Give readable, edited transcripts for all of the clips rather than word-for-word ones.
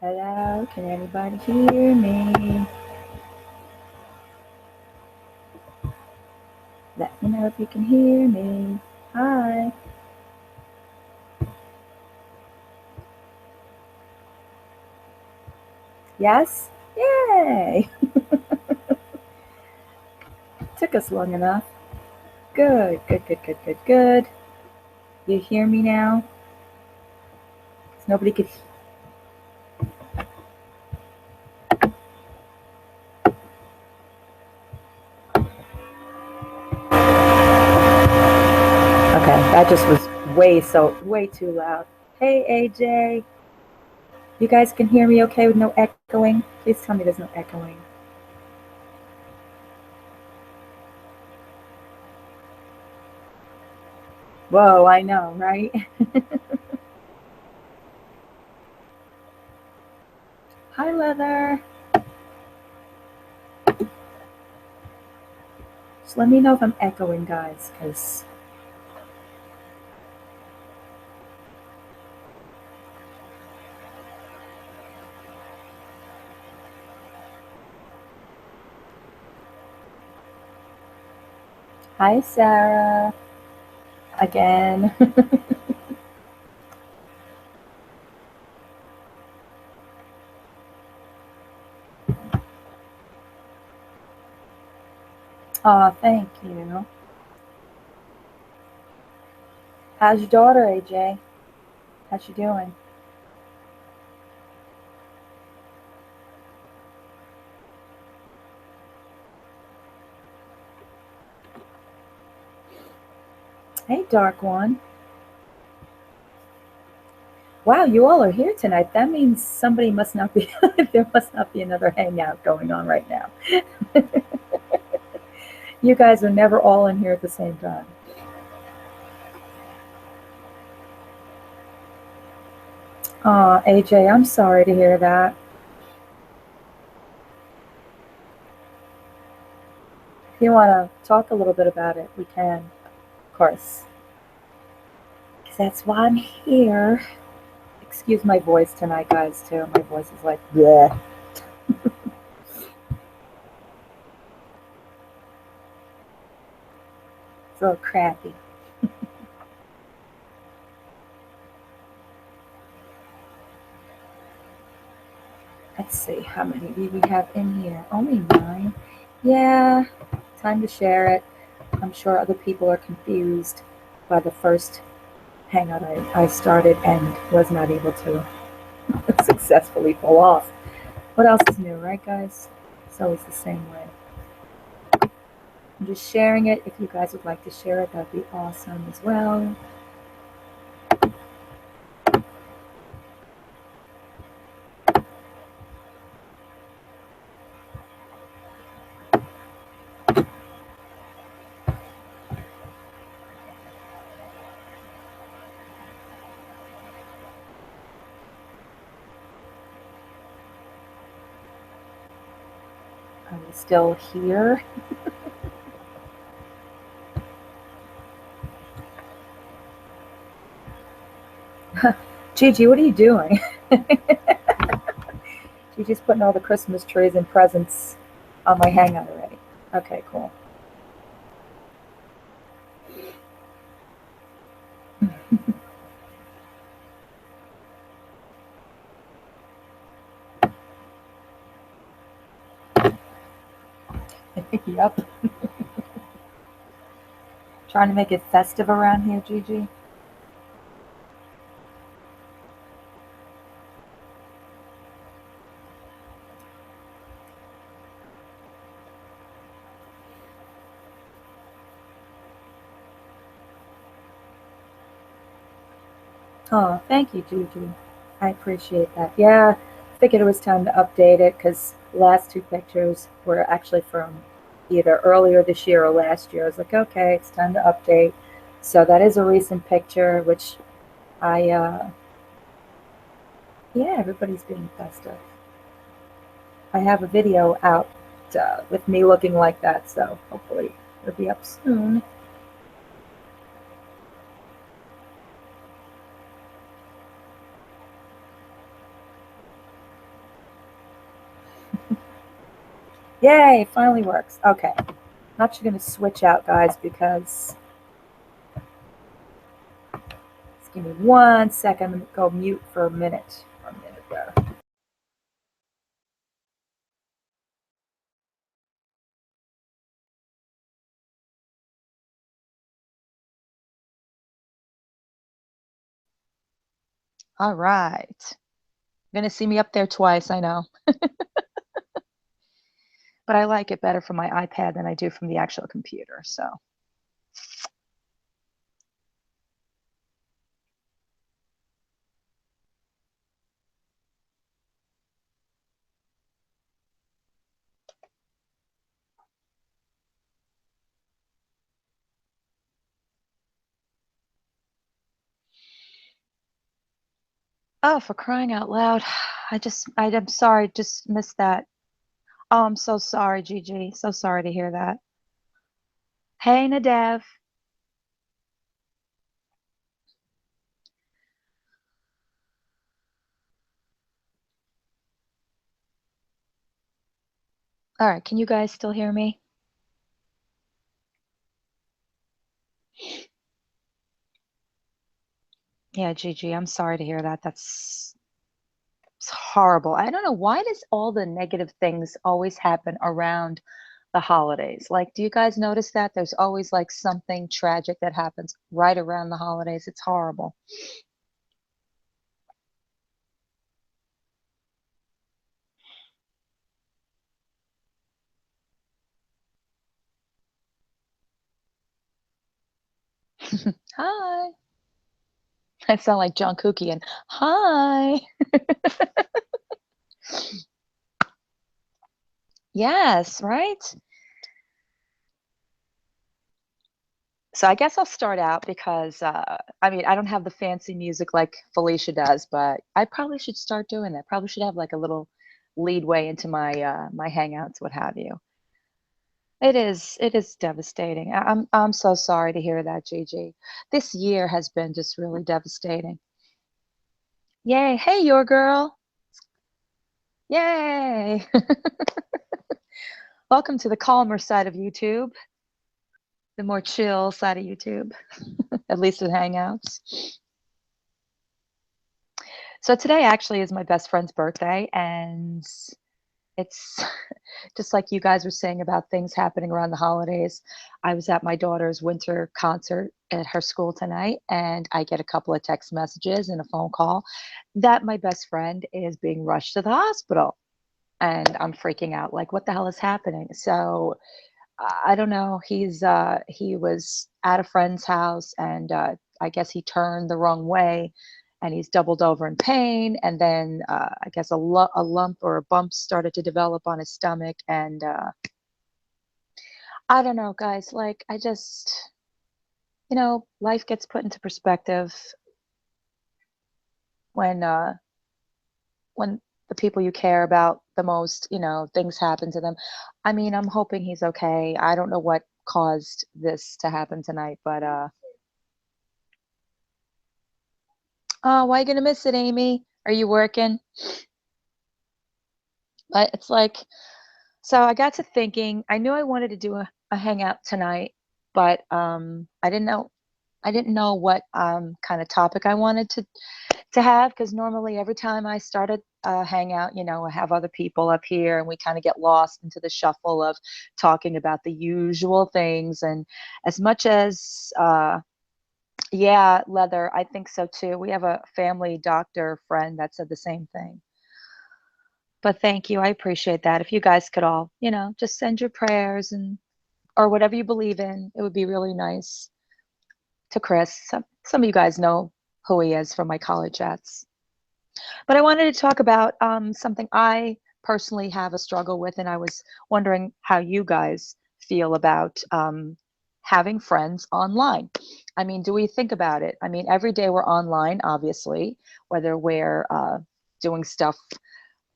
Hello, can anybody hear me? Let me know if you can hear me. Hi. Yes? Yay! Took us long enough. Good, good, good, good, good, good. You hear me now? 'Cause nobody could. Okay, that just was way too loud. Hey, AJ. You guys can hear me okay with no echoing? Please tell me there's no echoing. Whoa, I know, right? Hi, Leather. Just let me know if I'm echoing, guys, because. Hi, Sarah. Again. Aw, thank you. How's your daughter, AJ? How's she doing? Hey, Dark One. Wow, you all are here tonight. That means somebody must not be, there must not be another hangout going on right now. You guys are never all in here at the same time. Aw, AJ, I'm sorry to hear that. If you want to talk a little bit about it, we can, of course. Because that's why I'm here. Excuse my voice tonight, guys, too. My voice is like, bleh. It's a little crappy. Let's see, how many do we have in here? Only 9. Yeah, time to share it. I'm sure other people are confused by the first hangout I started and was not able to successfully pull off. What else is new, right, guys? It's always the same way. I'm just sharing it. If you guys would like to share it, that'd be awesome as well. Are you still here? Gigi, what are you doing? Gigi's putting all the Christmas trees and presents on my hangout already. Okay, cool. Yep. Trying to make it festive around here, Gigi. Oh, thank you, Gigi. I appreciate that. Yeah, I figured it was time to update it because the last 2 pictures were actually from either earlier this year or last year. I was like, okay, it's time to update. So that is a recent picture, which yeah, everybody's being festive. I have a video out with me looking like that, so hopefully it'll be up soon. Yay, it finally works. Okay. I'm actually going to switch out, guys, because just give me 1 second. I'm going to go mute for a minute. For a minute there. All right. You're going to see me up there twice, I know. But I like it better from my iPad than I do from the actual computer. So, oh, for crying out loud. I'm sorry, just missed that. Oh, I'm so sorry, Gigi. So sorry to hear that. Hey, Nadev. All right, can you guys still hear me? Yeah, Gigi, I'm sorry to hear that. It's horrible. I don't know, why does all the negative things always happen around the holidays? Like, do you guys notice that? There's always like something tragic that happens right around the holidays. It's horrible. Hi. I sound like John Cookie and hi. Yes, right? So I guess I'll start out because I mean, I don't have the fancy music like Felicia does, but I probably should start doing that. Probably should have like a little lead way into my hangouts, what have you. It is devastating. I'm so sorry to hear that, Gigi. This year has been just really devastating. Yay. Hey, your girl. Yay. Welcome to the calmer side of YouTube, the more chill side of YouTube, at least with Hangouts. So today actually is my best friend's birthday, and it's just like you guys were saying about things happening around the holidays. I was at my daughter's winter concert at her school tonight, and I get a couple of text messages and a phone call that my best friend is being rushed to the hospital. And I'm freaking out, like, what the hell is happening? So I don't know. He was at a friend's house, and I guess he turned the wrong way, and he's doubled over in pain. And then I guess a lump or a bump started to develop on his stomach, and I don't know, guys. Like, I just, life gets put into perspective when when the people you care about the most, things happen to them. I mean, I'm hoping he's okay. I don't know what caused this to happen tonight, but oh, why you gonna miss it, Amy? Are you working? But it's like, so I got to thinking, I knew I wanted to do a hangout tonight, but I didn't know what kind of topic I wanted to have, because normally every time I started a hangout, I have other people up here and we kind of get lost into the shuffle of talking about the usual things. And as much as yeah, leather, I think so too. We have a family doctor friend that said the same thing. But thank you. I appreciate that. If you guys could all, just send your prayers and or whatever you believe in, it would be really nice to Chris. Some of you guys know who he is from my college chats. But I wanted to talk about something I personally have a struggle with, and I was wondering how you guys feel about having friends online. I mean, do we think about it? I mean, every day we're online, obviously, whether we're doing stuff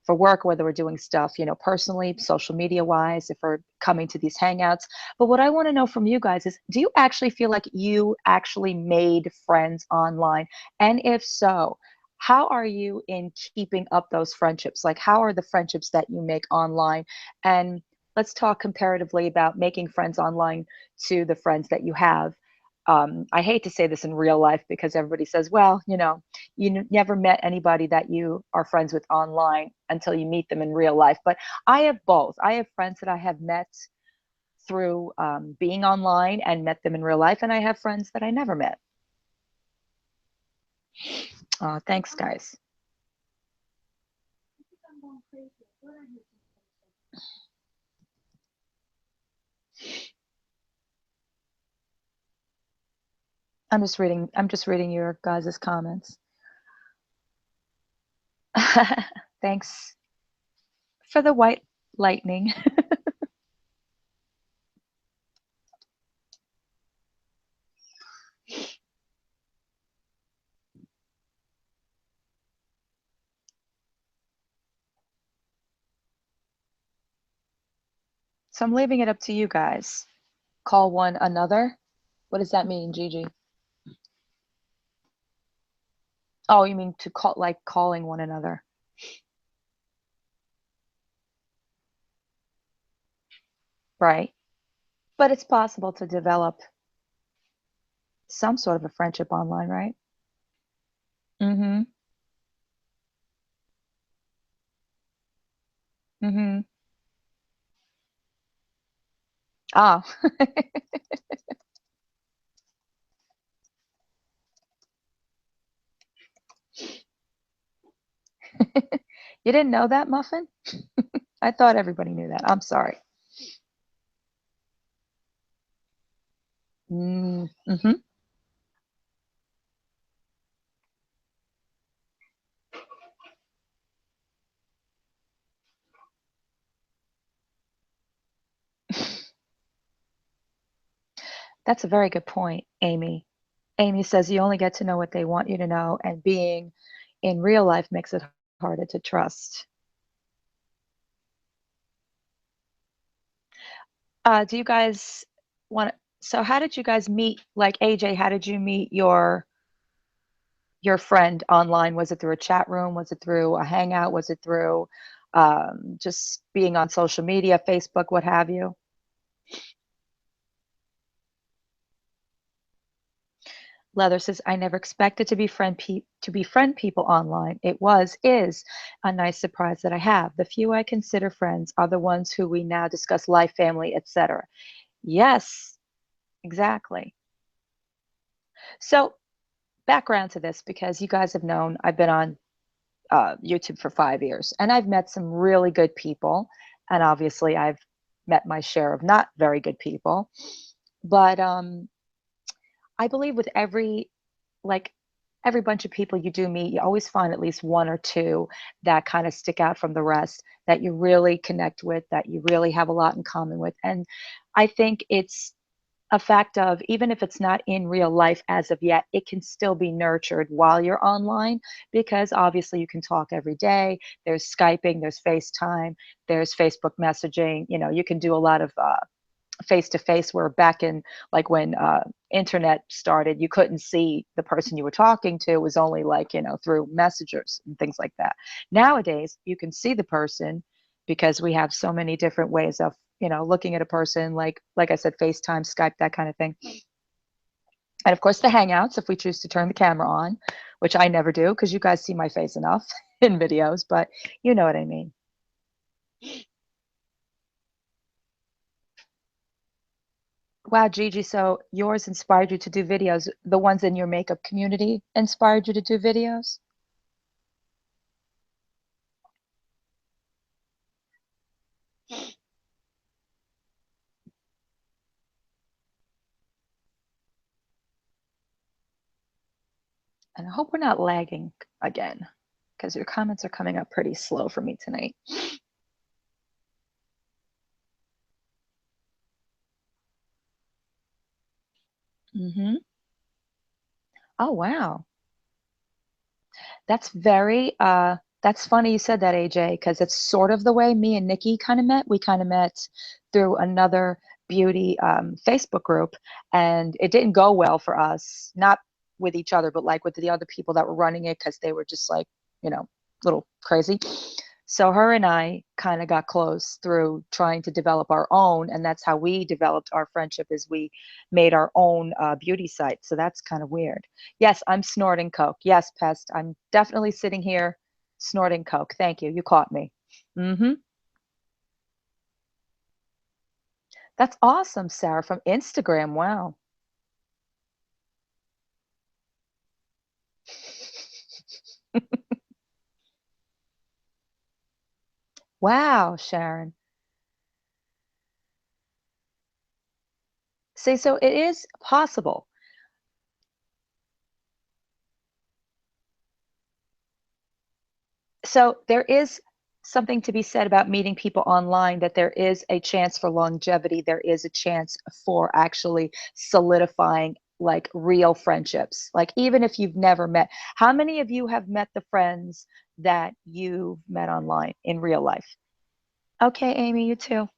for work, whether we're doing stuff, personally, social media wise, if we're coming to these hangouts. But what I want to know from you guys is, do you actually feel like you actually made friends online? And if so, how are you in keeping up those friendships? Like, how are the friendships that you make online? And let's talk comparatively about making friends online to the friends that you have. I hate to say this in real life because everybody says, well, never met anybody that you are friends with online until you meet them in real life. But I have both. I have friends that I have met through being online and met them in real life, and I have friends that I never met. Thanks, guys. I'm just reading your guys' comments. Thanks for the white lightning. So I'm leaving it up to you guys. Call one another. What does that mean, Gigi? Oh, you mean to call, like calling one another. Right. But it's possible to develop some sort of a friendship online, right? Mm-hmm. Mm-hmm. Ah. You didn't know that, Muffin? I thought everybody knew that. I'm sorry. Mm-hmm. That's a very good point, Amy. Amy says you only get to know what they want you to know, and being in real life makes it harder to trust. Do you guys want so how did you guys meet? Like AJ, how did you meet your friend online? Was it through a chat room? Was it through a hangout? Was it through just being on social media, Facebook, what have you? Leather says, I never expected to befriend people online. Is a nice surprise that I have. The few I consider friends are the ones who we now discuss life, family, etc. Yes, exactly. So background to this, because you guys have known I've been on YouTube for 5 years, and I've met some really good people, and obviously I've met my share of not very good people. But I believe with like every bunch of people you do meet, you always find at least one or two that kind of stick out from the rest, that you really connect with, that you really have a lot in common with. And I think it's a fact of, even if it's not in real life as of yet, it can still be nurtured while you're online, because obviously you can talk every day. There's Skyping, there's FaceTime, there's Facebook messaging. You can do a lot of face to face, where back in, like, when internet started, you couldn't see the person you were talking to. It was only, like, through messengers and things like that. Nowadays you can see the person, because we have so many different ways of looking at a person, like I said, FaceTime, Skype, that kind of thing. And of course the hangouts, if we choose to turn the camera on, which I never do because you guys see my face enough in videos, but you know what I mean. Wow, Gigi, so yours inspired you to do videos. The ones in your makeup community inspired you to do videos? And I hope we're not lagging again, because your comments are coming up pretty slow for me tonight. Hmm. Oh, wow. That's funny you said that, AJ, because it's sort of the way me and Nikki kind of met. We kind of met through another beauty Facebook group, and it didn't go well for us. Not with each other, but like with the other people that were running it because they were just like, you know, a little crazy. So her and I kind of got close through trying to develop our own, and that's how we developed our friendship is we made our own beauty site. So that's kind of weird. Yes, I'm snorting coke. Yes, pest. I'm definitely sitting here snorting coke. Thank you. You caught me. Mm-hmm. That's awesome, Sarah, from Instagram. Wow. Wow, Sharon. See, so it is possible. So there is something to be said about meeting people online that there is a chance for longevity. There is a chance for actually solidifying like real friendships. Like even if you've never met, how many of you have met the friends that you've met online in real life? Okay, Amy, you too.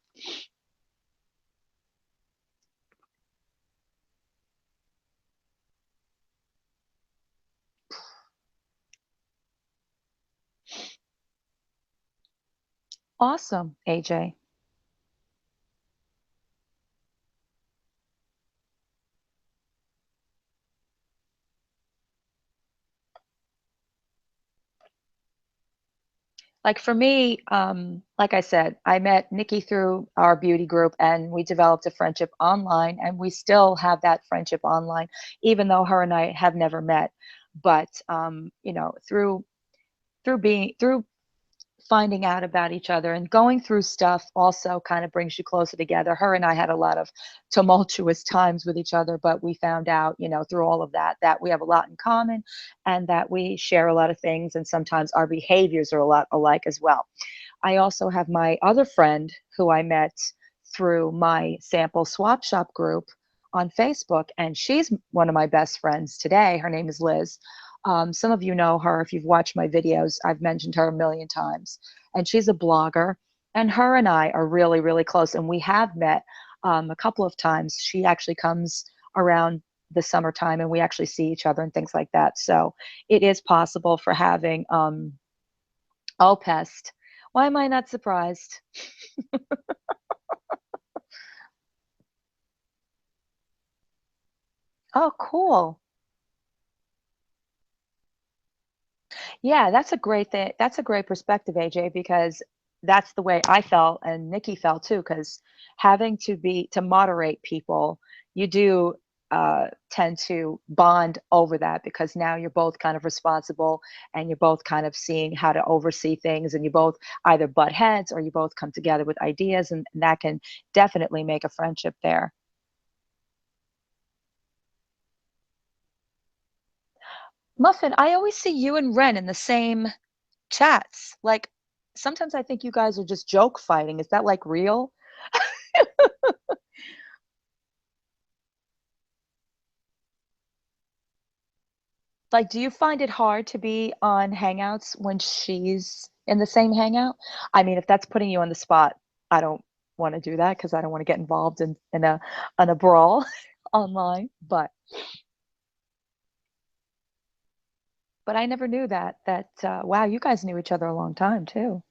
Awesome, AJ. Like for me, like I said, I met Nikki through our beauty group and we developed a friendship online and we still have that friendship online, even though her and I have never met. But you know, through finding out about each other and going through stuff also kind of brings you closer together. Her and I had a lot of tumultuous times with each other, but we found out, you know, through all of that, that we have a lot in common and that we share a lot of things. And sometimes our behaviors are a lot alike as well. I also have my other friend who I met through my sample swap shop group on Facebook, and she's one of my best friends today. Her name is Liz. Some of you know her if you've watched my videos. I've mentioned her a million times, and she's a blogger. And her and I are really, really close, and we have met a couple of times. She actually comes around the summertime, and we actually see each other and things like that. So it is possible for having oh, pest. Why am I not surprised? Oh, cool. Yeah, that's a great thing. That's a great perspective, AJ, because that's the way I felt and Nikki felt too, because having to moderate people, you do tend to bond over that because now you're both kind of responsible and you're both kind of seeing how to oversee things and you both either butt heads or you both come together with ideas and that can definitely make a friendship there. Muffin, I always see you and Ren in the same chats. Like sometimes I think you guys are just joke fighting. Is that like real? Like, do you find it hard to be on Hangouts when she's in the same Hangout? I mean, if that's putting you on the spot, I don't want to do that because I don't want to get involved in a brawl online. But I never knew that wow, you guys knew each other a long time too.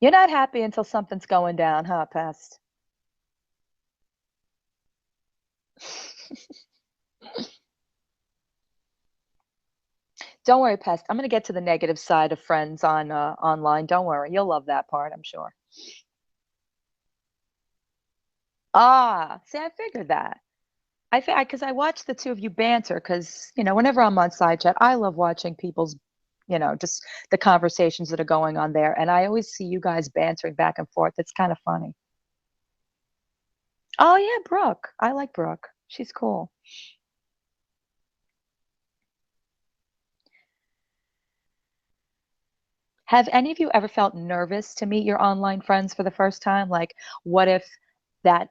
You're not happy until something's going down, huh, Pest? Don't worry, Pest. I'm gonna get to the negative side of friends on online. Don't worry, you'll love that part, I'm sure. Ah, see, I figured that. Because I watch the two of you banter. Because you know, whenever I'm on side chat, I love watching people's, you know, just the conversations that are going on there, and I always see you guys bantering back and forth. It's kind of funny. Oh yeah, Brooke. I like Brooke. She's cool. Have any of you ever felt nervous to meet your online friends for the first time? Like, what if that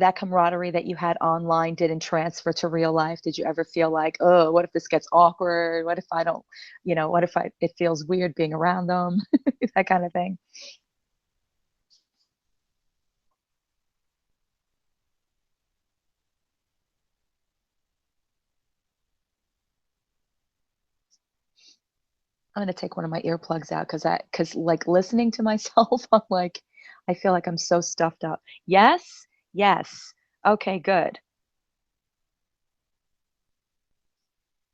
that camaraderie that you had online didn't transfer to real life? Did you ever feel like, "Oh, what if this gets awkward? What if I don't, what if it feels weird being around them?" That kind of thing. I'm gonna take one of my earplugs out because like listening to myself, I'm like, I feel like I'm so stuffed up. Yes, yes. Okay, good.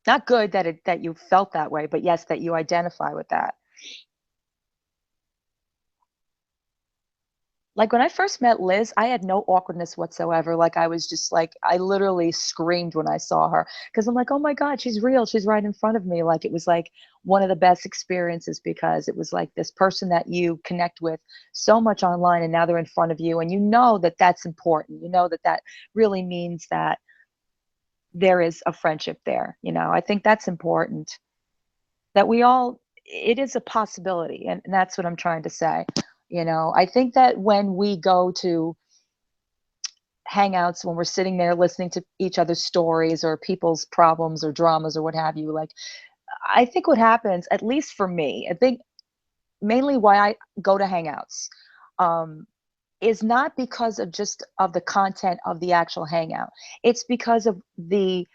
Not good that you felt that way, but yes, that you identify with that. Like, when I first met Liz, I had no awkwardness whatsoever, like, I was just like I literally screamed when I saw her because 'cause I'm like, "Oh my god, she's real, she's right in front of me," like, it was, like, one of the best experiences because it was, like, this person that you connect with so much online, and now they're in front of you, and you know that that's important, you know that that really means that there is a friendship there, I think that's important, that we all it is a possibility, and that's what I'm trying to say, I think that when we go to hangouts when we're sitting there listening to each other's stories or people's problems or dramas or what have you, like, I think what happens, at least for me, I think mainly why I go to hangouts, um, is not because of just of the content of the actual hangout. It's because of the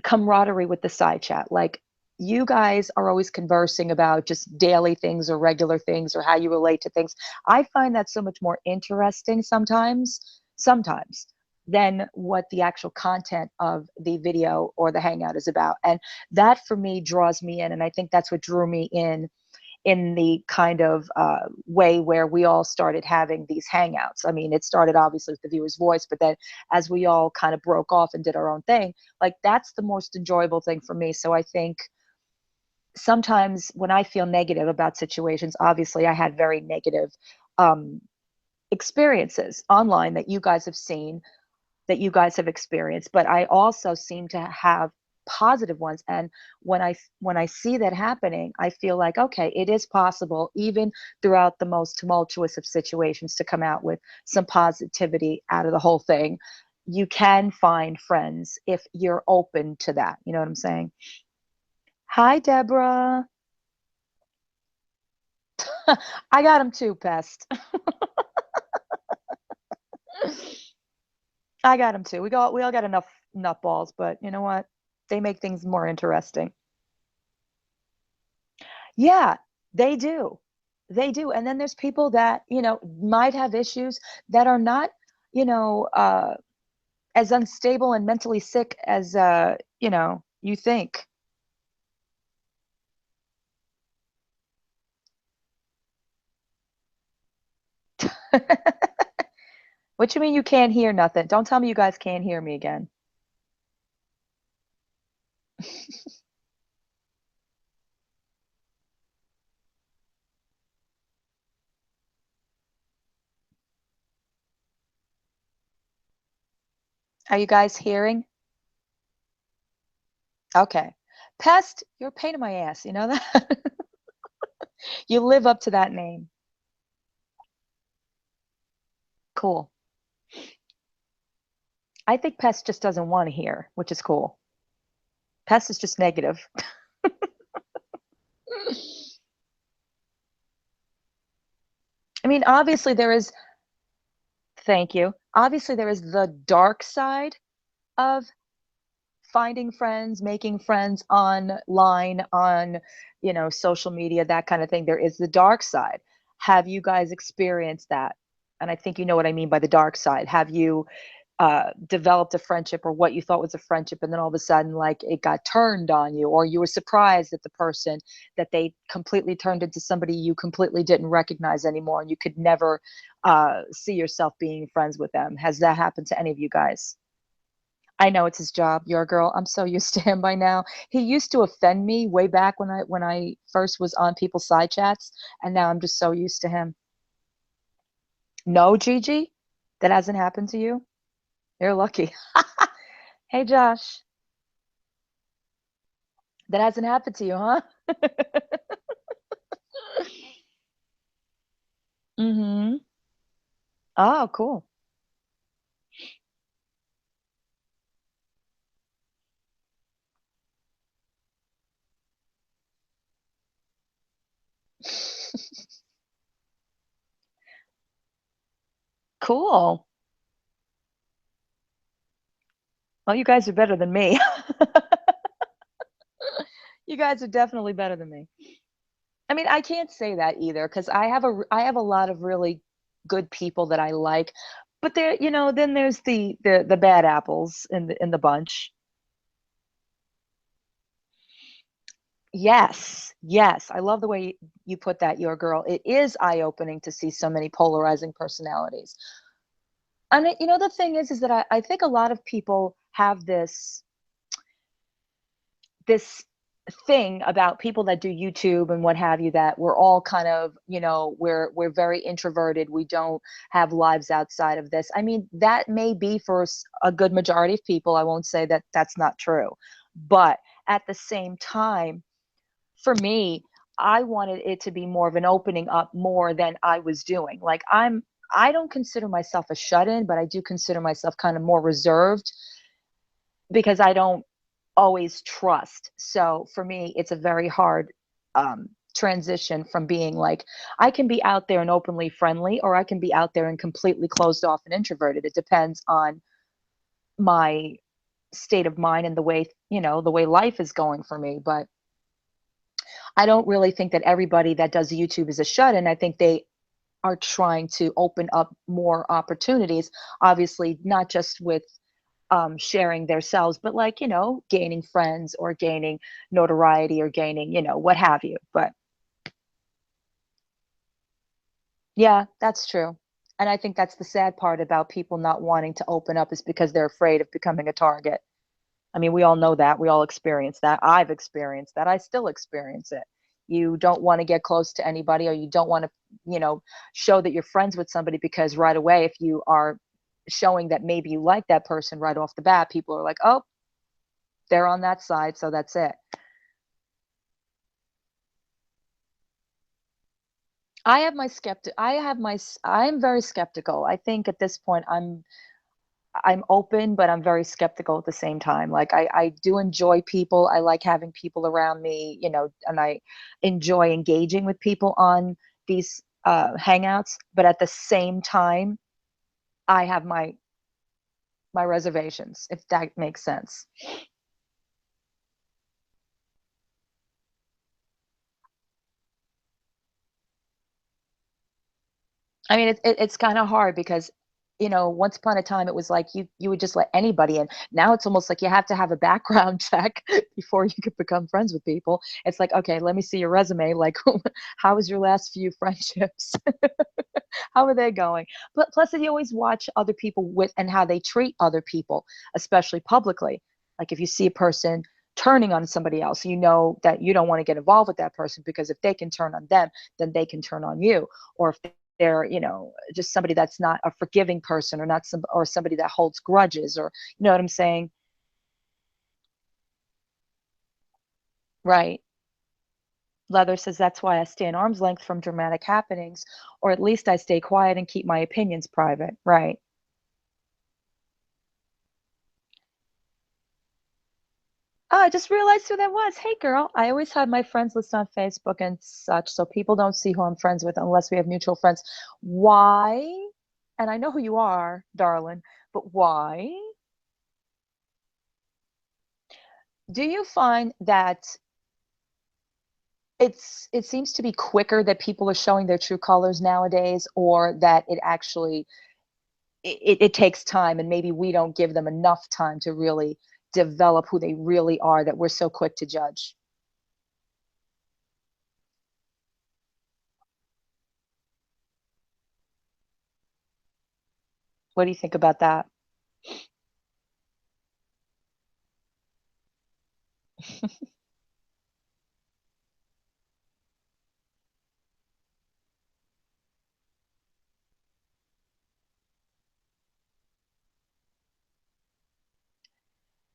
camaraderie with the side chat. Like, you guys are always conversing about just daily things or regular things or how you relate to things. I find that so much more interesting sometimes than what the actual content of the video or the hangout is about. And that for me draws me in. And I think that's what drew me in the kind of way where we all started having these hangouts. I mean, it started obviously with the viewer's voice, but then as we all kind of broke off and did our own thing, like that's the most enjoyable thing for me. So I think sometimes when I feel negative about situations, obviously I had very negative um, experiences online that you guys have seen that you guys have experienced, but I also seem to have positive ones. And when I see that happening, I feel like, okay, it is possible even throughout the most tumultuous of situations to come out with some positivity out of the whole thing. You can find friends if you're open to that. You know what I'm saying? Hi, Deborah. I got him too, Pest. I got him too. We all got enough nutballs, but you know what? They make things more interesting. Yeah, they do. They do. And then there's people that, might have issues that are not, you know, uh, as unstable and mentally sick as, you think. What you mean you can't hear nothing? Don't tell me you guys can't hear me again. Are you guys hearing? Okay. Pest, you're a pain in my ass. You know that? You live up to that name. Cool. I think Pest just doesn't want to hear, which is cool. Pest is just negative. I mean, obviously there is, thank you. Obviously there is the dark side of finding friends, making friends online, on, social media, that kind of thing. There is the dark side. Have you guys experienced that? And I think you know what I mean by the dark side. Have you developed a friendship or what you thought was a friendship, and then all of a sudden, like, it got turned on you, or you were surprised at the person that they completely turned into somebody you completely didn't recognize anymore, and you could never see yourself being friends with them? Has that happened to any of you guys? I know it's his job. You're a girl. I'm so used to him by now. He used to offend me way back when I first was on people's side chats, and now I'm just so used to him. No, Gigi, that hasn't happened to you. You're lucky. Hey, Josh, that hasn't happened to you, huh? Mm-hmm. Oh, cool. Cool. Well, you guys are better than me. You guys are definitely better than me. I mean, I can't say that either because I have a lot of really good people that I like, but there, then there's the bad apples in the bunch. Yes, yes, I love the way you put that, your girl. It is eye-opening to see so many polarizing personalities. And the thing is that I think a lot of people have this thing about people that do YouTube and what have you, that we're all kind of, we're very introverted. We don't have lives outside of this. I mean, that may be for a good majority of people. I won't say that that's not true. But at the same time, for me, I wanted it to be more of an opening up more than I was doing. Like I don't consider myself a shut-in, but I do consider myself kind of more reserved because I don't always trust. So for me, it's a very hard transition from being like, I can be out there and openly friendly, or I can be out there and completely closed off and introverted. It depends on my state of mind and the way life is going for me. But I don't really think that everybody that does YouTube is a shut in. I think they are trying to open up more opportunities, obviously, not just with sharing their selves, but like, gaining friends or gaining notoriety or gaining, what have you. But yeah, that's true. And I think that's the sad part about people not wanting to open up is because they're afraid of becoming a target. I mean, we all know that. We all experience that. I've experienced that. I still experience it. You don't want to get close to anybody, or you don't want to, show that you're friends with somebody because right away, if you are showing that maybe you like that person right off the bat, people are like, oh, they're on that side, so that's it. I'm very skeptical. I think at this point I'm open, but I'm very skeptical at the same time. Like I do enjoy people. I like having people around me, and I enjoy engaging with people on these hangouts, but at the same time, I have my reservations, if that makes sense. I mean, it's kind of hard because, once upon a time it was like you would just let anybody in. Now it's almost like you have to have a background check before you could become friends with people. It's like, okay, let me see your resume. Like, how was your last few friendships? How are they going? But plus, you always watch other people with and how they treat other people, especially publicly. Like if you see a person turning on somebody else, you know that you don't want to get involved with that person because if they can turn on them, then they can turn on you. Or if they're, just somebody that's not a forgiving person, or not or somebody that holds grudges, or you know what I'm saying? Right. Leather says that's why I stay an arm's length from dramatic happenings, or at least I stay quiet and keep my opinions private. Right. Oh, I just realized who that was. Hey, girl. I always have my friends list on Facebook and such, so people don't see who I'm friends with unless we have mutual friends. Why? And I know who you are, darling, but why? Do you find that it seems to be quicker that people are showing their true colors nowadays, or that it actually it takes time and maybe we don't give them enough time to really develop who they really are, that we're so quick to judge? What do you think about that?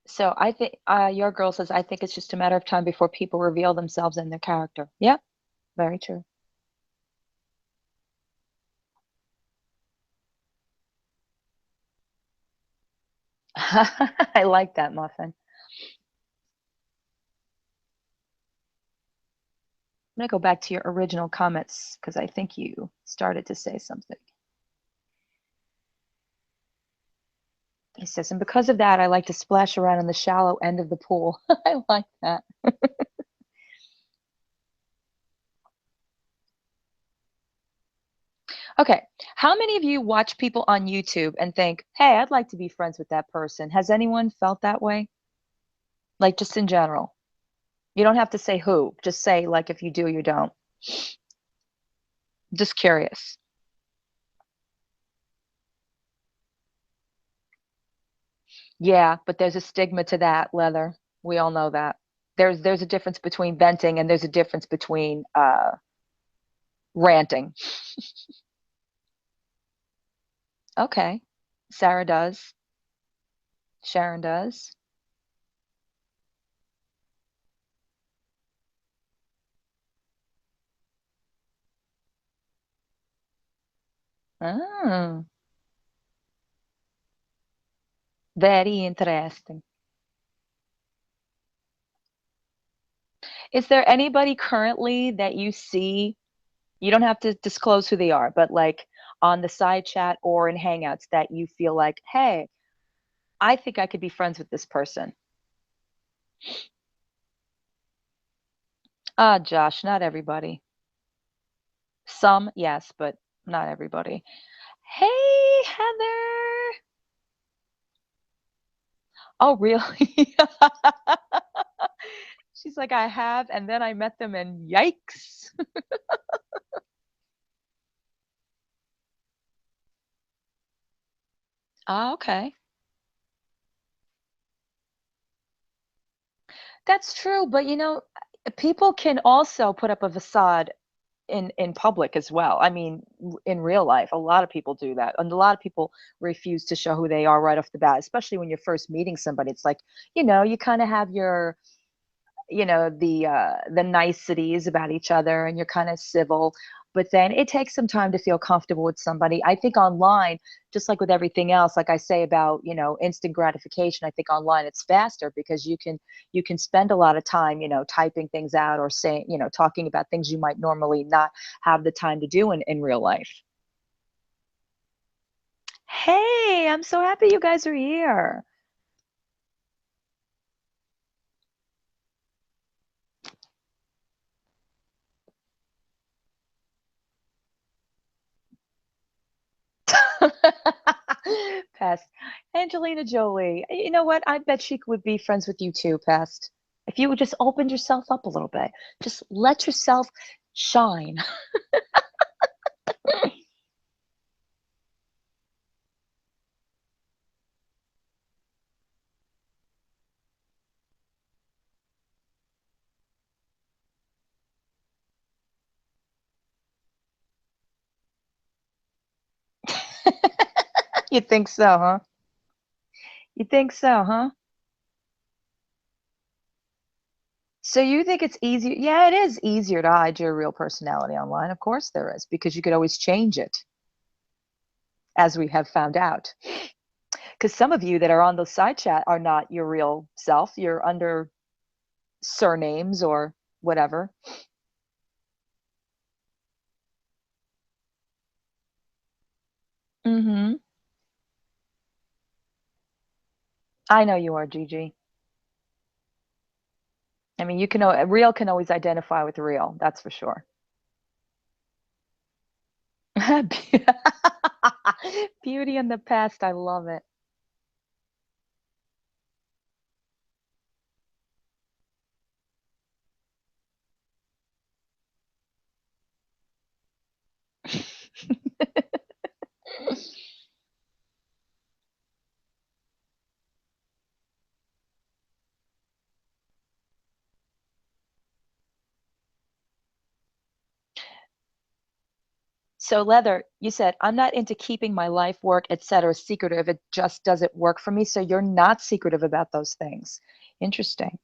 So I think your girl says I think it's just a matter of time before people reveal themselves and their character. Yeah, very true. I like that, Muffin. I'm gonna go back to your original comments because I think you started to say something. He says, and because of that, I like to splash around in the shallow end of the pool. I like that. Okay. How many of you watch people on YouTube and think, hey, I'd like to be friends with that person? Has anyone felt that way? Like just in general? You don't have to say who, just say like if you do, you don't. Just curious. Yeah, but there's a stigma to that, Leather. We all know that. There's a difference between venting and there's a difference between ranting. Okay. Sarah does. Sharon does. Oh, very interesting. Is there anybody currently that you see, you don't have to disclose who they are, but like on the side chat or in Hangouts that you feel like, hey, I think I could be friends with this person? Ah, Josh, not everybody. Some, yes, but not everybody. Hey, Heather. Oh, really? She's like, I have, and then I met them and yikes. Ah, okay. That's true, but people can also put up a facade in public as well. I mean, in real life, a lot of people do that, and a lot of people refuse to show who they are right off the bat, especially when you're first meeting somebody. It's like, you kind of have your the niceties about each other and you're kind of civil, but then it takes some time to feel comfortable with somebody. I think online, just like with everything else, like I say about instant gratification, I think online it's faster because you can spend a lot of time typing things out or saying talking about things you might normally not have the time to do in real life. Hey, I'm so happy you guys are here. Pest. Angelina Jolie. You know what? I bet she would be friends with you too, Pest. If you would just open yourself up a little bit, just let yourself shine. You think so, huh? You think so, huh? So you think it's easier? Yeah, it is easier to hide your real personality online. Of course there is, because you could always change it, as we have found out. Because some of you that are on the side chat are not your real self. You're under surnames or whatever. Mm-hmm. I know you are, Gigi. I mean, real can always identify with real. That's for sure. Beauty in the past. I love it. So, Leather, you said, I'm not into keeping my life, work, etc. secretive. It just doesn't work for me. So you're not secretive about those things. Interesting.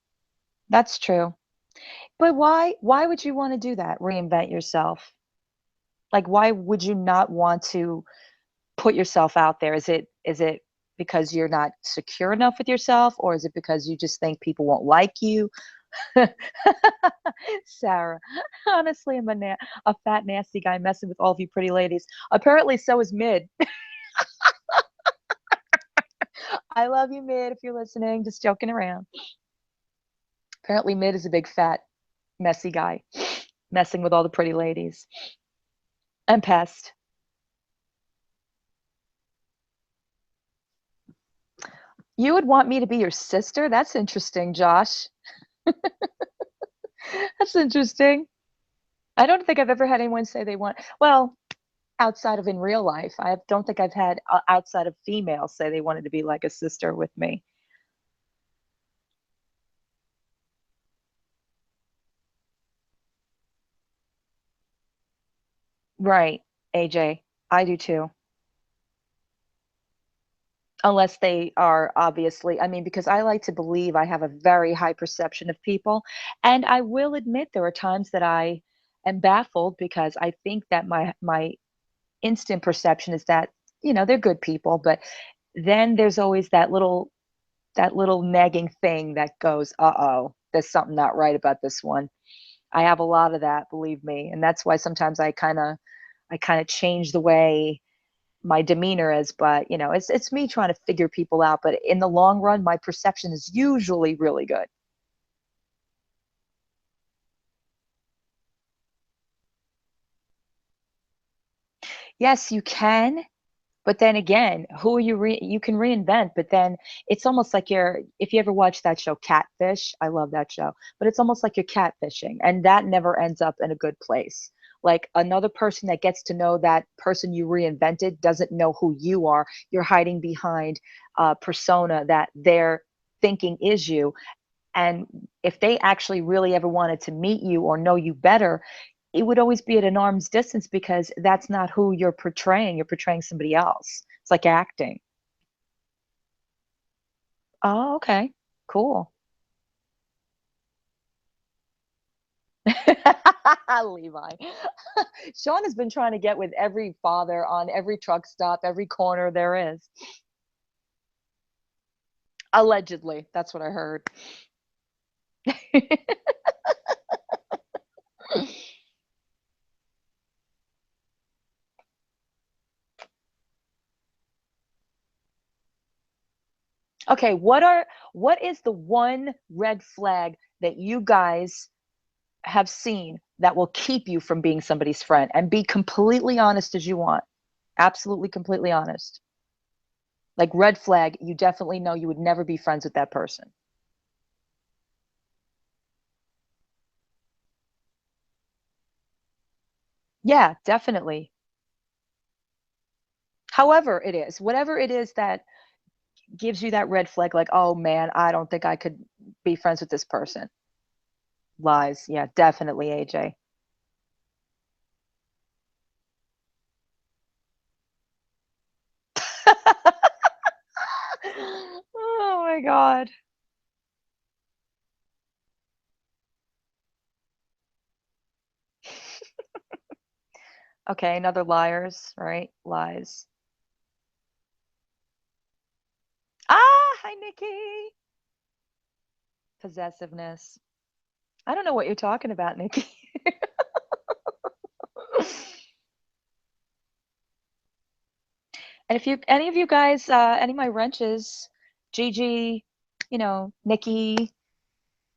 That's true. But why would you want to do that? Reinvent yourself? Like, why would you not want to put yourself out there? Is it because you're not secure enough with yourself, or is it because you just think people won't like you? Sarah, honestly, I'm a fat, nasty guy messing with all of you pretty ladies. Apparently, so is Mid. I love you, Mid, if you're listening. Just joking around. Apparently, Mid is a big, fat, messy guy, messing with all the pretty ladies. And Pest. You would want me to be your sister? That's interesting, Josh. That's interesting. I don't think I've ever had anyone say they want, well, outside of in real life. I don't think I've had outside of females say they wanted to be like a sister with me. Right, AJ. I do too. Unless they are obviously, I mean, because I like to believe I have a very high perception of people. And I will admit there are times that I am baffled because I think that my instant perception is that, they're good people, but then there's always that little nagging thing that goes, uh-oh, there's something not right about this one. I have a lot of that, believe me. And that's why sometimes I kind of change the way my demeanor is, but it's me trying to figure people out, but in the long run my perception is usually really good. Yes, you can. But then again, who are you can reinvent, but then it's almost like if you ever watch that show Catfish, I love that show, but it's almost like you're catfishing, and that never ends up in a good place. Like another person that gets to know that person you reinvented doesn't know who you are. You're hiding behind a persona that they're thinking is you. And if they actually really ever wanted to meet you or know you better, it would always be at an arm's distance because that's not who you're portraying. You're portraying somebody else. It's like acting. Oh, okay. Cool. Levi. Sean has been trying to get with every father on every truck stop, every corner there is. Allegedly. That's what I heard. Okay, what is the one red flag that you guys have seen that will keep you from being somebody's friend? And be completely honest as you want. Absolutely completely honest. Like red flag, you definitely know you would never be friends with that person. Yeah, definitely. However it is, whatever it is that gives you that red flag, like, oh man, I don't think I could be friends with this person. Lies. Yeah, definitely, AJ. Oh my God. Okay, another liars, right? Lies. Ah, hi, Nikki. Possessiveness. I don't know what you're talking about, Nikki. And if any of you guys, any of my wrenches, Gigi, Nikki,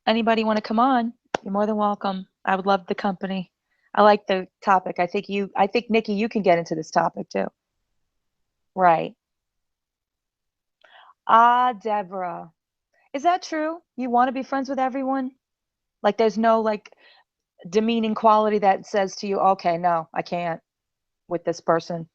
anybody want to come on, you're more than welcome. I would love the company. I like the topic. I think Nikki, you can get into this topic too. Right. Ah, Deborah. Is that true? You want to be friends with everyone? Like there's no like demeaning quality that says to you, okay, no, I can't with this person.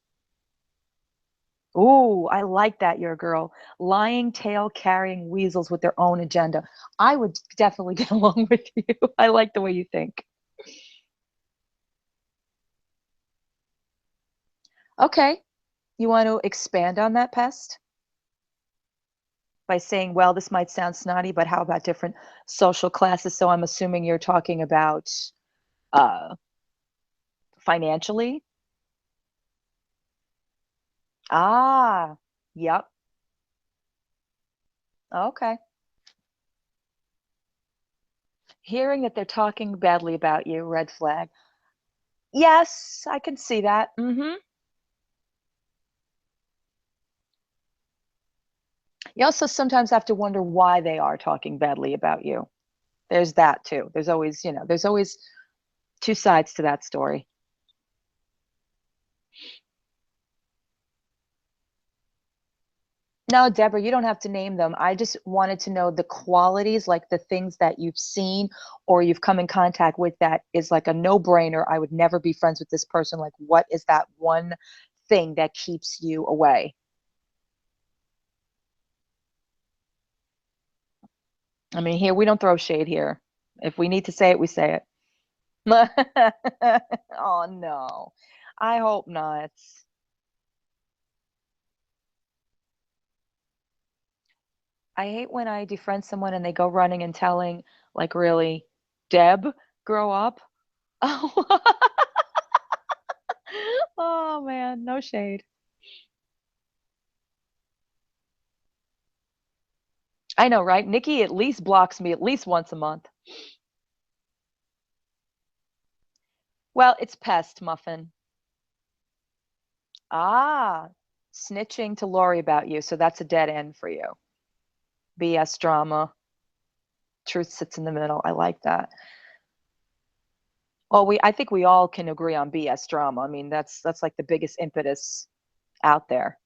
Ooh, I like that, you're a girl. Lying, tail carrying weasels with their own agenda. I would definitely get along with you. I like the way you think. Okay. You want to expand on that, Pest? By saying, well, this might sound snotty, but how about different social classes? So I'm assuming you're talking about uh financially. Ah, yep. Okay. Hearing that they're talking badly about you, red flag. Yes, I can see that. You also sometimes have to wonder why they are talking badly about you. There's that too. There's always, there's always two sides to that story. No, Deborah, you don't have to name them. I just wanted to know the qualities, like the things that you've seen or you've come in contact with that is like a no-brainer. I would never be friends with this person. Like, what is that one thing that keeps you away? I mean, here we don't throw shade here. If we need to say it, we say it. Oh no. I hope not. I hate when I defriend someone and they go running and telling, like, really, Deb, grow up. Oh, oh man, no shade. I know, right? Nikki at least blocks me at least once a month. Well, it's pest, Muffin. Ah, snitching to Lori about you. So that's a dead end for you. BS drama. Truth sits in the middle. I like that. Well, I think we all can agree on BS drama. I mean, that's like the biggest impetus out there.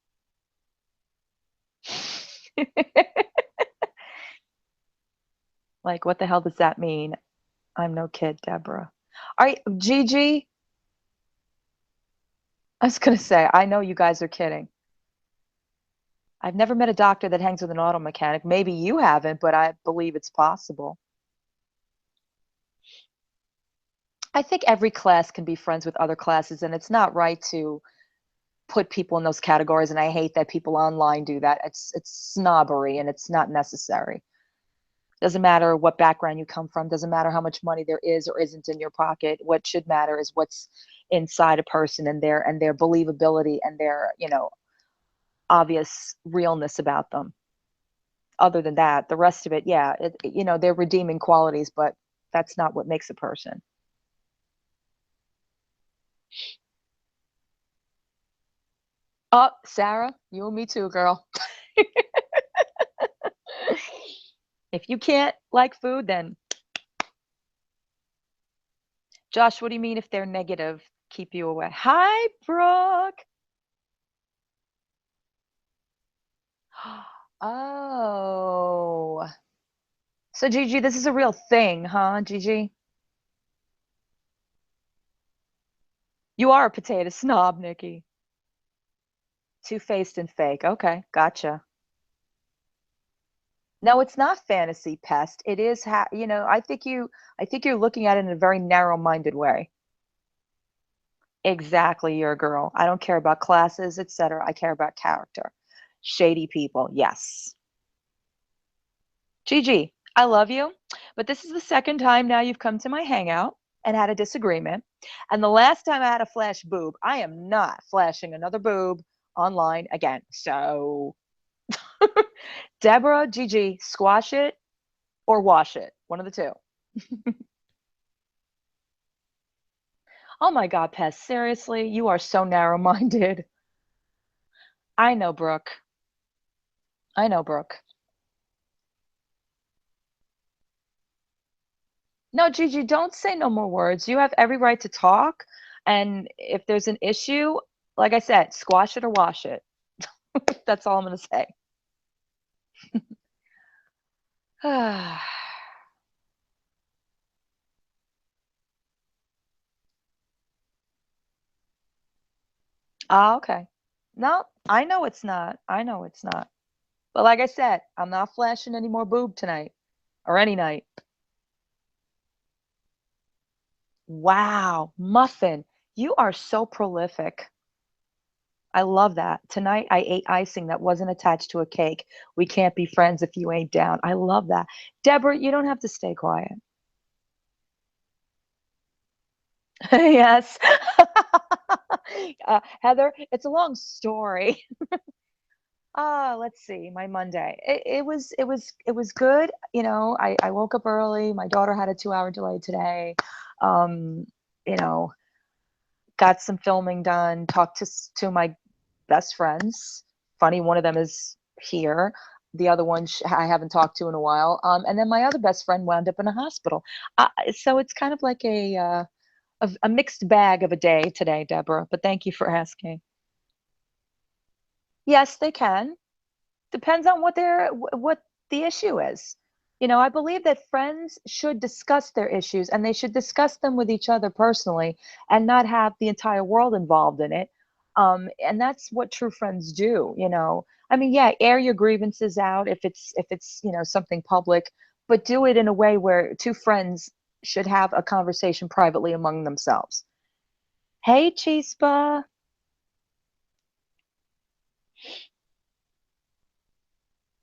Like, what the hell does that mean? I'm no kid, Deborah. All right, Gigi, I was gonna say, I know you guys are kidding. I've never met a doctor that hangs with an auto mechanic. Maybe you haven't, but I believe it's possible. I think every class can be friends with other classes, and it's not right to put people in those categories. And I hate that people online do that. It's snobbery, and it's not necessary. Doesn't matter what background you come from. Doesn't matter how much money there is or isn't in your pocket. What should matter is what's inside a person and their believability and their obvious realness about them. Other than that, the rest of it, yeah, they're redeeming qualities, but that's not what makes a person. Oh, Sarah, you and me too, girl. If you can't like food, then Josh, what do you mean if they're negative, keep you away? Hi, Brooke. Oh. So Gigi, this is a real thing, huh, Gigi? You are a potato snob, Nikki. Two-faced and fake. Okay, gotcha. No, it's not fantasy pest. It is I think you're looking at it in a very narrow-minded way. Exactly, you're a girl. I don't care about classes, etc. I care about character. Shady people, yes. Gigi, I love you, but this is the second time now you've come to my hangout and had a disagreement. And the last time I had a flash boob, I am not flashing another boob online again. So, Deborah, Gigi, squash it or wash it. One of the two. Oh my God, Pez, seriously, you are so narrow-minded. I know, Brooke. I know, Brooke. No, Gigi, don't say no more words. You have every right to talk. And if there's an issue, like I said, squash it or wash it. That's all I'm going to say. Ah, okay. No, I know it's not. I know it's not. But like I said, I'm not flashing any more boob tonight or any night. Wow, Muffin, you are so prolific. I love that. Tonight I ate icing that wasn't attached to a cake. We can't be friends if you ain't down. I love that. Deborah, you don't have to stay quiet. Yes. Heather, it's a long story. Let's see, my Monday. It was good. I woke up early. My daughter had a 2-hour delay today. Um, you know, got some filming done, talked to my best friends. Funny, one of them is here. the other one I haven't talked to in a while. And then my other best friend wound up in a hospital. So it's kind of like a mixed bag of a day today, Deborah. But thank you for asking. Yes, they can. Depends on what the issue is. I believe that friends should discuss their issues and they should discuss them with each other personally and not have the entire world involved in it. And that's what true friends do. I mean, yeah, air your grievances out if it's something public, but do it in a way where two friends should have a conversation privately among themselves. Hey, Chispa.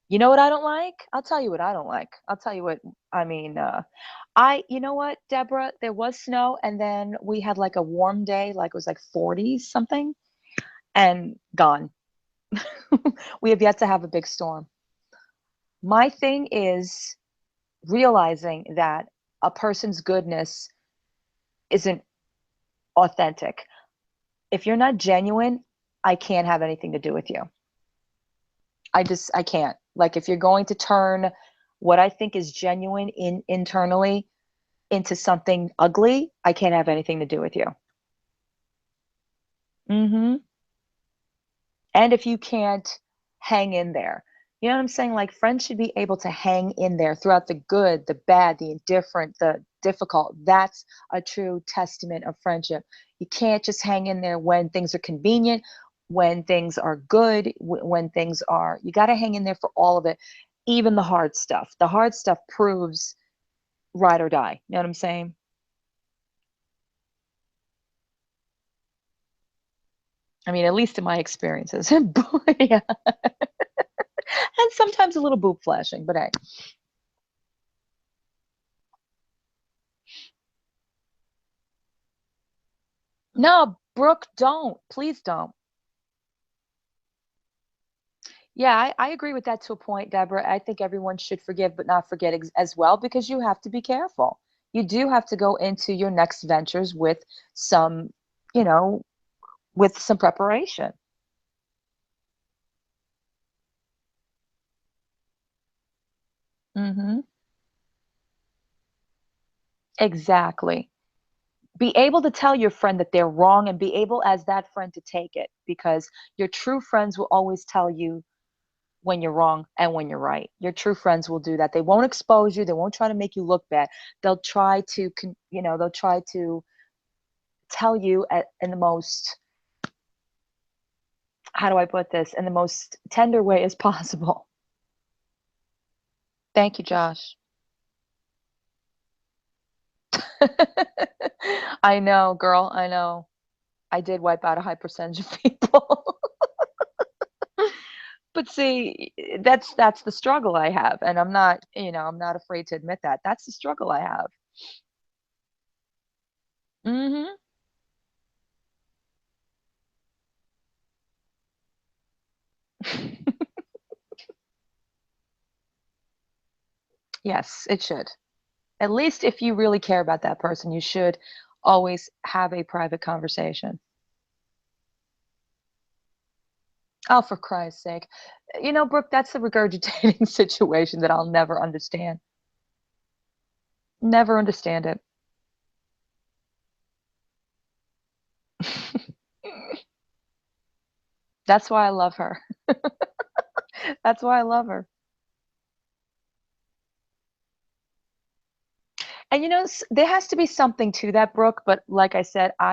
You know what I don't like? I'll tell you what I don't like. I'll tell you what I mean. You know what, Deborah? There was snow, and then we had like a warm day, like it was like 40s something, and gone. We have yet to have a big storm. My thing is realizing that a person's goodness isn't authentic. If you're not genuine, I can't have anything to do with you. I can't. Like if you're going to turn what I think is genuine internally into something ugly, I can't have anything to do with you. Hmm. And if you can't hang in there, you know what I'm saying? Like friends should be able to hang in there throughout the good, the bad, the indifferent, the difficult. That's a true testament of friendship. You can't just hang in there when things are convenient, when things are good, when things are, you got to hang in there for all of it, even the hard stuff. The hard stuff proves ride or die. You know what I'm saying? I mean, at least in my experiences. Yeah. And sometimes a little boob flashing, but hey. No, Brooke, don't. Please don't. Yeah, I agree with that to a point, Deborah. I think everyone should forgive but not forget as well because you have to be careful. You do have to go into your next ventures with some, you know, with some preparation. Hmm. Exactly. Be able to tell your friend that they're wrong and be able as that friend to take it because your true friends will always tell you when you're wrong and when you're right. Your true friends will do that. They won't expose you. They won't try to make you look bad. They'll try to, they'll try to tell you in the most, how do I put this, in the most tender way as possible. Thank you, Josh. I know, girl. I know. I did wipe out a high percentage of people. But see, that's the struggle I have, and I'm not afraid to admit that. That's the struggle I have. Hmm. Yes, it should. At least if you really care about that person, you should always have a private conversation. Oh, for Christ's sake. Brooke, that's the regurgitating situation that I'll never understand. Never understand it. That's why I love her. That's why I love her. And there has to be something to that, Brooke, but like I said, uh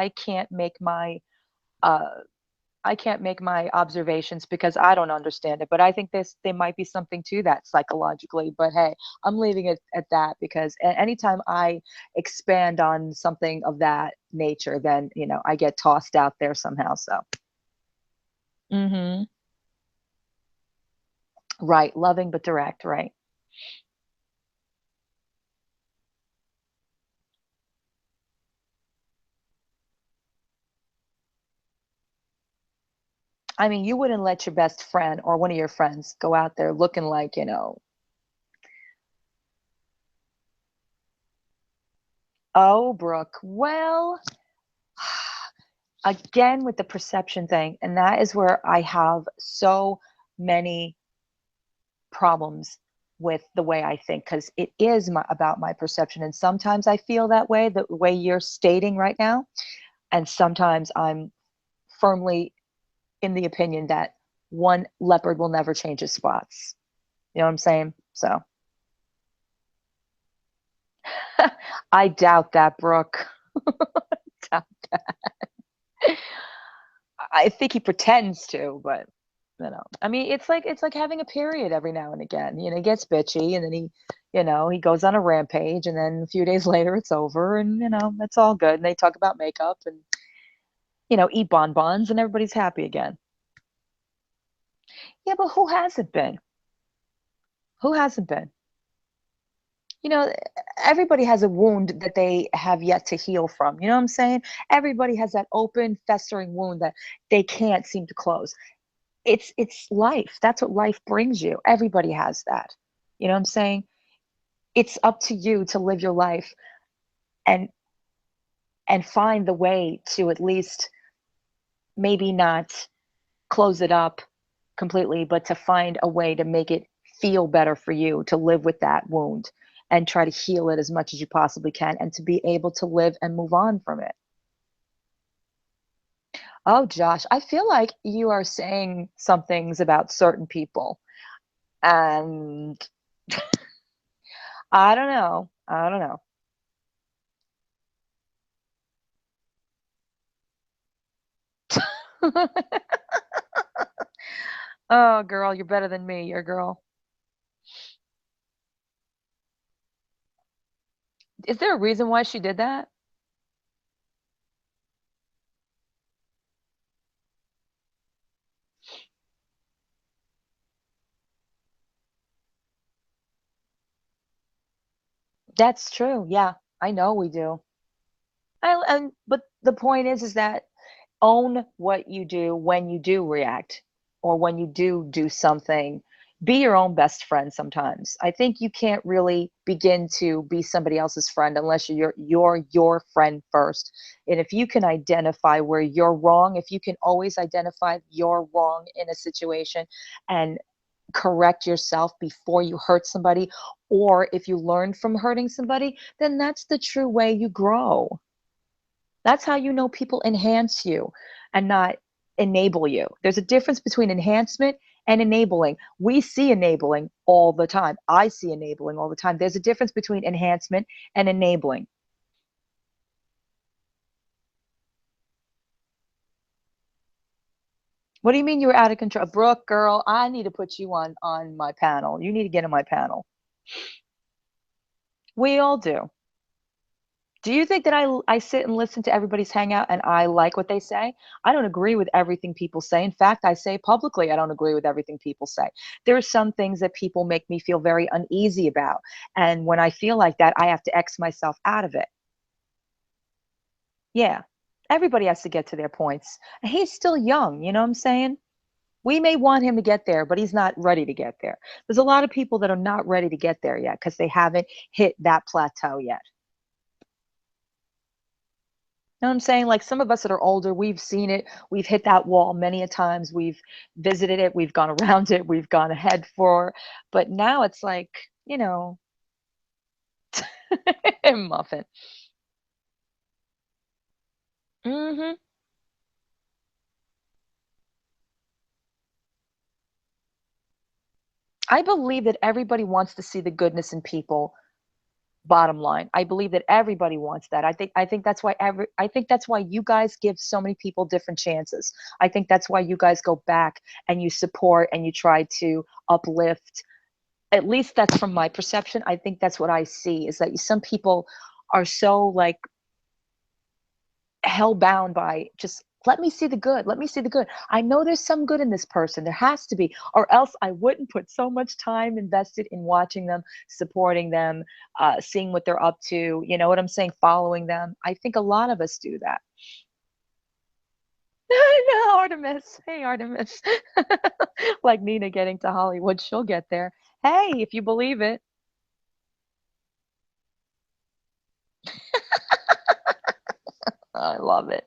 I can't make my observations because I don't understand it. But I think there might be something to that psychologically. But hey, I'm leaving it at that because anytime I expand on something of that nature, then I get tossed out there somehow. So, hmm, right, loving but direct, right? I mean, you wouldn't let your best friend or one of your friends go out there looking like, oh, Brooke, well, again with the perception thing, and that is where I have so many problems with the way I think because it is about my perception. And sometimes I feel that way, the way you're stating right now. And sometimes I'm firmly in the opinion that one leopard will never change his spots. You know what I'm saying? So I doubt that, Brooke. Doubt that. I think he pretends to, but I mean, it's like having a period every now and again. He gets bitchy, and then he goes on a rampage, and then a few days later it's over, and it's all good. And they talk about makeup and eat bonbons, and everybody's happy again. Yeah, but who hasn't been? Who hasn't been? You know, everybody has a wound that they have yet to heal from. You know what I'm saying? Everybody has that open, festering wound that they can't seem to close. It's life. That's what life brings you. Everybody has that. You know what I'm saying? It's up to you to live your life and find the way to at least maybe not close it up completely, but to find a way to make it feel better for you to live with that wound and try to heal it as much as you possibly can and to be able to live and move on from it. Oh, Josh, I feel like you are saying some things about certain people. And I don't know. I don't know. Oh, girl, you're better than me. You're a girl. Is there a reason why she did that? That's true. Yeah, I know we do. But the point is that own what you do when you do react or when you do something. Be your own best friend sometimes. I think you can't really begin to be somebody else's friend unless you're your friend first. And if you can identify where you're wrong, if you can always identify you're wrong in a situation and correct yourself before you hurt somebody, or if you learn from hurting somebody, then that's the true way you grow. That's how you know people enhance you and not enable you. There's a difference between enhancement and enabling. We see enabling all the time. I see enabling all the time. There's a difference between enhancement and enabling. What do you mean you were out of control? Brooke, girl, I need to put you on my panel. You need to get on my panel. We all do. Do you think that I sit and listen to everybody's hangout and I like what they say? I don't agree with everything people say. In fact, I say publicly I don't agree with everything people say. There are some things that people make me feel very uneasy about. And when I feel like that, I have to X myself out of it. Yeah. Everybody has to get to their points. He's still young, you know what I'm saying? We may want him to get there, but he's not ready to get there. There's a lot of people that are not ready to get there yet because they haven't hit that plateau yet. Know what I'm saying? Like some of us that are older, we've seen it. We've hit that wall many a times. We've visited it. We've gone around it. We've gone ahead for. But now it's like, muffin. hmm I believe that everybody wants to see the goodness in people. Bottom line, I believe that everybody wants that. I think that's why you guys give so many people different chances. I think that's why you guys go back and you support and you try to uplift. At least that's from my perception. I think that's what I see is that some people are so like hell bound by just let me see the good. Let me see the good. I know there's some good in this person. There has to be, or else I wouldn't put so much time invested in watching them, supporting them, seeing what they're up to. You know what I'm saying? Following them. I think a lot of us do that. I know, Artemis. Hey, Artemis. Like Nina getting to Hollywood. She'll get there. Hey, if you believe it. I love it.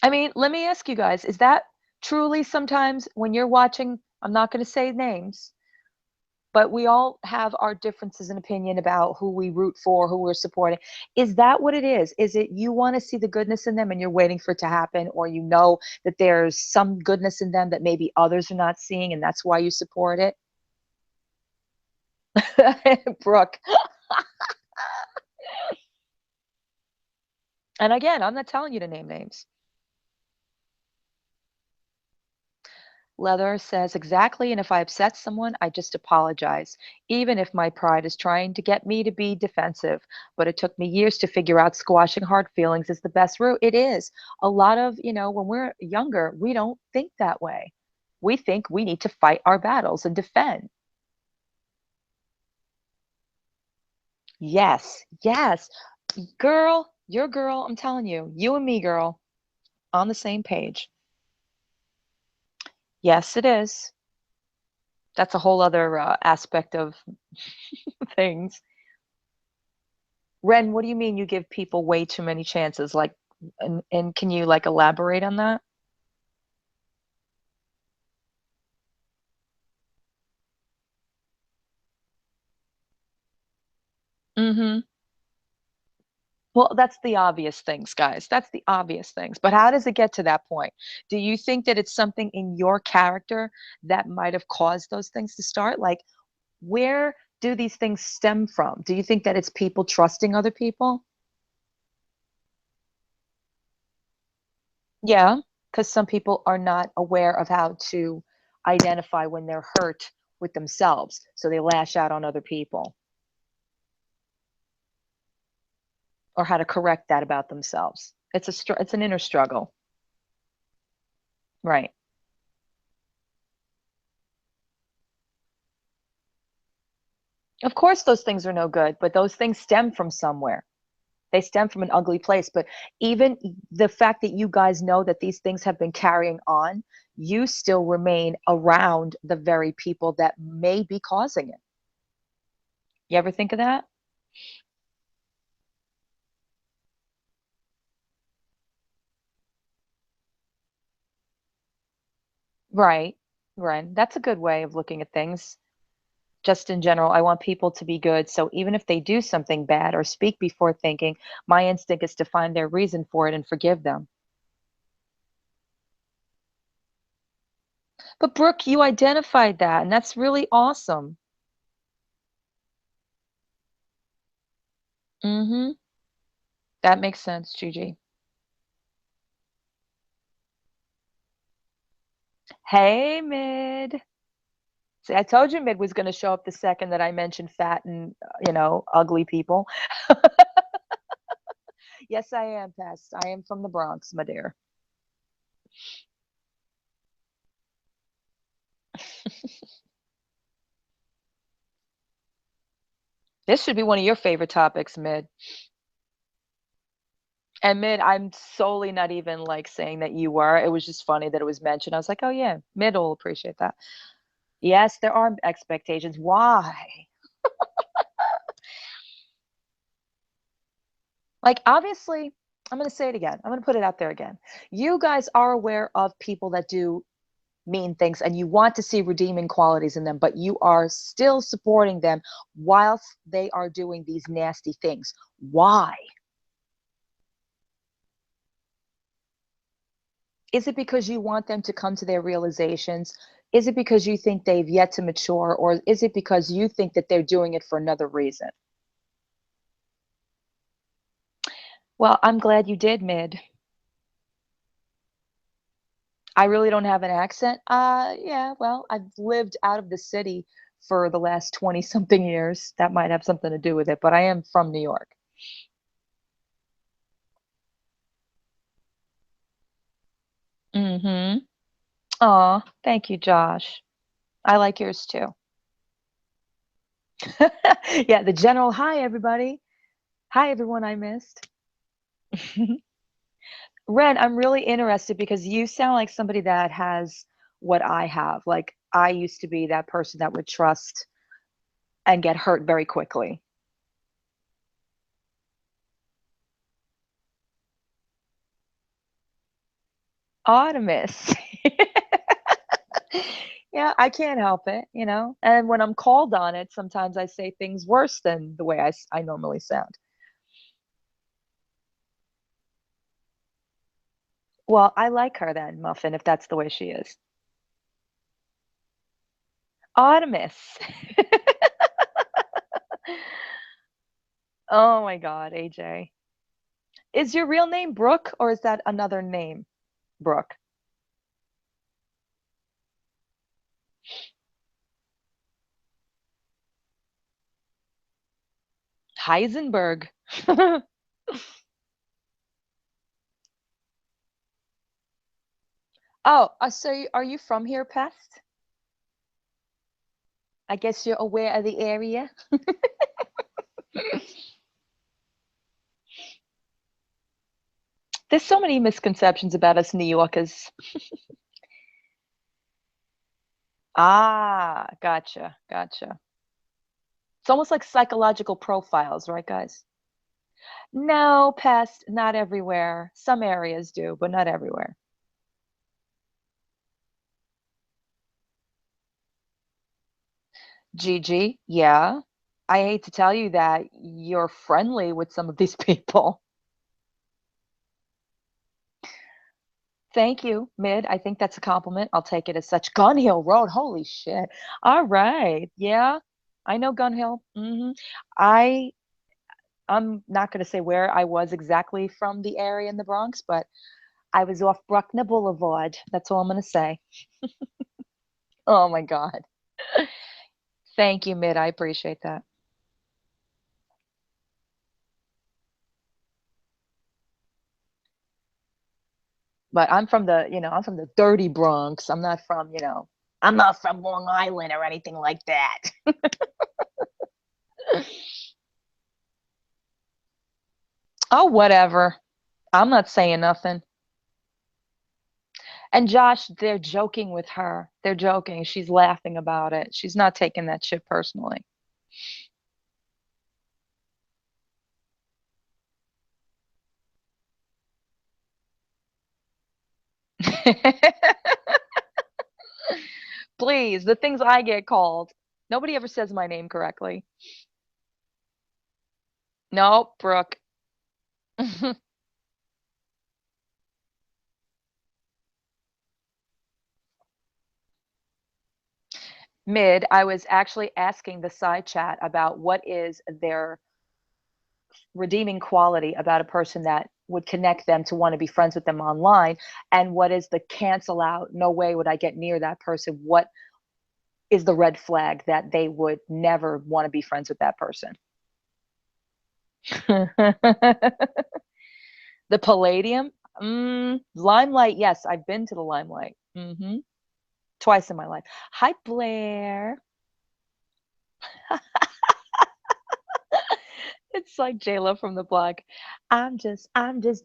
I mean, let me ask you guys, is that truly sometimes when you're watching, I'm not going to say names, but we all have our differences in opinion about who we root for, who we're supporting. Is that what it is? Is it you want to see the goodness in them and you're waiting for it to happen, or you know that there's some goodness in them that maybe others are not seeing and that's why you support it? Brooke. And again, I'm not telling you to name names. Leather says exactly, and if I upset someone, I just apologize, even if my pride is trying to get me to be defensive. But it took me years to figure out squashing hard feelings is the best route. It is. A lot of, when we're younger, we don't think that way. We think we need to fight our battles and defend. Yes, yes. Girl, your girl, I'm telling you, you and me, girl, on the same page. Yes, it is. That's a whole other aspect of things. Ren, what do you mean you give people way too many chances? Like, and can you like elaborate on that? Mm-hmm. Well, that's the obvious things, guys. That's the obvious things. But how does it get to that point? Do you think that it's something in your character that might have caused those things to start? Like, where do these things stem from? Do you think that it's people trusting other people? Yeah, because some people are not aware of how to identify when they're hurt with themselves, so they lash out on other people. Or how to correct that about themselves. It's an inner struggle. Right. Of course those things are no good, but those things stem from somewhere. They stem from an ugly place, but even the fact that you guys know that these things have been carrying on, you still remain around the very people that may be causing it. You ever think of that? Right. Right. That's a good way of looking at things. Just in general, I want people to be good. So even if they do something bad or speak before thinking, my instinct is to find their reason for it and forgive them. But Brooke, you identified that, and that's really awesome. Mm-hmm. That makes sense, Gigi. Hey, Mid. See, I told you Mid was going to show up the second that I mentioned fat and, ugly people. Yes, I am, Pest. I am from the Bronx, my dear. This should be one of your favorite topics, Mid. And Mid, I'm solely not even like saying that you were. It was just funny that it was mentioned. I was like, oh yeah, Mid will appreciate that. Yes, there are expectations. Why? Like, obviously, I'm going to say it again. I'm going to put it out there again. You guys are aware of people that do mean things and you want to see redeeming qualities in them, but you are still supporting them whilst they are doing these nasty things. Why? Is it because you want them to come to their realizations? Is it because you think they've yet to mature? Or is it because you think that they're doing it for another reason? Well, I'm glad you did, Mid. I really don't have an accent. Yeah, well, I've lived out of the city for the last 20 something years. That might have something to do with it, but I am from New York. Mm-hmm. Aw, thank you, Josh. I like yours too. Yeah, the general, hi, everybody. Hi, everyone I missed. Ren, I'm really interested because you sound like somebody that has what I have. Like, I used to be that person that would trust and get hurt very quickly. Artemis. Yeah, I can't help it, you know? And when I'm called on it, sometimes I say things worse than the way I normally sound. Well, I like her then, Muffin, if that's the way she is. Artemis. Oh my God, AJ. Is your real name Brooke or is that another name, Brooke? Heisenberg. Oh, are you from here, Pest? I guess you're aware of the area. There's so many misconceptions about us New Yorkers. Ah, gotcha, gotcha. It's almost like psychological profiles, right, guys? No, Pest, not everywhere. Some areas do, but not everywhere. Gigi, yeah. I hate to tell you that you're friendly with some of these people. Thank you, Mid. I think that's a compliment. I'll take it as such. Gun Hill Road. Holy shit. All right. Yeah. I know Gun Hill. I I'm not going to say where I was exactly from the area in the Bronx, but I was off Bruckner Boulevard. That's all I'm going to say. Oh my God. Thank you, Mid. I appreciate that. But I'm from the dirty Bronx. I'm not from Long Island or anything like that. Oh, whatever. I'm not saying nothing. And Josh, they're joking with her. They're joking. She's laughing about it. She's not taking that shit personally. Please, the things I get called. Nobody ever says my name correctly. No, Brooke. Mid, I was actually asking the side chat about what is their redeeming quality about a person that would connect them to want to be friends with them online, and what is the cancel out, no way would I get near that person. What is the red flag that they would never want to be friends with that person? The Palladium? Limelight, yes, I've been to the Limelight. Twice in my life. Hi, Blair. It's like J-Lo from the block. I'm just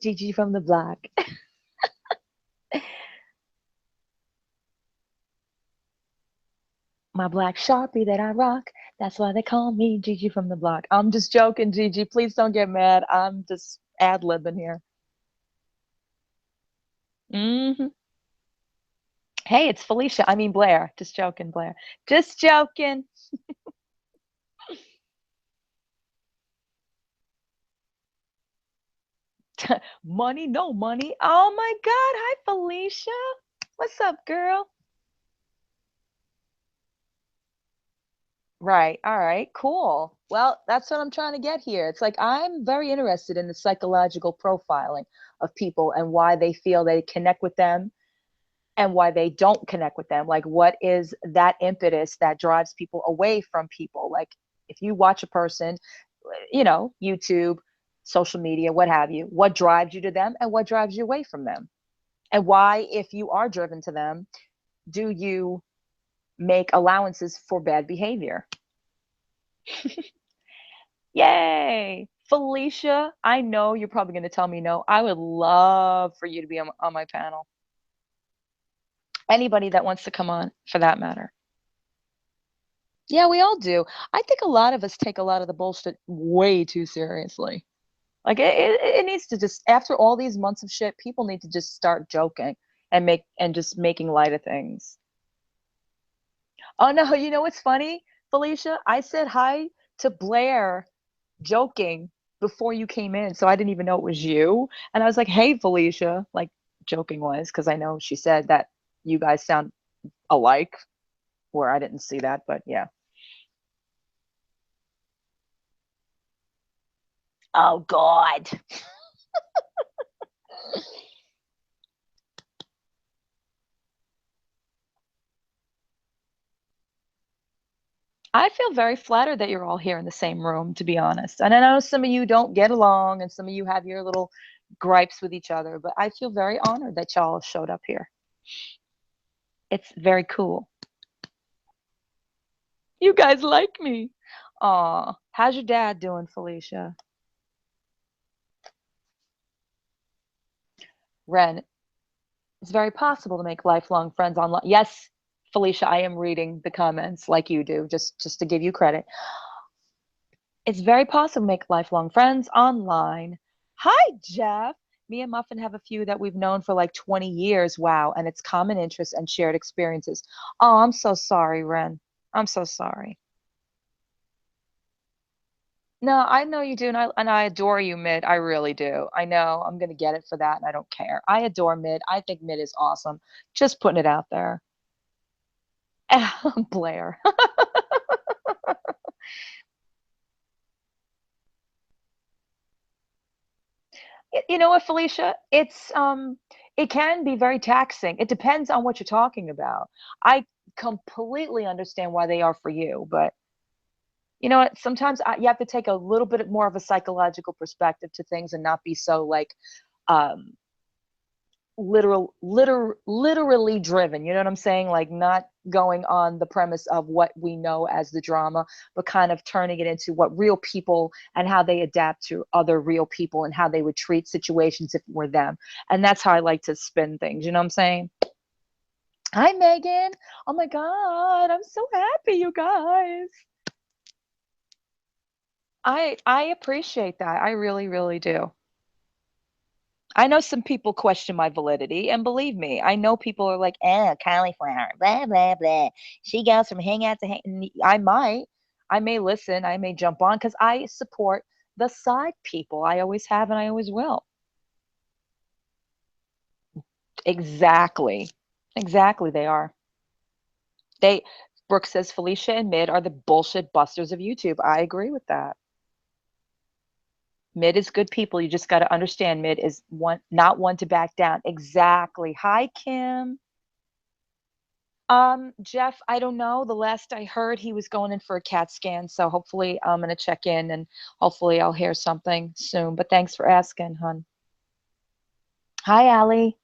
Gigi from the block. My black Sharpie that I rock. That's why they call me Gigi from the block. I'm just joking, Gigi. Please don't get mad. I'm just ad-libbing here. hmm Hey, it's Felicia. I mean Blair. Just joking, Blair. Just joking. Money, no money. Oh my God. Hi, Felicia. What's up, girl? Right. All right. Cool. Well, that's what I'm trying to get here. It's like I'm very interested in the psychological profiling of people and why they feel they connect with them and why they don't connect with them. Like, what is that impetus that drives people away from people? Like, if you watch a person, YouTube, social media, what have you, what drives you to them and what drives you away from them? And why, if you are driven to them, do you make allowances for bad behavior? Yay. Felicia, I know you're probably going to tell me no. I would love for you to be on my panel. Anybody that wants to come on for that matter. Yeah, we all do. I think a lot of us take a lot of the bullshit way too seriously. Like it needs to just, after all these months of shit, people need to just start joking and just making light of things. Oh no, you know what's funny, Felicia? I said hi to Blair joking before you came in, so I didn't even know it was you. And I was like, "Hey, Felicia," like joking wise, because I know she said that you guys sound alike, where I didn't see that, but yeah. Oh God. I feel very flattered that you're all here in the same room, to be honest. And I know some of you don't get along and some of you have your little gripes with each other, but I feel very honored that y'all showed up here. It's very cool. You guys like me. Aw, how's your dad doing, Felicia? Ren, it's very possible to make lifelong friends online. Yes, Felicia, I am reading the comments like you do, just to give you credit. It's very possible to make lifelong friends online. Hi, Jeff. Me and Muffin have a few that we've known for like 20 years. Wow. And it's common interests and shared experiences. Oh, I'm so sorry, Ren. I'm so sorry. No, I know you do, and I adore you, Mid. I really do. I know I'm gonna get it for that, and I don't care. I adore Mid. I think Mid is awesome. Just putting it out there. Blair. You know what, Felicia? It can be very taxing. It depends on what you're talking about. I completely understand why they are for you, but you know what? Sometimes you have to take a little bit more of a psychological perspective to things and not be so like um literally driven, you know what I'm saying, like not going on the premise of what we know as the drama, but kind of turning it into what real people and how they adapt to other real people and how they would treat situations if it were them. And that's how I like to spin things, you know what I'm saying. Hi, Megan. Oh my god, I'm so happy, you guys. I appreciate that. I really, really do. I know some people question my validity, and believe me, I know people are like, "Oh, cauliflower, blah blah blah." She goes from hangout to hang. I may listen, I may jump on because I support the side people. I always have, and I always will. Exactly, exactly. They are. They. Brooke says Felicia and Mid are the bullshit busters of YouTube. I agree with that. Mid is good people. You just got to understand Mid is one not one to back down. Exactly. Hi, Kim. Jeff, I don't know. The last I heard, he was going in for a CAT scan, so hopefully I'm gonna check in and hopefully I'll hear something soon. But thanks for asking, hun. Hi, Allie.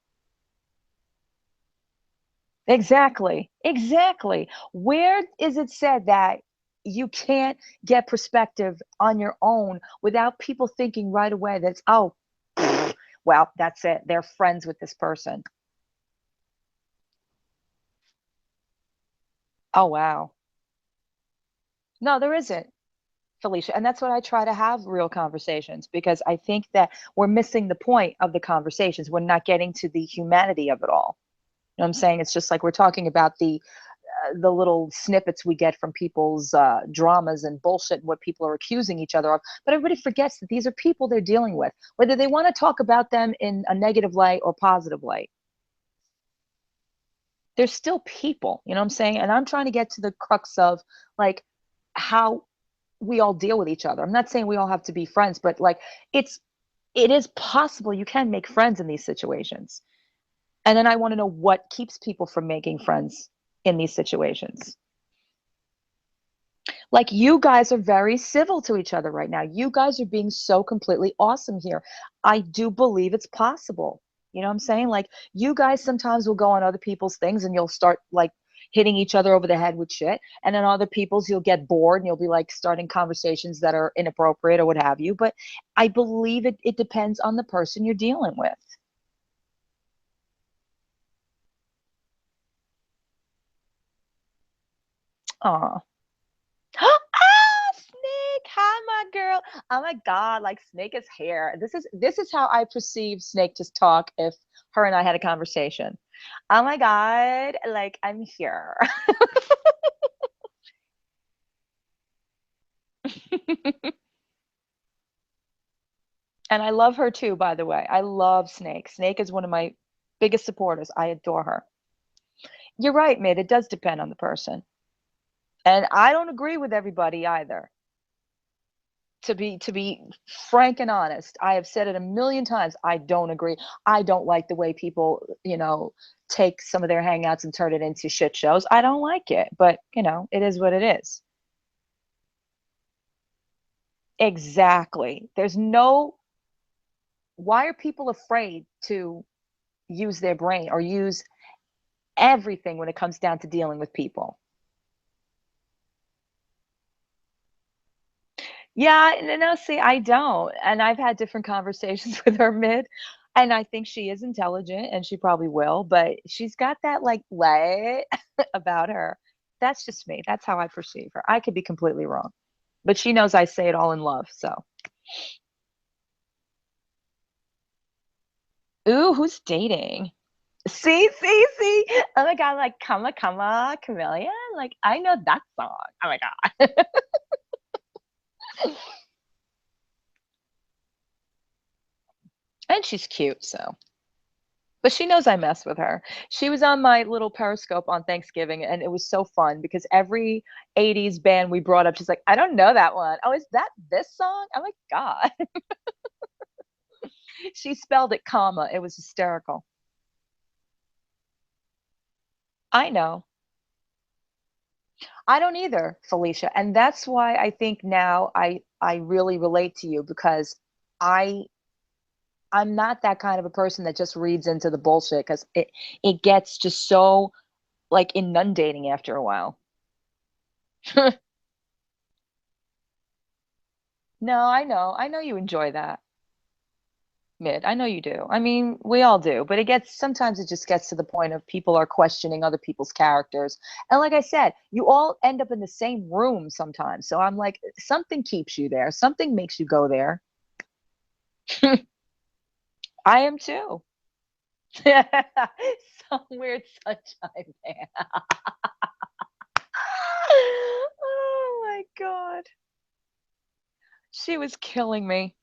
Exactly. Exactly. Where is it said that you can't get perspective on your own without people thinking right away that's, oh, well, that's it. They're friends with this person. Oh, wow. No, there isn't. Felicia. And that's what I try to have real conversations because I think that we're missing the point of the conversations. We're not getting to the humanity of it all. You know what I'm saying? It's just like we're talking about the little snippets we get from people's dramas and bullshit and what people are accusing each other of. But everybody forgets that these are people they're dealing with, whether they want to talk about them in a negative light or positive light. They're still people, you know what I'm saying? And I'm trying to get to the crux of like how we all deal with each other. I'm not saying we all have to be friends, but like it's it is possible you can make friends in these situations. And then I want to know what keeps people from making friends in these situations. Like you guys are very civil to each other right now. You guys are being so completely awesome here. I do believe it's possible. You know what I'm saying? Like you guys sometimes will go on other people's things and you'll start like hitting each other over the head with shit. And then other people's you'll get bored and you'll be like starting conversations that are inappropriate or what have you. But I believe it depends on the person you're dealing with. Aw. Ah, Snake. Hi, my girl. Oh my God, like Snake is here. This is how I perceive Snake to talk if her and I had a conversation. Oh my God, like I'm here. And I love her too, by the way. I love Snake. Snake is one of my biggest supporters. I adore her. You're right, Mid. It does depend on the person. And I don't agree with everybody either. To be frank and honest, I have said it a million times. I don't agree. I don't like the way people, take some of their hangouts and turn it into shit shows. I don't like it, but it is what it is. Exactly. There's no Why are people afraid to use their brain or use everything when it comes down to dealing with people? Yeah, no, see, I don't. And I've had different conversations with her mid, and I think she is intelligent and she probably will, but she's got that like light about her. That's just me. That's how I perceive her. I could be completely wrong, but she knows I say it all in love. So, ooh, who's dating? See. Oh my God, like, come on, Chameleon. Like, I know that song. Oh my God. And she's cute, so. But she knows I mess with her. She was on my little Periscope on Thanksgiving, and it was so fun because every 80s band we brought up, she's like, I don't know that one. Oh, is that this song? Oh my God. She spelled it comma. It was hysterical. I know. I don't either, Felicia. And that's why I think now I really relate to you because I I'm not that kind of a person that just reads into the bullshit because it gets just so like inundating after a while. No, I know. I know you enjoy that, Mid. I know you do. I mean, we all do, but sometimes it just gets to the point of people are questioning other people's characters. And like I said, you all end up in the same room sometimes. So I'm like, something keeps you there. Something makes you go there. I am too. Some weird sunshine man. Oh my God. She was killing me.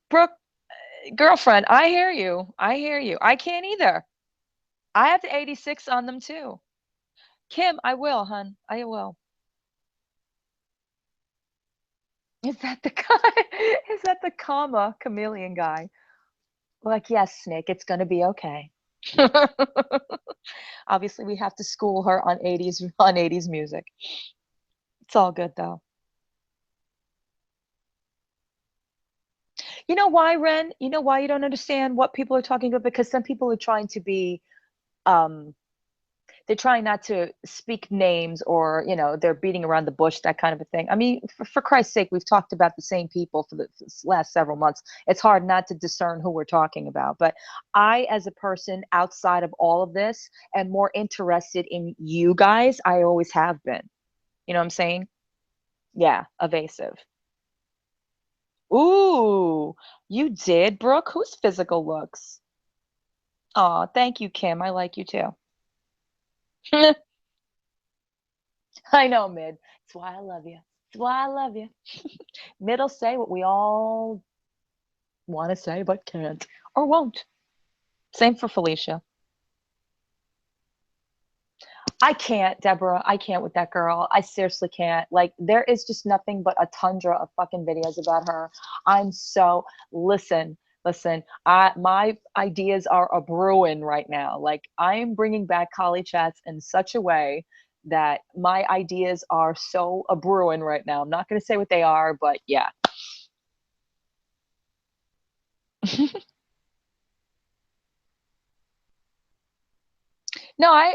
Brooke, girlfriend, I hear you. I hear you. I can't either. I have the 86 on them too. Kim, I will, hun. I will. Is that the guy? Is that the comma chameleon guy? Like, yes, Snake, it's gonna be okay. Obviously, we have to school her on 80s music. It's all good though. You know why, Ren? You know why you don't understand what people are talking about? Because some people are trying to be um they're trying not to speak names or they're beating around the bush, that kind of a thing. I mean, for Christ's sake, we've talked about the same people for the last several months. It's hard not to discern who we're talking about, but I, as a person outside of all of this, am more interested in you guys. I always have been. You know what I'm saying? Yeah, evasive. Ooh, you did, Brooke. Whose physical looks? Oh, thank you, Kim. I like you too. I know, Mid. That's why I love you. That's why I love you. Mid'll say what we all want to say but can't or won't. Same for Felicia. I can't, Deborah. I can't with that girl. I seriously can't. Like, there is just nothing but a tundra of fucking videos about her. Listen. My ideas are a brewing right now. Like, I am bringing back collie chats in such a way that my ideas are so a brewing right now. I'm not going to say what they are, but yeah. No,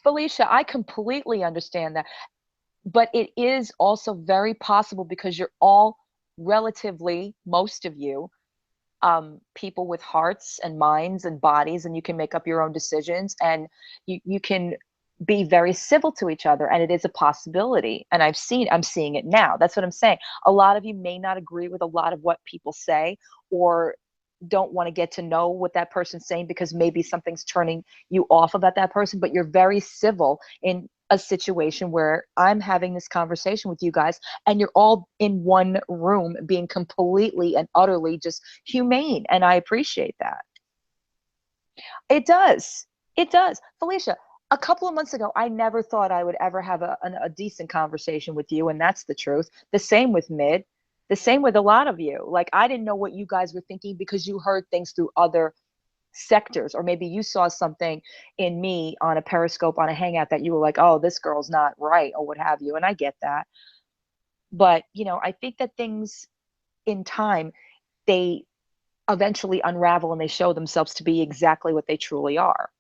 Felicia, I completely understand that. But it is also very possible because you're all relatively, most of you, people with hearts and minds and bodies, and you can make up your own decisions and you can be very civil to each other. And it is a possibility. And I'm seeing it now. That's what I'm saying. A lot of you may not agree with a lot of what people say, or don't want to get to know what that person's saying because maybe something's turning you off about that person, but you're very civil in a situation where I'm having this conversation with you guys and you're all in one room being completely and utterly just humane. And I appreciate that. It does. It does. Felicia, a couple of months ago, I never thought I would ever have a decent conversation with you, and that's the truth. The same with Mid, the same with a lot of you. Like, I didn't know what you guys were thinking because you heard things through other sectors, or maybe you saw something in me on a Periscope, on a Hangout that you were like, oh, this girl's not right, or what have you. And I get that. But, I think that things in time, they eventually unravel and they show themselves to be exactly what they truly are.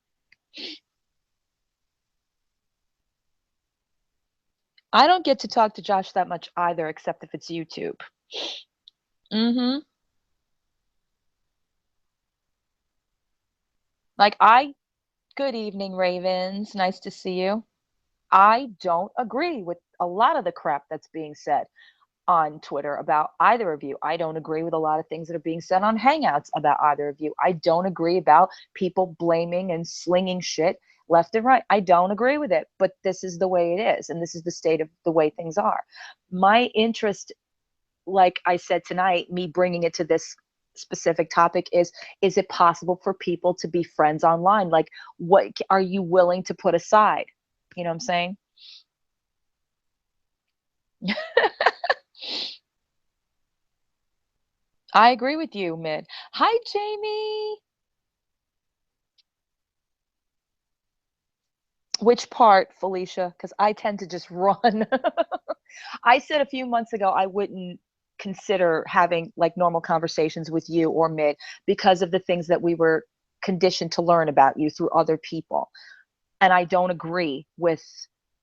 I don't get to talk to Josh that much either, except if it's YouTube. Mm-hmm. Like good evening, Ravens. Nice to see you. I don't agree with a lot of the crap that's being said on Twitter about either of you. I don't agree with a lot of things that are being said on Hangouts about either of you. I don't agree about people blaming and slinging shit left and right. I don't agree with it, but this is the way it is, and this is the state of the way things are. My interest, like I said tonight, me bringing it to this specific topic is it possible for people to be friends online? Like, what are you willing to put aside? You know what I'm saying? I agree with you, Mid. Hi, Jamie. Which part, Felicia? Because I tend to just run. I said a few months ago I wouldn't consider having like normal conversations with you or Mid because of the things that we were conditioned to learn about you through other people. And I don't agree with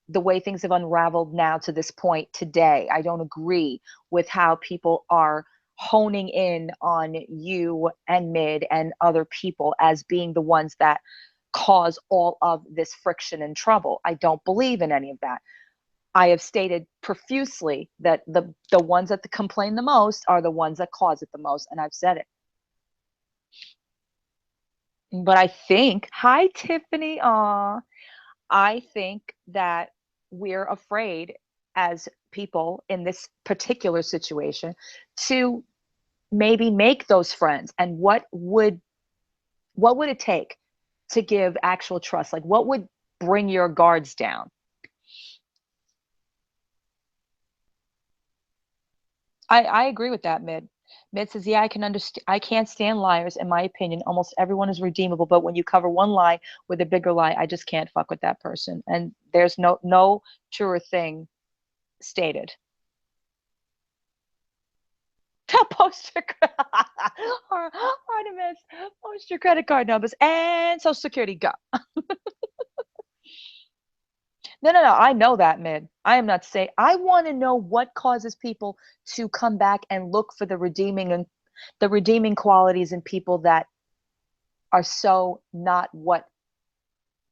the way things have unraveled now to this point today. I don't agree with how people are honing in on you and Mid and other people as being the ones that cause all of this friction and trouble. I don't believe in any of that. I have stated profusely that the ones that complain the most are the ones that cause it the most, and I've said it. But I think, hi Tiffany, I think that we're afraid as people in this particular situation to maybe make those friends. And what would it take to give actual trust? Like, what would bring your guards down? I agree with that, Mid. Mid says, yeah, I can understand. I can't stand liars. In my opinion, almost everyone is redeemable, but when you cover one lie with a bigger lie, I just can't fuck with that person. And there's no truer thing stated. Post your Artemis, post your credit card numbers and social security. Go. No, no, no. I know that, Mid. I am not saying. I want to know what causes people to come back and look for the redeeming qualities in people that are so not what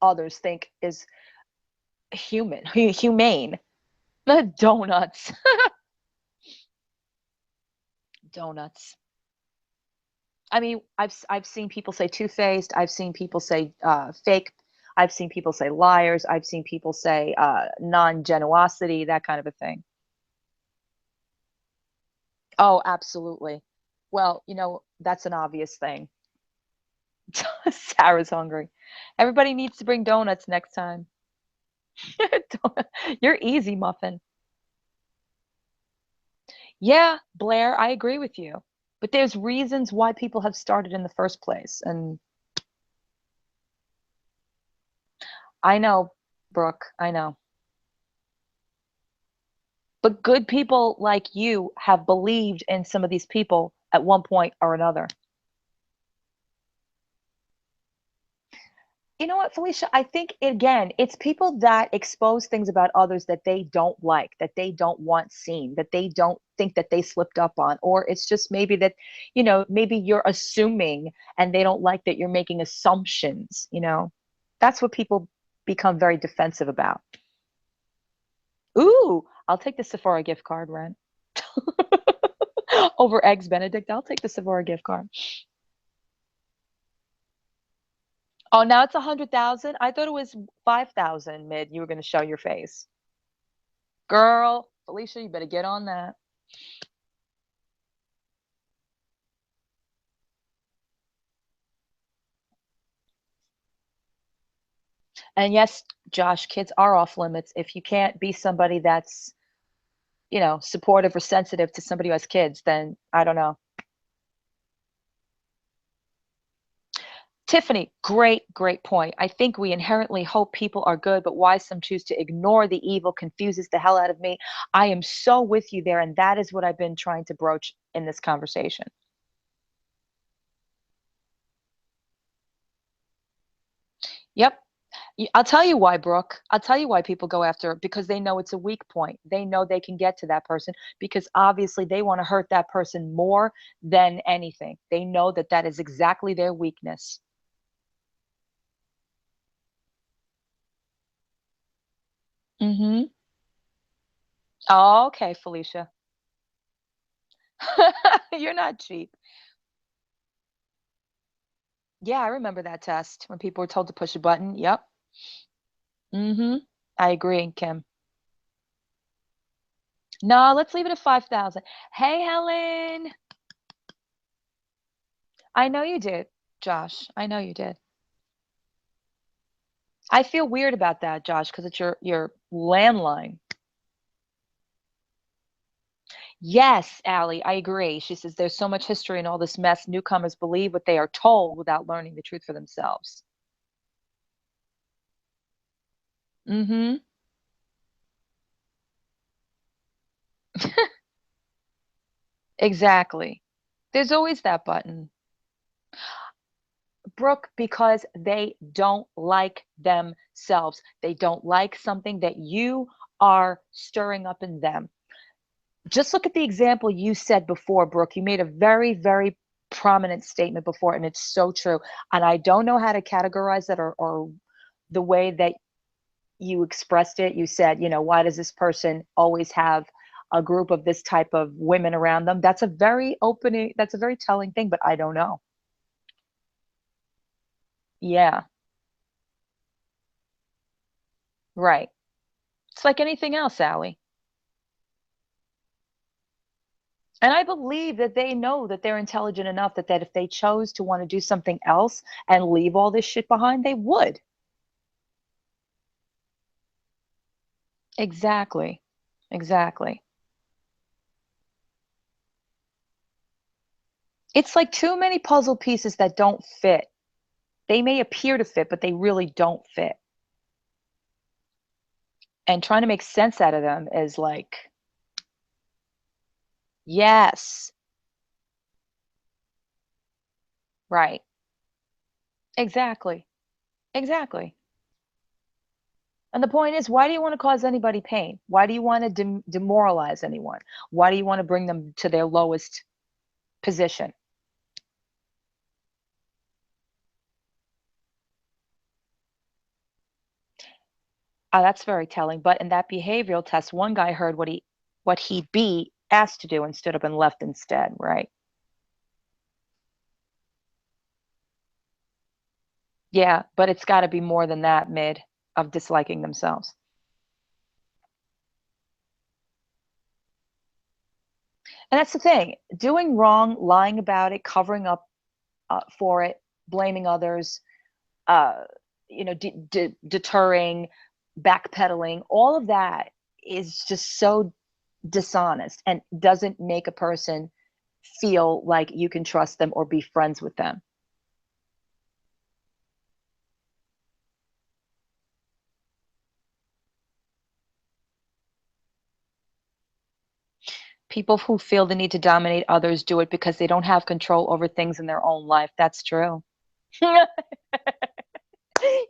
others think is humane. Donuts, donuts. I mean, I've seen people say two-faced. I've seen people say fake. I've seen people say liars. I've seen people say non-genuosity, that kind of a thing. Oh, absolutely. Well, that's an obvious thing. Sarah's hungry. Everybody needs to bring donuts next time. You're easy, Muffin. Yeah, Blair, I agree with you. But there's reasons why people have started in the first place. And I know, Brooke, I know. But good people like you have believed in some of these people at one point or another. You know what, Felicia? I think again, it's people that expose things about others that they don't like, that they don't want seen, that they don't think that they slipped up on, or it's just maybe that, maybe you're assuming and they don't like that you're making assumptions. That's what people become very defensive about. Ooh, I'll take the Sephora gift card, Rent. Over eggs Benedict, I'll take the Sephora gift card. Oh, now it's 100,000? I thought it was 5,000 mid you were gonna show your face. Girl, Felicia, you better get on that. And yes, Josh, kids are off limits. If you can't be somebody that's, supportive or sensitive to somebody who has kids, then I don't know. Tiffany, great, great point. I think we inherently hope people are good, but why some choose to ignore the evil confuses the hell out of me. I am so with you there, and that is what I've been trying to broach in this conversation. Yep. I'll tell you why, Brooke. I'll tell you why people go after it because they know it's a weak point. They know they can get to that person because obviously they want to hurt that person more than anything. They know that that is exactly their weakness. Mm-hmm. Oh, okay, Felicia. You're not cheap. Yeah, I remember that test when people were told to push a button. Yep. Mm-hmm. I agree, Kim. No, let's leave it at 5,000. Hey, Helen. I know you did, Josh. I know you did. I feel weird about that, Josh, because it's your landline. Yes, Allie, I agree. She says there's so much history in all this mess. Newcomers believe what they are told without learning the truth for themselves. Mm-hmm. Exactly. There's always that button. Brooke, because they don't like themselves. They don't like something that you are stirring up in them. Just look at the example you said before, Brooke. You made a very, very prominent statement before, and it's so true. And I don't know how to categorize that or the way that you expressed it. You said, why does this person always have a group of this type of women around them? That's a very telling thing, but I don't know. Yeah, right. It's like anything else, Allie. And I believe that they know that they're intelligent enough that if they chose to want to do something else and leave all this shit behind, they would. Exactly. Exactly. It's like too many puzzle pieces that don't fit. They may appear to fit, but they really don't fit. And trying to make sense out of them is like, yes, right. Exactly. Exactly. And the point is, why do you want to cause anybody pain? Why do you want to demoralize anyone? Why do you want to bring them to their lowest position? That's very telling. But in that behavioral test, one guy heard what he'd be asked to do and stood up and left instead, right? Yeah, but it's got to be more than that mid of disliking themselves. And that's the thing. Doing wrong, lying about it, covering up for it, blaming others, uh, deterring, backpedaling, all of that is just so dishonest and doesn't make a person feel like you can trust them or be friends with them. People who feel the need to dominate others do it because they don't have control over things in their own life. That's true.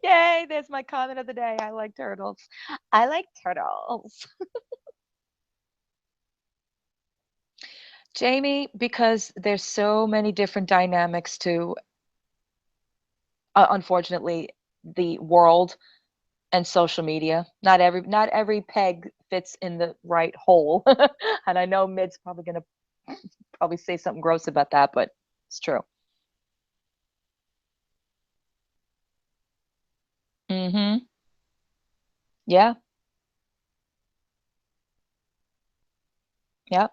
Yay, there's my comment of the day. I like turtles. I like turtles. Jamie, because there's so many different dynamics to, unfortunately, the world and social media. Not every peg fits in the right hole. And I know Mid's probably gonna probably say something gross about that, but it's true. Yeah. Yep.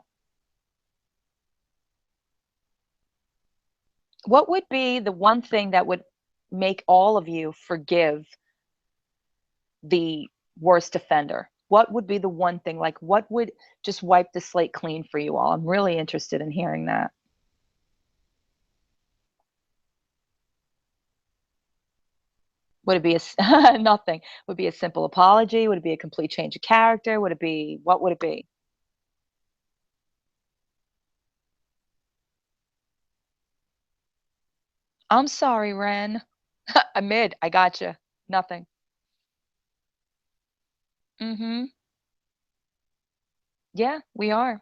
What would be the one thing that would make all of you forgive the worst offender? What would be the one thing? Like, what would just wipe the slate clean for you all? I'm really interested in hearing that. Would it be nothing? Would it be a simple apology? Would it be a complete change of character? Would it be what would it be? I'm sorry, Ren. Amid, I gotcha. Nothing. Mm-hmm. Yeah, we are.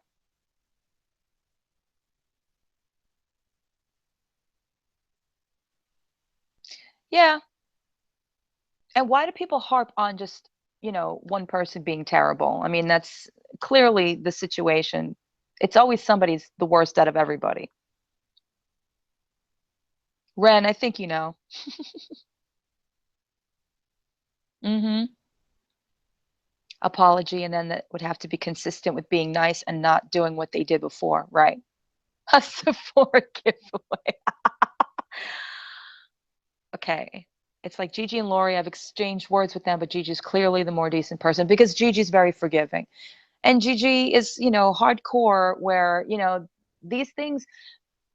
Yeah. And why do people harp on just, one person being terrible? I mean, that's clearly the situation. It's always somebody's the worst out of everybody. Ren, I think you know. Mm-hmm. Apology, and then that would have to be consistent with being nice and not doing what they did before, right? A Sephora giveaway. Okay. It's like Gigi and Lori, I've exchanged words with them, but Gigi's clearly the more decent person because Gigi's very forgiving. And Gigi is, hardcore where, these things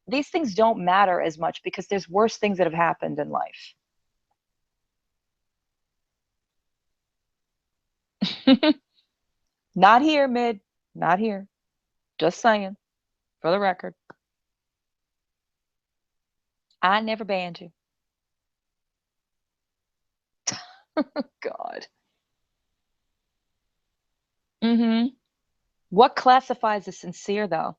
these things don't matter as much because there's worse things that have happened in life. Not here, mid. Not here. Just saying, for the record. I never banned you. God. Mm-hmm. What classifies as sincere, though?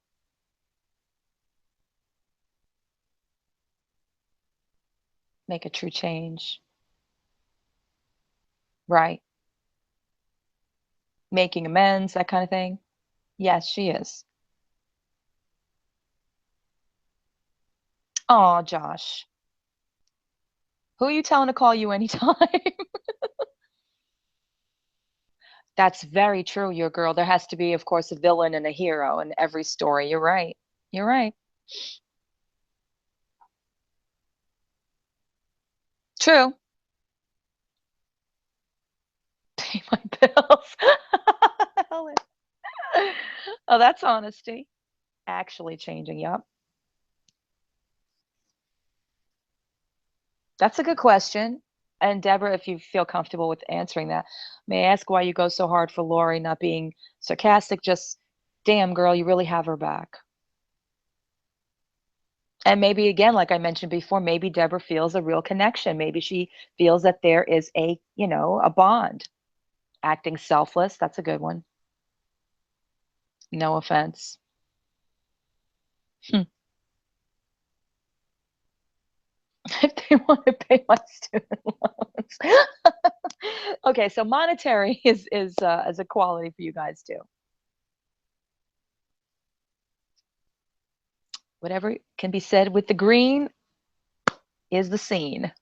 Make a true change. Right. Making amends, that kind of thing. Yes, she is. Oh, Josh. Who are you telling to call you anytime? That's very true, your girl. There has to be, of course, a villain and a hero in every story. You're right. You're right. True. Pay my bills. Helen. Oh, that's honesty. Actually changing. Yep. That's a good question. And Deborah, if you feel comfortable with answering that, may I ask why you go so hard for Lori, not being sarcastic, just damn girl, you really have her back. And maybe again, like I mentioned before, maybe Deborah feels a real connection. Maybe she feels that there is a bond. Acting selfless, that's a good one. No offense. Hmm. If they want to pay my student loans. Okay, so monetary is a quality for you guys too. Whatever can be said with the green is the scene.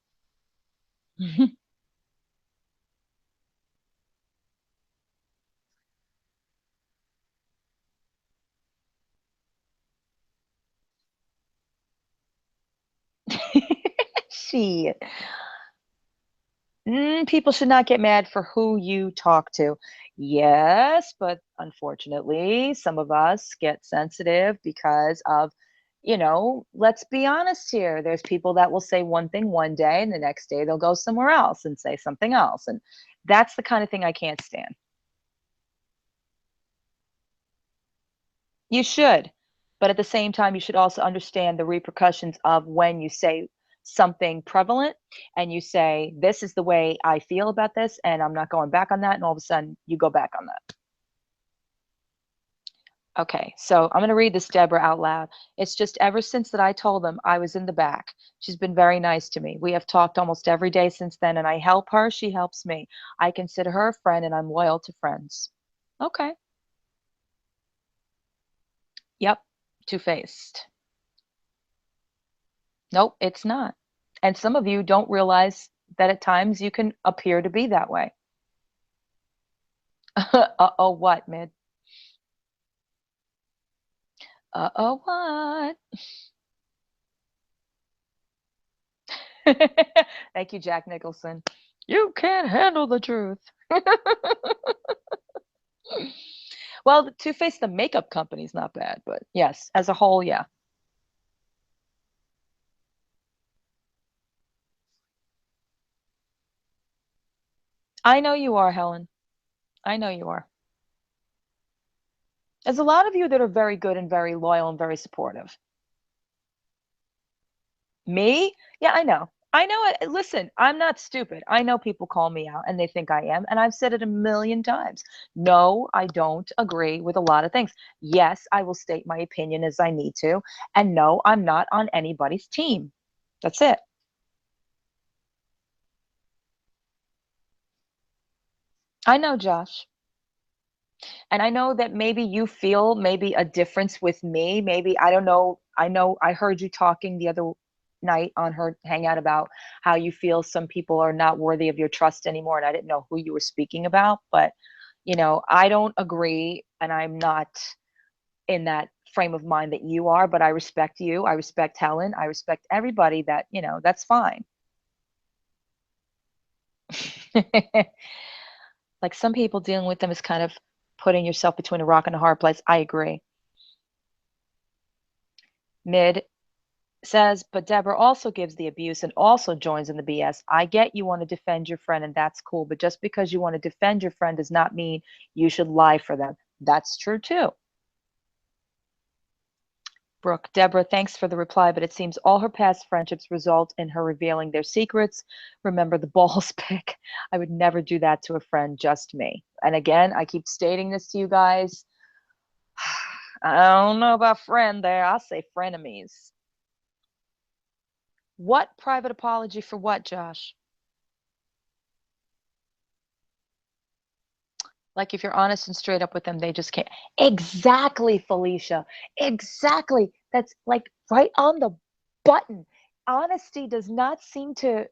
She people should not get mad for who you talk to. Yes, but unfortunately, some of us get sensitive because of, let's be honest here. There's people that will say one thing one day and the next day they'll go somewhere else and say something else. And that's the kind of thing I can't stand. You should. But at the same time, you should also understand the repercussions of when you say something prevalent and you say, this is the way I feel about this, and I'm not going back on that. And all of a sudden, you go back on that. Okay, so I'm going to read this Deborah out loud. It's just ever since that I told them I was in the back. She's been very nice to me. We have talked almost every day since then, and I help her. She helps me. I consider her a friend, and I'm loyal to friends. Okay. Yep. Two-faced. Nope, it's not. And some of you don't realize that at times you can appear to be that way. Uh-oh, what, Mid? Uh-oh, what? Thank you, Jack Nicholson. You can't handle the truth. Well, Too Faced the makeup company's not bad, but yes, as a whole, yeah. I know you are, Helen. I know you are. There's a lot of you that are very good and very loyal and very supportive. Me? Yeah, I know. I know it. Listen, I'm not stupid. I know people call me out and they think I am, and I've said it a million times. No, I don't agree with a lot of things. Yes, I will state my opinion as I need to, and no, I'm not on anybody's team. That's it. I know, Josh. And I know that maybe you feel maybe a difference with me. Maybe I don't know. I know I heard you talking the other night on her hangout about how you feel some people are not worthy of your trust anymore. And I didn't know who you were speaking about, but I don't agree and I'm not in that frame of mind that you are, but I respect you. I respect Helen. I respect everybody that's fine. Like some people dealing with them is kind of putting yourself between a rock and a hard place. I agree. Mid says, but Deborah also gives the abuse and also joins in the BS. I get you want to defend your friend, and that's cool, but just because you want to defend your friend does not mean you should lie for them. That's true too. Brooke, Deborah, thanks for the reply, but it seems all her past friendships result in her revealing their secrets. Remember the balls pick. I would never do that to a friend, just me. And again, I keep stating this to you guys. I don't know about friend there. I'll say frenemies. What private apology for what, Josh? Like if you're honest and straight up with them, they just can't. Exactly, Felicia. Exactly. That's like right on the button. Honesty does not seem to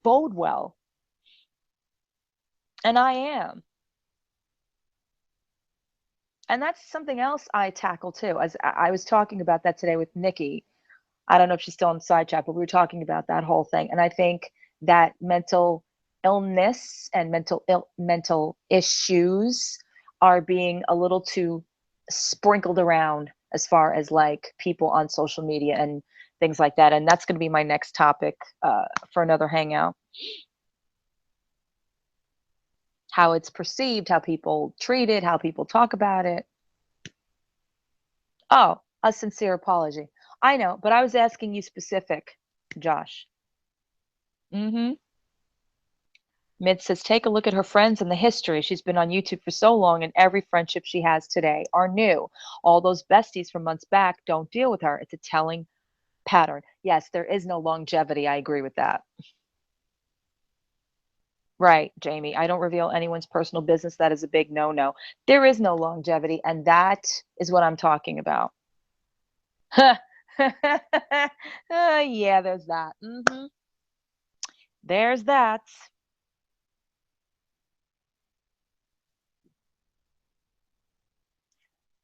bode well. And I am. And that's something else I tackle too. As I was talking about that today with Nikki. I don't know if she's still on the side chat, but we were talking about that whole thing. And I think that mental illness and mental issues are being a little too sprinkled around as far as like people on social media and things like that. And that's going to be my next topic for another hangout. How it's perceived, how people treat it, how people talk about it. Oh, a sincere apology. I know, but I was asking you specific, Josh. Mm-hmm. Mid says, take a look at her friends and the history. She's been on YouTube for so long, and every friendship she has today are new. All those besties from months back don't deal with her. It's a telling pattern. Yes, there is no longevity. I agree with that. Right, Jamie. I don't reveal anyone's personal business. That is a big no no. There is no longevity, and that is what I'm talking about. Yeah, there's that. There's that.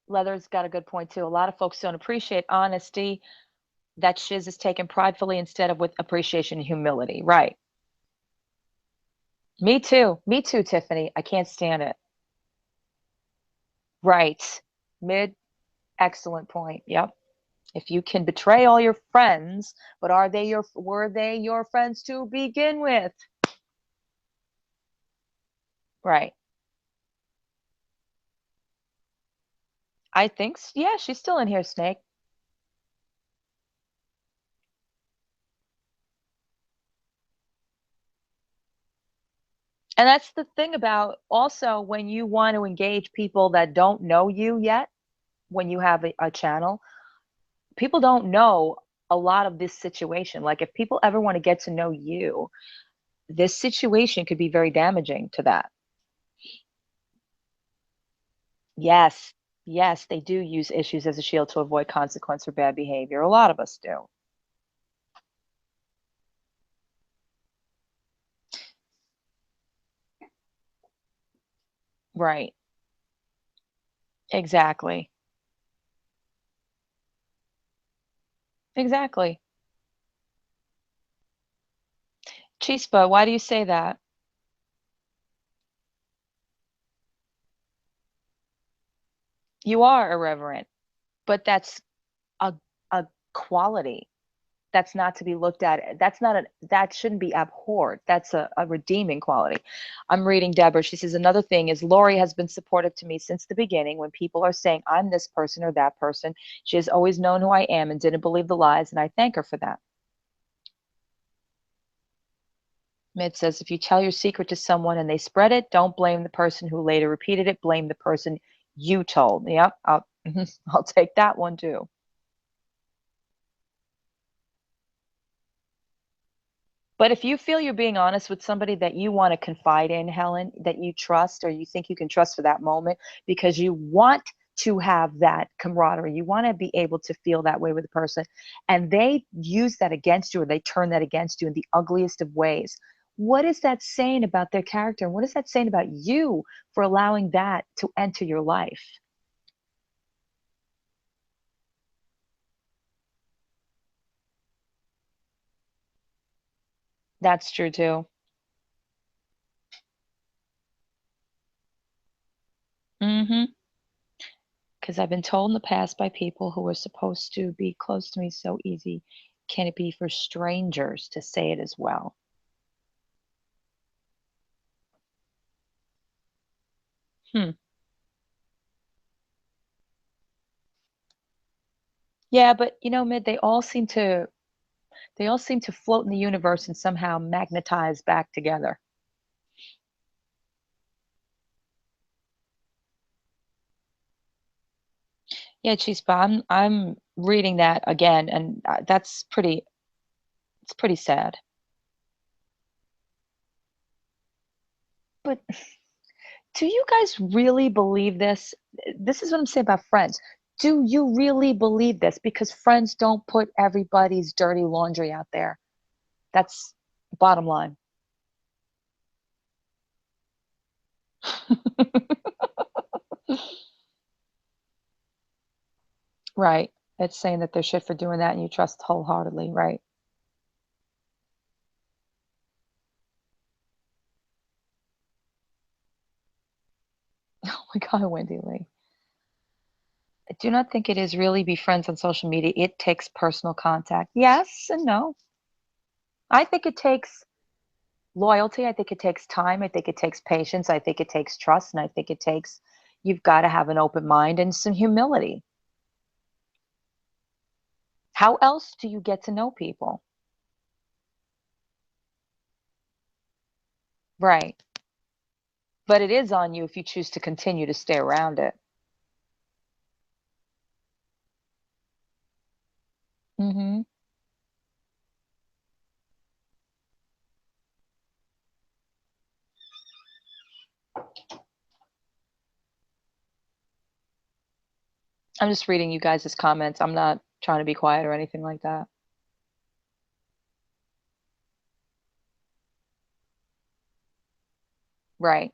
Leather's got a good point too. A lot of folks don't appreciate honesty. That shiz is taken pridefully instead of with appreciation and humility. Right. Me too. Me too, Tiffany. I can't stand it. Right. Mid, excellent point. Yep. If you can betray all your friends, but were they your friends to begin with? Right. Yeah, she's still in here, Snake. And that's the thing about also when you want to engage people that don't know you yet, when you have a channel, people don't know a lot of this situation. Like if people ever want to get to know you, this situation could be very damaging to that. Yes, yes, they do use issues as a shield to avoid consequence for bad behavior. A lot of us do. Right. Exactly. Exactly. Chispa, why do you say that? You are irreverent, but that's a a quality. That's not to be looked at. That's not a that shouldn't be abhorred. That's a redeeming quality. I'm reading Deborah. She says another thing is Lori has been supportive to me since the beginning. When people are saying I'm this person or that person, she has always known who I am and didn't believe the lies, and I thank her for that. Mid says if you tell your secret to someone and they spread it, don't blame the person who later repeated it. Blame the person you told. Yep, I'll take that one too. But if you feel you're being honest with somebody that you want to confide in, Helen, that you trust or you think you can trust for that moment because you want to have that camaraderie, you want to be able to feel that way with a person, and they use that against you or they turn that against you in the ugliest of ways. What is that saying about their character? And what is that saying about you for allowing that to enter your life? That's true too. Mm-hmm. Because I've been told in the past by people who were supposed to be close to me so easy, can it be for strangers to say it as well? Hmm. Yeah, but Mid, they all seem to float in the universe and somehow magnetize back together. Yeah, geez, but I'm reading that again, and that's pretty. It's pretty sad. But do you guys really believe this? This is what I'm saying about friends. Do you really believe this? Because friends don't put everybody's dirty laundry out there. That's bottom line. Right. It's saying that they're shit for doing that and you trust wholeheartedly, right? Oh my God, Wendy Lee. I do not think it is really be friends on social media. It takes personal contact. Yes and no. I think it takes loyalty. I think it takes time. I think it takes patience. I think it takes trust. And I think it takes, you've got to have an open mind and some humility. How else do you get to know people? Right. But it is on you if you choose to continue to stay around it. Hmm. I'm just reading you guys' comments. I'm not trying to be quiet or anything like that. Right.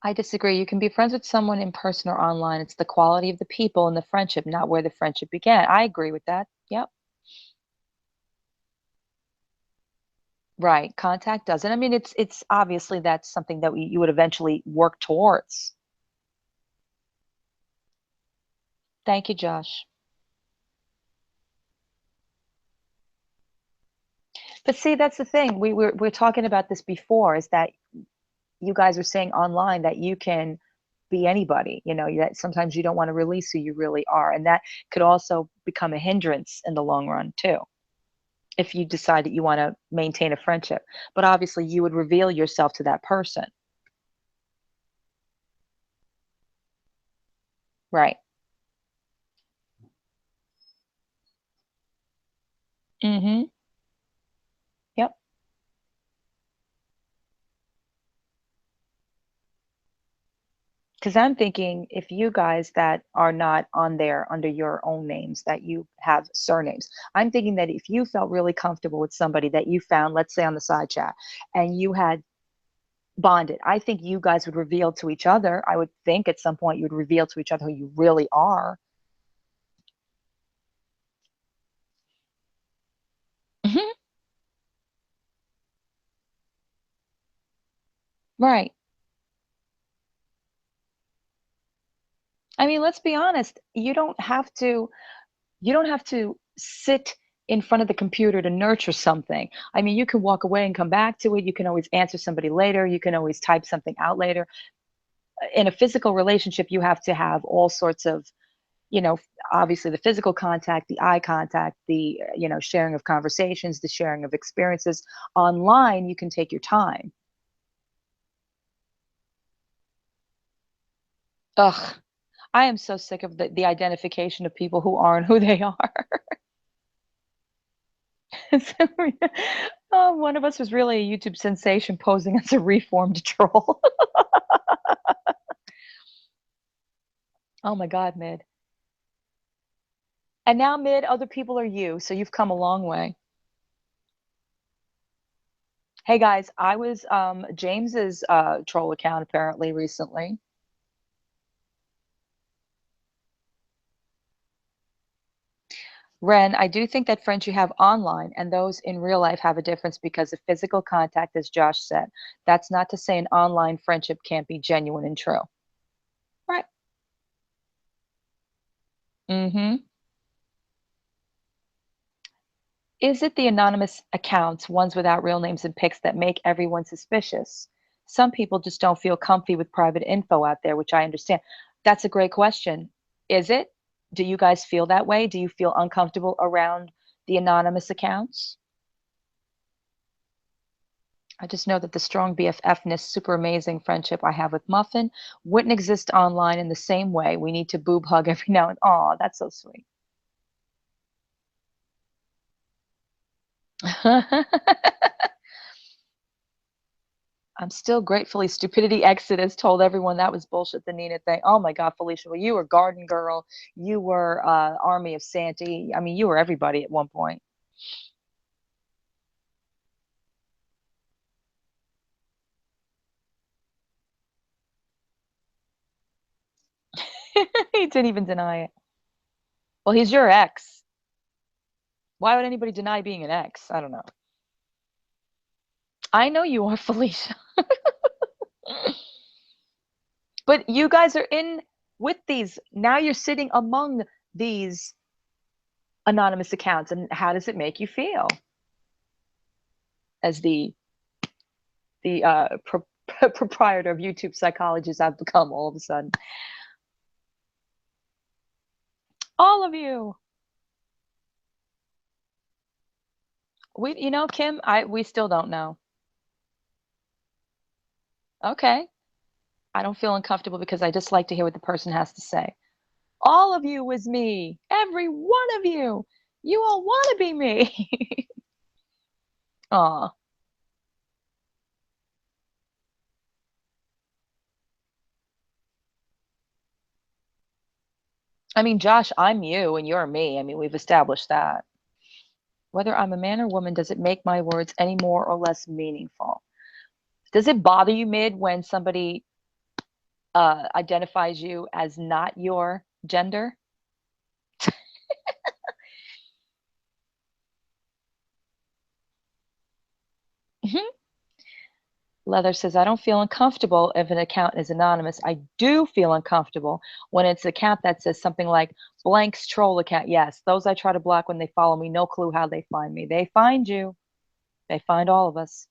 I disagree. You can be friends with someone in person or online. It's the quality of the people and the friendship, not where the friendship began. I agree with that. Yep. Right. Contact doesn't. I mean, it's obviously that's something that you would eventually work towards. Thank you, Josh. But see, that's the thing. We're talking about this before, is that you guys are saying online that you can be anybody, that sometimes you don't want to release who you really are. And that could also become a hindrance in the long run too, if you decide that you want to maintain a friendship. But obviously you would reveal yourself to that person. Right. Mm-hmm. Yep. Because I'm thinking if you guys that are not on there under your own names, that you have surnames, I'm thinking that if you felt really comfortable with somebody that you found, let's say on the side chat, and you had bonded, I think you guys would reveal to each other. I would think at some point you would reveal to each other who you really are. Mhm. Right. I mean, let's be honest. You don't have to sit in front of the computer to nurture something. I mean, you can walk away and come back to it. You can always answer somebody later. You can always type something out later. In a physical relationship, you have to have all sorts of, you know, obviously the physical contact, the eye contact, the, sharing of conversations, the sharing of experiences. Online, you can take your time. Ugh, I am so sick of the identification of people who aren't who they are. So, one of us was really a YouTube sensation posing as a reformed troll. Oh my God, Mid. And now, Mid, other people are you, so you've come a long way. Hey guys, I was James's troll account apparently recently. Ren, I do think that friends you have online and those in real life have a difference because of physical contact, as Josh said. That's not to say an online friendship can't be genuine and true. Right. Mm-hmm. Is it the anonymous accounts, ones without real names and pics, that make everyone suspicious? Some people just don't feel comfy with private info out there, which I understand. That's a great question. Is it? Do you guys feel that way? Do you feel uncomfortable around the anonymous accounts? I just know that the strong BFFness, super amazing friendship I have with Muffin wouldn't exist online in the same way. We need to boob hug every now and oh, that's so sweet. I'm still gratefully Stupidity Exodus told everyone that was bullshit, the Nina thing. Oh my God, Felicia, well, you were Garden Girl, you were Army of Santee. I mean, you were everybody at one point. He didn't even deny it. Well, he's your ex. Why would anybody deny being an ex? I don't know. I know you are, Felicia. But you guys are in with these. Now you're sitting among these anonymous accounts. And how does it make you feel as the proprietor of YouTube psychologists I've become all of a sudden? All of you. Kim, we still don't know. Okay. I don't feel uncomfortable because I just like to hear what the person has to say. All of you is me. Every one of you. You all want to be me. Aw. I mean, Josh, I'm you and you're me. I mean, we've established that. Whether I'm a man or woman, does it make my words any more or less meaningful? Does it bother you, Mid, when somebody identifies you as not your gender? Leather says, I don't feel uncomfortable if an account is anonymous. I do feel uncomfortable when it's an account that says something like blank's troll account. Yes, those I try to block when they follow me. No clue how they find me. They find you, they find all of us.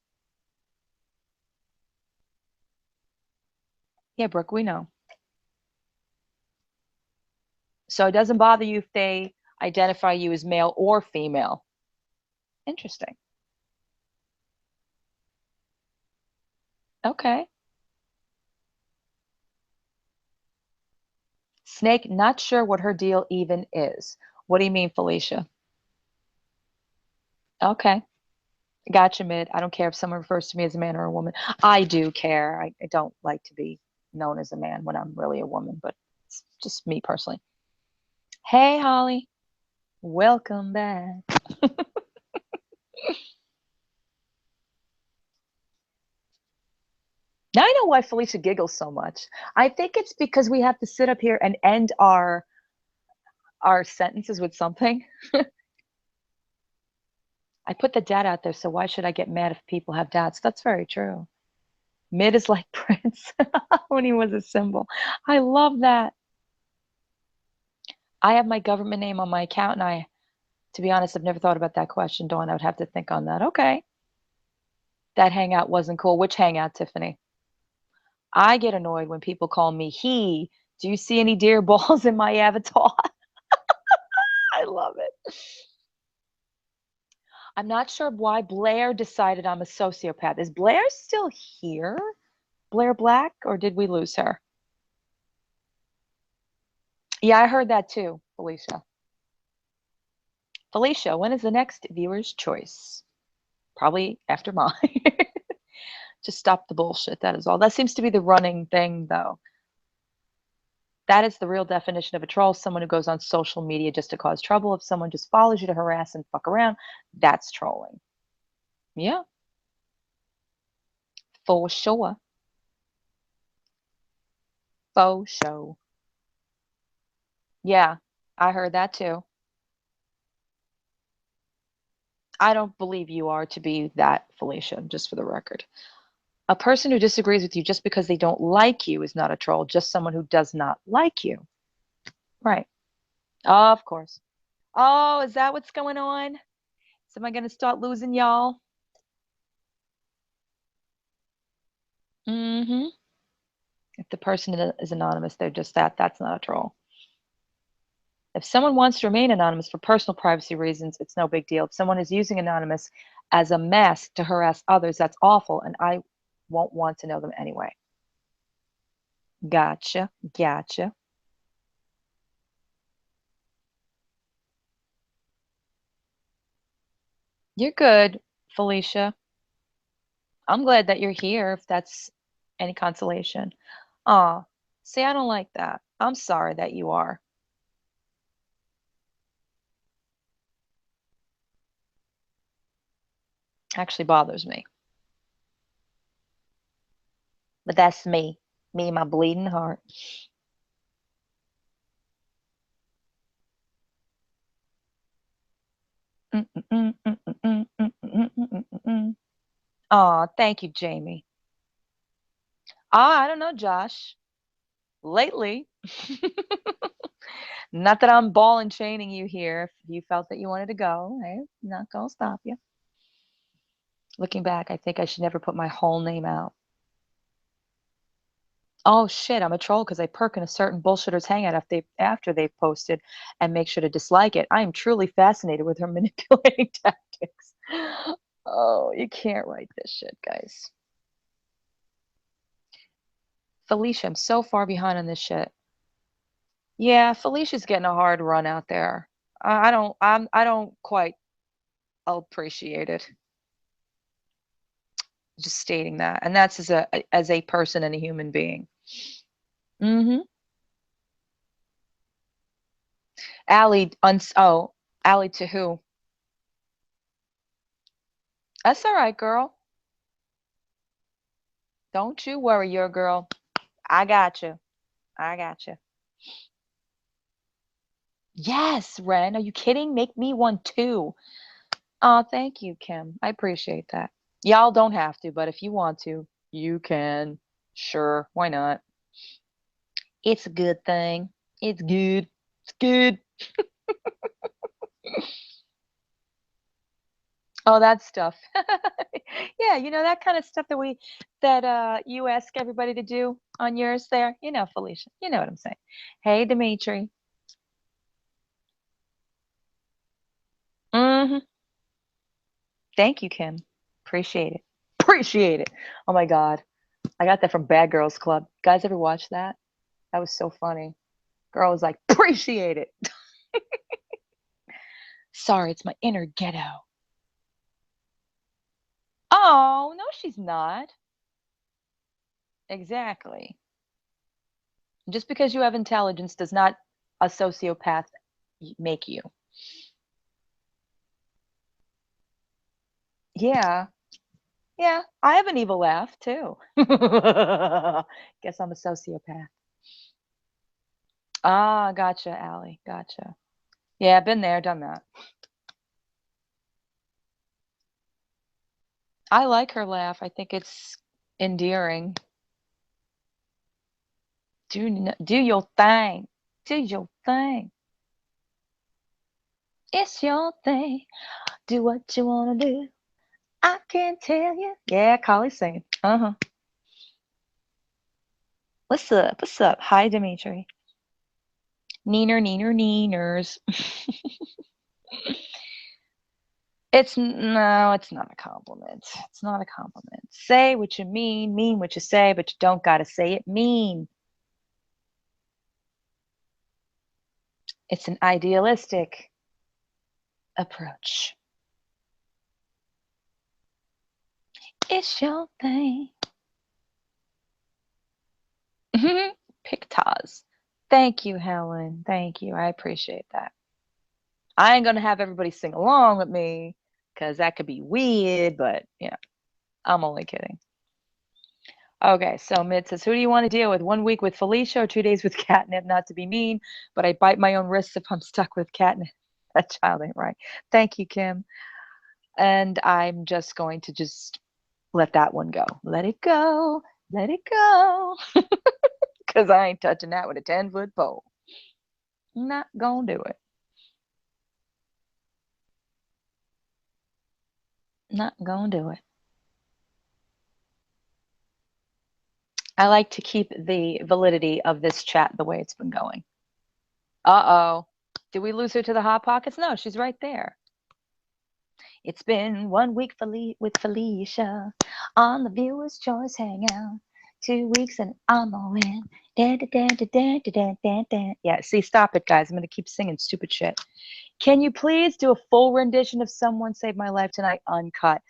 Yeah, Brooke, we know. So it doesn't bother you if they identify you as male or female. Interesting. Okay. Snake, not sure what her deal even is. What do you mean, Felicia? Okay. Gotcha, Mid. I don't care if someone refers to me as a man or a woman. I do care. I don't like to be known as a man when I'm really a woman, but it's just me personally. Hey, Holly, welcome back. Now I know why Felicia giggles so much. I think it's because we have to sit up here and end our sentences with something. I put the dad out there, so why should I get mad if people have dads? That's very true. Mid is like Prince when he was a symbol. I love that. I have my government name on my account, and to be honest, I've never thought about that question, Dawn. I would have to think on that. Okay. That hangout wasn't cool. Which hangout, Tiffany? I get annoyed when people call me he. Do you see any deer balls in my avatar? I love it. I'm not sure why Blair decided I'm a sociopath. Is Blair still here? Blair Black, or did we lose her? Yeah, I heard that too, Felicia. Felicia, when is the next viewer's choice? Probably after mine. Just stop the bullshit. That is all. That seems to be the running thing, though. That is the real definition of a troll, someone who goes on social media just to cause trouble. If someone just follows you to harass and fuck around, that's trolling. Yeah, for sure. For sure. Yeah, I heard that too. I don't believe you are to be that, Felicia, just for the record. A person who disagrees with you just because they don't like you is not a troll, just someone who does not like you. Right. Of course. Oh, is that what's going on? So am I going to start losing y'all? Mm-hmm. If the person is anonymous, they're just that. That's not a troll. If someone wants to remain anonymous for personal privacy reasons, it's no big deal. If someone is using anonymous as a mask to harass others, that's awful, and I won't want to know them anyway. Gotcha. Gotcha. You're good, Felicia. I'm glad that you're here, if that's any consolation. Aw, see, I don't like that. I'm sorry that you are. Actually bothers me. But that's me. Me and my bleeding heart. Aw, thank you, Jamie. I don't know, Josh. Lately, not that I'm ball and chaining you here. If you felt that you wanted to go, hey, I'm not gonna stop you. Looking back, I think I should never put my whole name out. Oh shit, I'm a troll because I perk in a certain bullshitter's hangout after they've posted and make sure to dislike it. I am truly fascinated with her manipulating tactics. Oh, you can't write this shit, guys. Felicia, I'm so far behind on this shit. Yeah, Felicia's getting a hard run out there. I don't quite appreciate it. Just stating that. And that's as a person and a human being. Mm-hmm. Allie to who? That's all right, girl. Don't you worry, your girl. I got you. I got you. Yes, Ren. Are you kidding? Make me one too. Oh, thank you, Kim. I appreciate that. Y'all don't have to, but if you want to, you can. Sure, why not? It's a good thing. It's good. It's good. Oh, that stuff. Yeah, that kind of stuff that you ask everybody to do on yours there. Felicia. You know what I'm saying. Hey, Dimitri. Hmm. Thank you, Kim. Appreciate it. Appreciate it. Oh my God. I got that from Bad Girls Club. Guys ever watch that? That was so funny. Girl was like, appreciate it. Sorry, it's my inner ghetto. Oh, no, she's not. Exactly. Just because you have intelligence does not a sociopath make you. Yeah. Yeah, I have an evil laugh too. Guess I'm a sociopath. Ah, gotcha, Allie. Gotcha. Yeah, been there, done that. I like her laugh. I think it's endearing. Do your thing. Do your thing. It's your thing. Do what you wanna do. I can tell you. Yeah, Collie's singing. Uh-huh. What's up? What's up? Hi, Dimitri. Neener, neener, neeners. No, it's not a compliment. It's not a compliment. Say what you mean what you say, but you don't gotta say it mean. It's an idealistic approach. It's your thing. Pictaz. Thank you, Helen. Thank you. I appreciate that. I ain't gonna have everybody sing along with me because that could be weird, but I'm only kidding. Okay, so Mid says, who do you want to deal with? 1 week with Felicia or 2 days with catnip? Not to be mean, but I bite my own wrists if I'm stuck with catnip. That child ain't right. Thank you, Kim. And I'm just going to just let that one go. Let it go. Let it go. Because I ain't touching that with a 10-foot pole. Not gonna do it. Not gonna do it. I like to keep the validity of this chat the way it's been going. Uh-oh. Did we lose her to the Hot Pockets? No, she's right there. It's been 1 week with Felicia on the Viewer's Choice Hangout. 2 weeks and I'm all in. Yeah, see, stop it, guys. I'm going to keep singing stupid shit. Can you please do a full rendition of Someone Saved My Life Tonight uncut?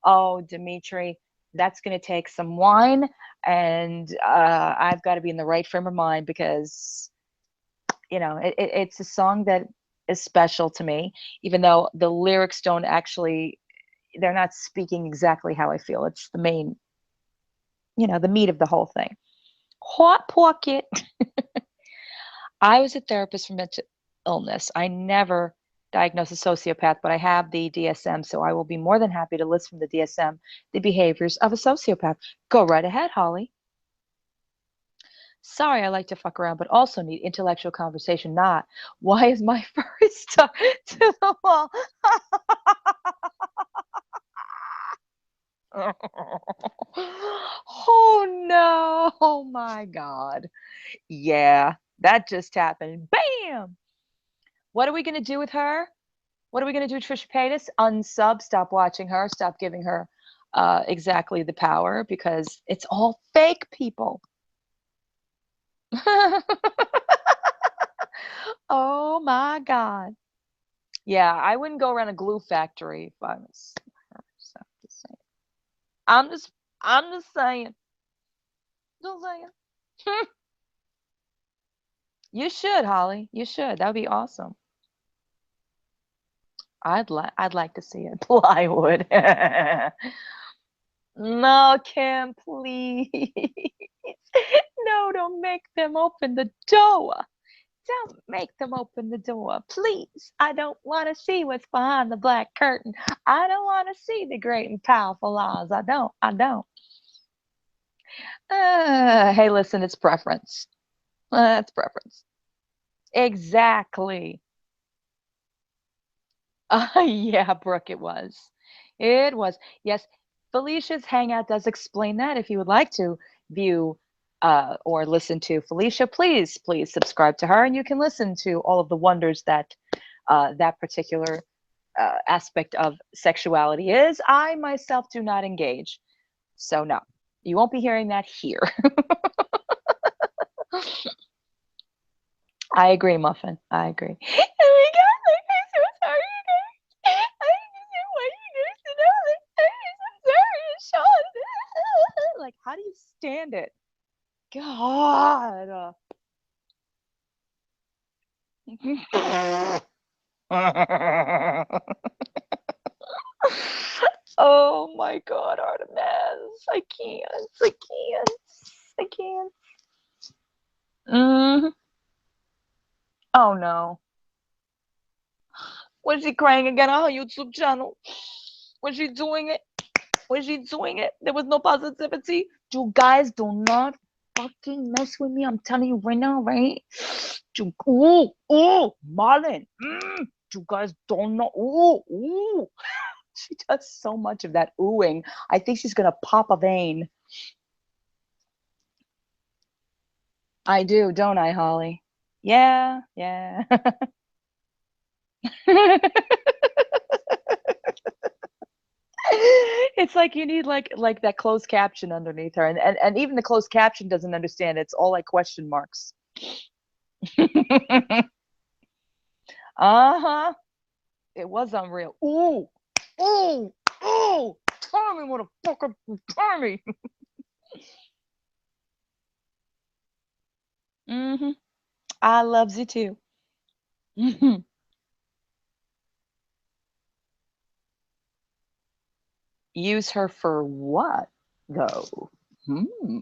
Oh, Dimitri, that's going to take some wine, and I've got to be in the right frame of mind because, it's a song that is special to me, even though the lyrics don't actually, they're not speaking exactly how I feel. It's the main, the meat of the whole thing. Hot pocket. I was a therapist for mental illness. I never diagnosed a sociopath, but I have the DSM, so I will be more than happy to list from the DSM the behaviors of a sociopath. Go right ahead, Holly. Sorry, I like to fuck around, but also need intellectual conversation. Not, why is my furry stuck to the wall? Oh no! Oh my God. Yeah, that just happened. Bam! What are we going to do with her? What are we going to do, Trisha Paytas? Unsub, stop watching her, stop giving her exactly the power because it's all fake people. Oh my God. Yeah, I wouldn't go around a glue factory if I was her. So just saying. I'm just I'm just saying. Just saying. You should, Holly. You should. That would be awesome. I'd like to see it. Plywood. No, Kim, please. No, don't make them open the door. Don't make them open the door, please. I don't want to see what's behind the black curtain. I don't want to see the great and powerful laws. I don't. I don't. Hey, listen, it's preference. It's preference. Exactly. Yeah, Brooke, it was. It was. Yes, Felicia's Hangout does explain that. If you would like to view or listen to Felicia, please subscribe to her, and you can listen to all of the wonders that that particular aspect of sexuality is. I myself do not engage, so no, you won't be hearing that here. I agree, Muffin. I agree. Oh my God, I'm so sorry, guys. I just want you guys to know that I'm so sorry, Sean. Like, how do you stand it? God. Oh my God, Artemis. I can't. I can't. I can't. Mhm. Oh no. Was she crying again on her YouTube channel? Was she doing it? Was she doing it? There was no positivity. You guys do not fucking mess with me. I'm telling you right now, right? Ooh, Marlon. You guys don't know. Ooh. She does so much of that oohing. I think she's gonna pop a vein. I do, don't I, Holly? Yeah, yeah. It's like you need like that closed caption underneath her, and even the closed caption doesn't understand. It's all like question marks. Uh-huh. It was unreal. Ooh, ooh, ooh. Tell me, motherfucker. Tell me. Hmm. I loves you too. Use her for what, though? Hmm.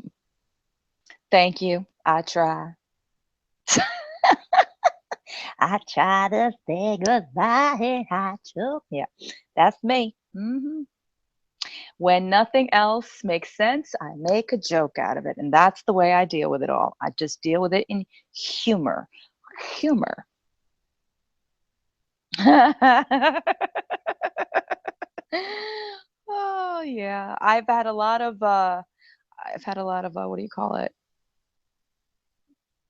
Thank you. I try. I try to say goodbye and I choke. Yeah, that's me. When nothing else makes sense, I make a joke out of it. And that's the way I deal with it all. I just deal with it in humor. Humor. Oh yeah. I've had a lot of what do you call it?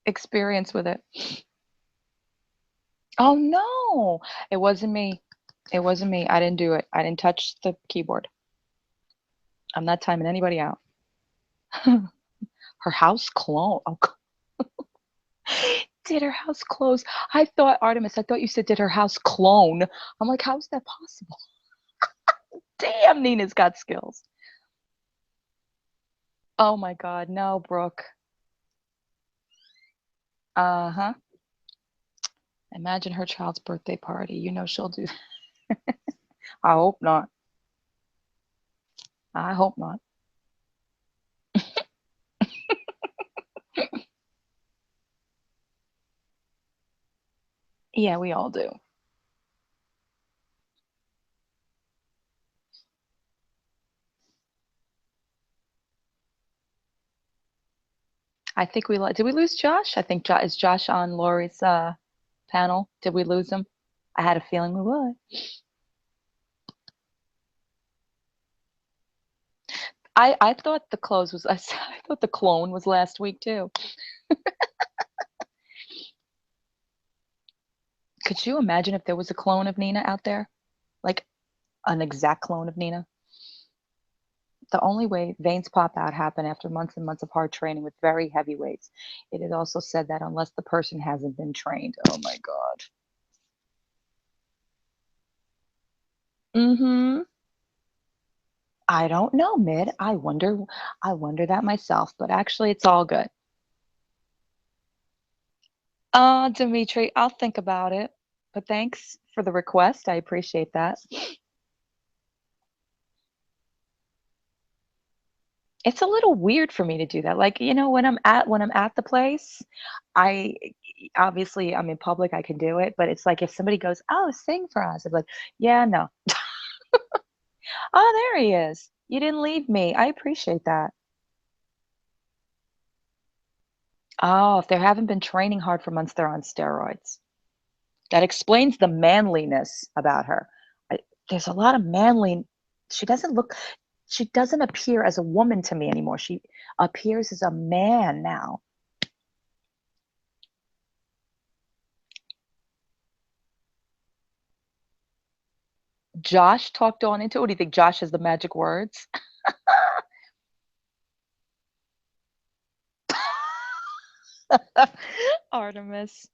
Experience with it. Oh no. It wasn't me. It wasn't me. I didn't do it. I didn't touch the keyboard. I'm not timing anybody out. Her house clone. Oh, did her house close? I thought, Artemis, I thought you said did her house clone. I'm like, how is that possible? Damn, Nina's got skills. Oh my God, no, Brooke. Uh-huh. Imagine her child's birthday party. You know she'll do. I hope not. I hope not. Yeah, we all do. I think did we lose Josh? I think is Josh on Lori's panel. Did we lose him? I had a feeling we would. I thought the close was I thought the clone was last week too. Could you imagine if there was a clone of Nina out there? Like an exact clone of Nina? The only way veins pop out happen after months and months of hard training with very heavy weights. It is also said that unless the person hasn't been trained. Oh my God. Mm-hmm. I don't know, Mid. I wonder that myself, but actually it's all good. Dimitri, I'll think about it. But thanks for the request. I appreciate that. It's a little weird for me to do that. Like, when I'm at the place, I obviously I'm in public, I can do it, but it's like if somebody goes, "Oh, sing for us." I'm like, "Yeah, no." Oh, there he is. You didn't leave me. I appreciate that. Oh, if they haven't been training hard for months, they're on steroids. That explains the manliness about her. There's a lot of manly. She doesn't look, she doesn't appear as a woman to me anymore. She appears as a man now. Josh talked on into it. Do you think Josh has the magic words? Artemis.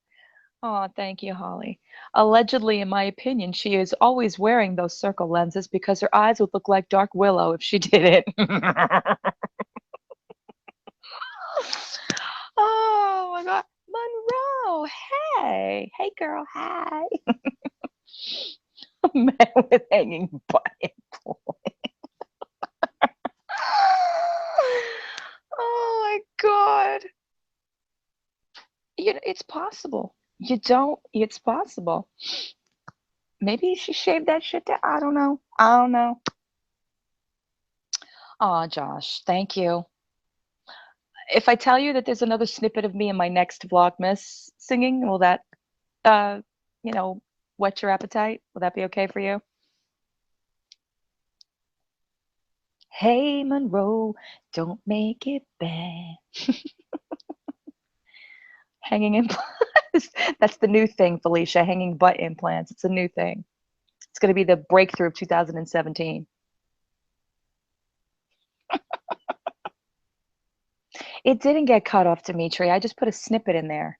Oh, thank you, Holly. Allegedly, in my opinion, she is always wearing those circle lenses because her eyes would look like Dark Willow if she did it. Oh my God. Oh, hey. Hey, girl. Hi. Man with hanging butt implant. Oh my God. It's possible. It's possible. Maybe she shaved that shit down. I don't know. I don't know. Oh, Josh, thank you. If I tell you that there's another snippet of me in my next Vlogmas singing, will that, uh, you know, whet your appetite? Will that be okay for you? Hey, Monroe, don't make it bad. Hanging implants. That's the new thing, Felicia. Hanging butt implants. It's a new thing. It's going to be the breakthrough of 2017. It didn't get cut off, Dimitri. I just put a snippet in there.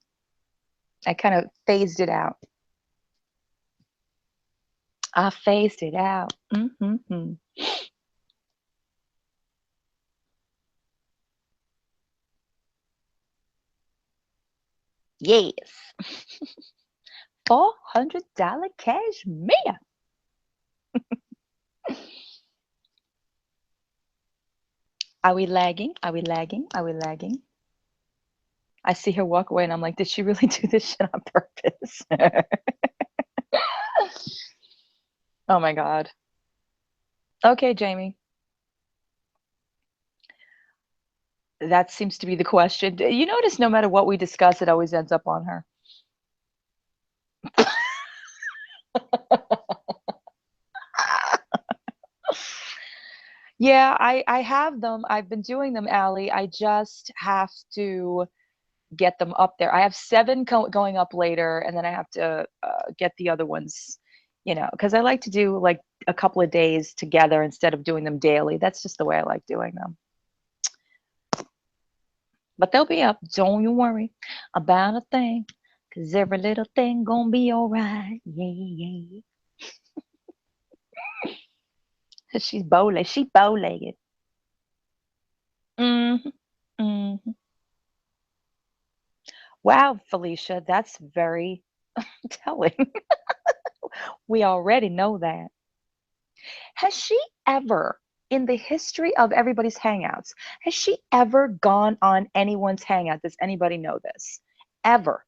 I kind of phased it out. I phased it out. Mm-hmm. Yes. $400 cashmere. Are we lagging? Are we lagging? Are we lagging? I see her walk away and I'm like, did she really do this shit on purpose? Oh my God. Okay, Jamie. That seems to be the question. You notice no matter what we discuss, it always ends up on her. Yeah, I have them. I've been doing them, Allie. I just have to get them up there. I have 7 going up later, and then I have to get the other ones, because I like to do like a couple of days together instead of doing them daily. That's just the way I like doing them. But they'll be up. Don't you worry about a thing, because every little thing gonna be all right. Yeah, yeah. She's bow-legged. She bow-legged. Mm-hmm. Mm-hmm. Wow, Felicia, that's very telling. We already know that. Has she ever, in the history of everybody's hangouts, has she ever gone on anyone's hangout? Does anybody know this? Ever?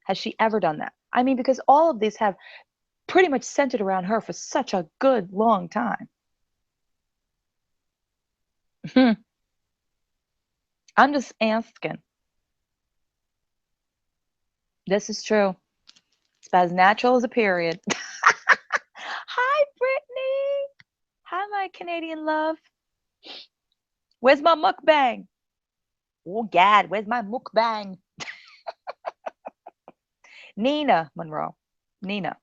Has she ever done that? I mean, because all of these have pretty much centered around her for such a good long time. Hmm. I'm just asking. This is true. It's about as natural as a period. Hi, Brittany. Hi, my Canadian love. Where's my mukbang? Oh, God, where's my mukbang? Nina Monroe. Nina.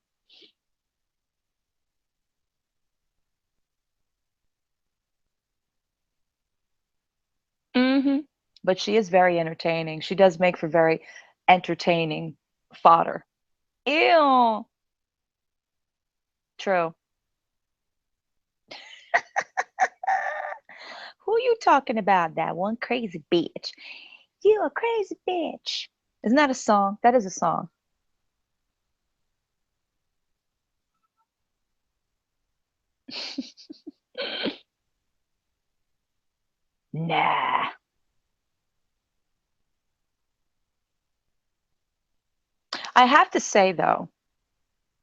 Hmm. But she is very entertaining. She does make for very entertaining fodder. Ew. True. Who you talking about? That one crazy bitch. You a crazy bitch. Isn't that a song? That is a song. Nah. I have to say though,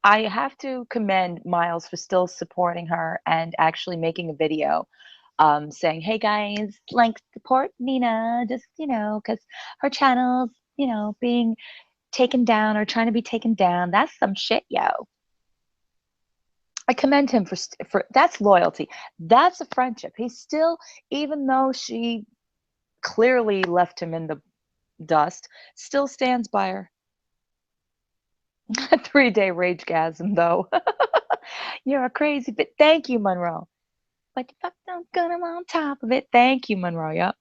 I have to commend Miles for still supporting her and actually making a video saying, hey guys, like support Nina, just, because her channel's, being taken down or trying to be taken down. That's some shit, yo. I commend him for that's loyalty. That's a friendship. He's still, even though she clearly left him in the dust, still stands by her. A 3-day rage gasm, though. You're a crazy bit. Thank you, Monroe. But you fucked up, got him on top of it. Thank you, Monroe. Yep.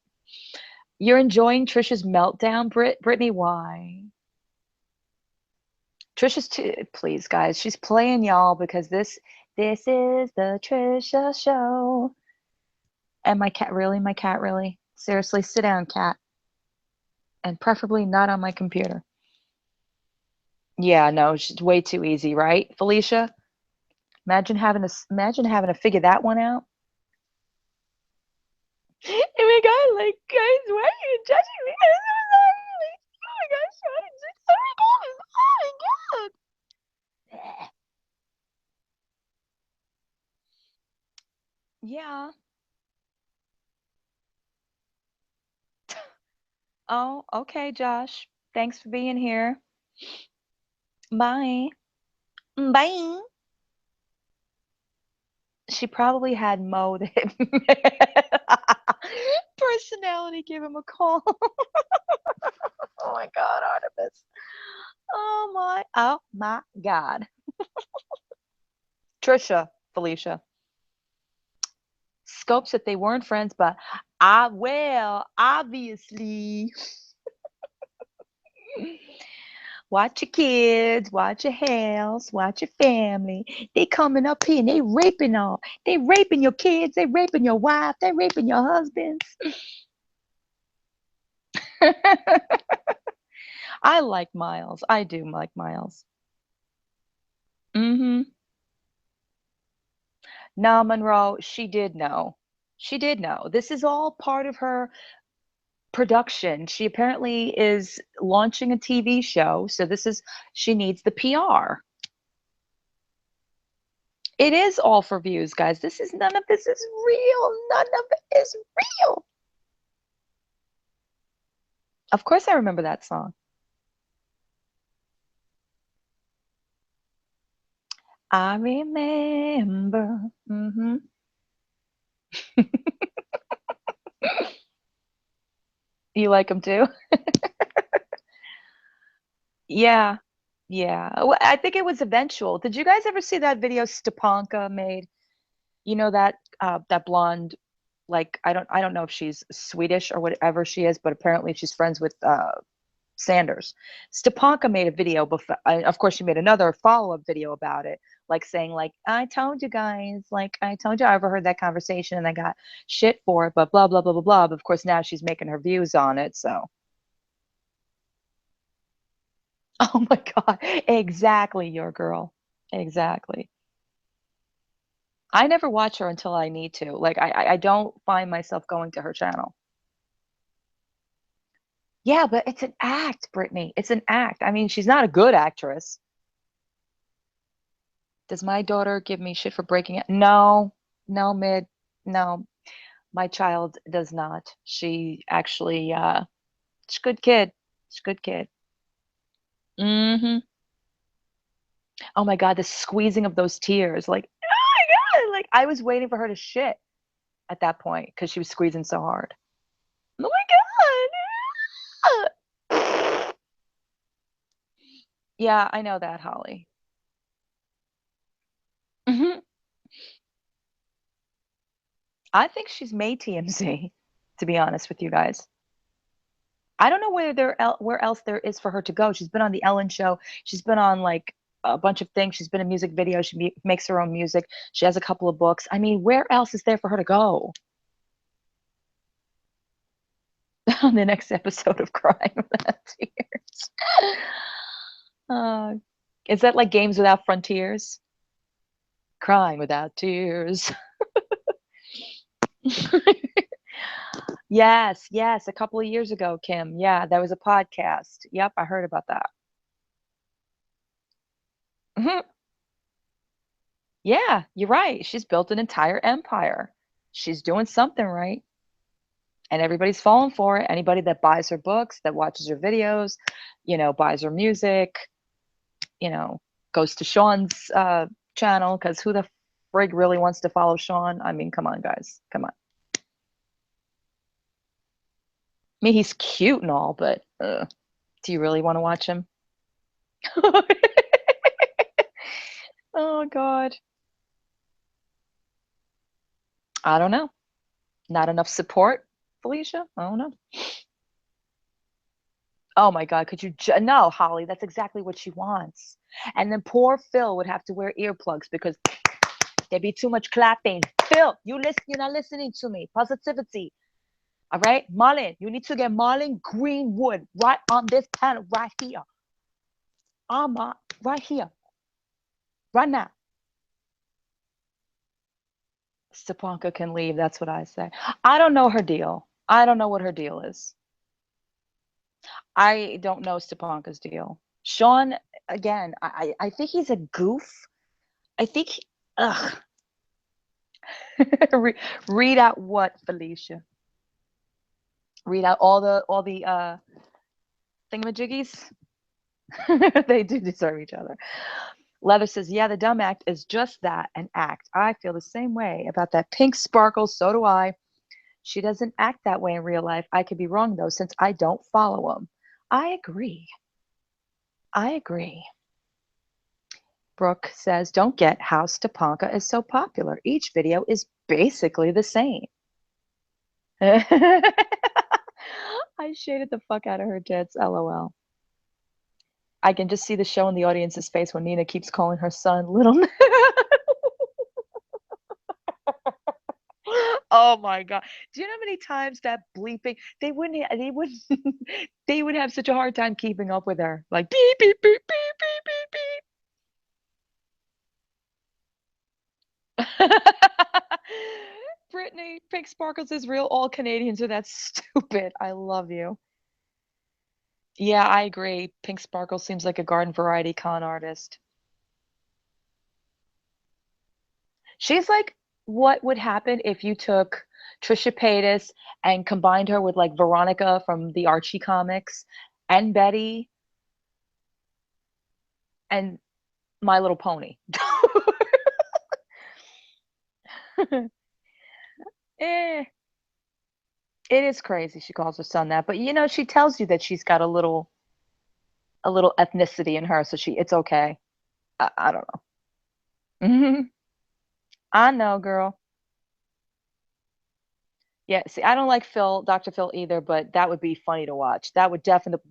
You're enjoying Trisha's meltdown, Brittany. Why? Trisha's too. Please, guys. She's playing y'all because this is the Trisha show. And my cat really? My cat really? Seriously, sit down, cat. And preferably not on my computer. Yeah, no, it's way too easy, right, Felicia? Imagine having to figure that one out. Oh my God, like guys, why are you judging me? I'm so sorry. Like, oh my gosh, oh my God. Oh. Yeah. Oh, okay, Josh. Thanks for being here. Bye. Bye. She probably had Mo, the personality, give him a call. Oh my God, Artemis. Oh my God. Trisha, Felicia. Scopes that they weren't friends, but obviously. Watch your kids, watch your house, watch your family. They coming up here and they raping all. They raping your kids, they raping your wife, they raping your husbands. I like Miles. I do like Miles. Mm-hmm. No, Monroe, she did know. She did know. This is all part of her production. She apparently is launching a TV show, so she needs the PR. It is all for views, guys. None of this is real. None of it is real. Of course I remember that song. I remember. You like them too? Yeah. Yeah. Well, I think it was eventual. Did you guys ever see that video Stepanka made? You know that blonde, like I don't know if she's Swedish or whatever she is, but apparently she's friends with Sanders. Stepanka made a video before, of course, she made another follow-up video about it, like saying, like, I told you guys, like, I told you I overheard that conversation and I got shit for it, but blah, blah, blah, blah, blah. But of course, now she's making her views on it. So, oh my God, exactly, your girl. Exactly. I never watch her until I need to. Like, I don't find myself going to her channel. Yeah, but it's an act, Brittany. It's an act. I mean, she's not a good actress. Does my daughter give me shit for breaking it? No, no, mid, no. My child does not. She actually, she's a good kid. She's a good kid. Hmm. Oh my God, the squeezing of those tears. Like, oh my God. Like, I was waiting for her to shit at that point because she was squeezing so hard. Oh my God. Yeah, I know that, Holly. Hmm. I think she's made TMZ, to be honest with you guys. I don't know where else there is for her to go. She's been on the Ellen show. She's been on like a bunch of things. She's been in music videos. Makes her own music. She has a couple of books. I mean, where else is there for her to go? On the next episode of Crying Without Tears. Uh, is that like Games Without Frontiers? Crying Without Tears. Yes, yes, a couple of years ago, Kim. Yeah, that was a podcast. Yep, I heard about that. Mhm. Yeah, you're right. She's built an entire empire. She's doing something right, and everybody's falling for it. Anybody that buys her books, that watches her videos, buys her music, goes to Sean's channel because who the frig really wants to follow Sean? I mean, come on, guys, come on. I mean, he's cute and all, but do you really want to watch him? Oh God, I don't know. Not enough support, Felicia. I don't know. Oh my God, could you? No, Holly, that's exactly what she wants. And then poor Phil would have to wear earplugs because there'd be too much clapping. Phil, you're not listening to me. Positivity. All right, Marlon, you need to get Marlon Greenwood right on this panel right here. Right here, right now. Stepanka can leave. That's what I say. I don't know her deal. I don't know what her deal is. I don't know Stepanka's deal. Sean, again, I think he's a goof. I think, ugh. Re- Read out what, Felicia? Read out all the thingamajiggies. They do deserve each other. Leather says, yeah, the dumb act is just that, an act. I feel the same way about that pink sparkle. So do I. She doesn't act that way in real life. I could be wrong, though, since I don't follow them. I agree. I agree. Brooke says, don't get how Stepanka is so popular. Each video is basically the same. I shaded the fuck out of her tits. LOL. I can just see the show in the audience's face when Nina keeps calling her son little. Oh my god! Do you know how many times that bleeping they wouldn't they would have such a hard time keeping up with her, like beep beep beep beep beep beep beep. Brittany, Pink Sparkles is real. All Canadians are that stupid. I love you. Yeah, I agree. Pink Sparkle seems like a garden variety con artist. She's like what would happen if you took Trisha Paytas and combined her with like Veronica from the Archie comics and Betty and My Little Pony. Eh, it is crazy she calls her son that, but you know, she tells you that she's got a little ethnicity in her, so it's okay. I don't know. I know, girl. Yeah, see, I don't like Dr. Phil either, but that would be funny to watch. That would definitely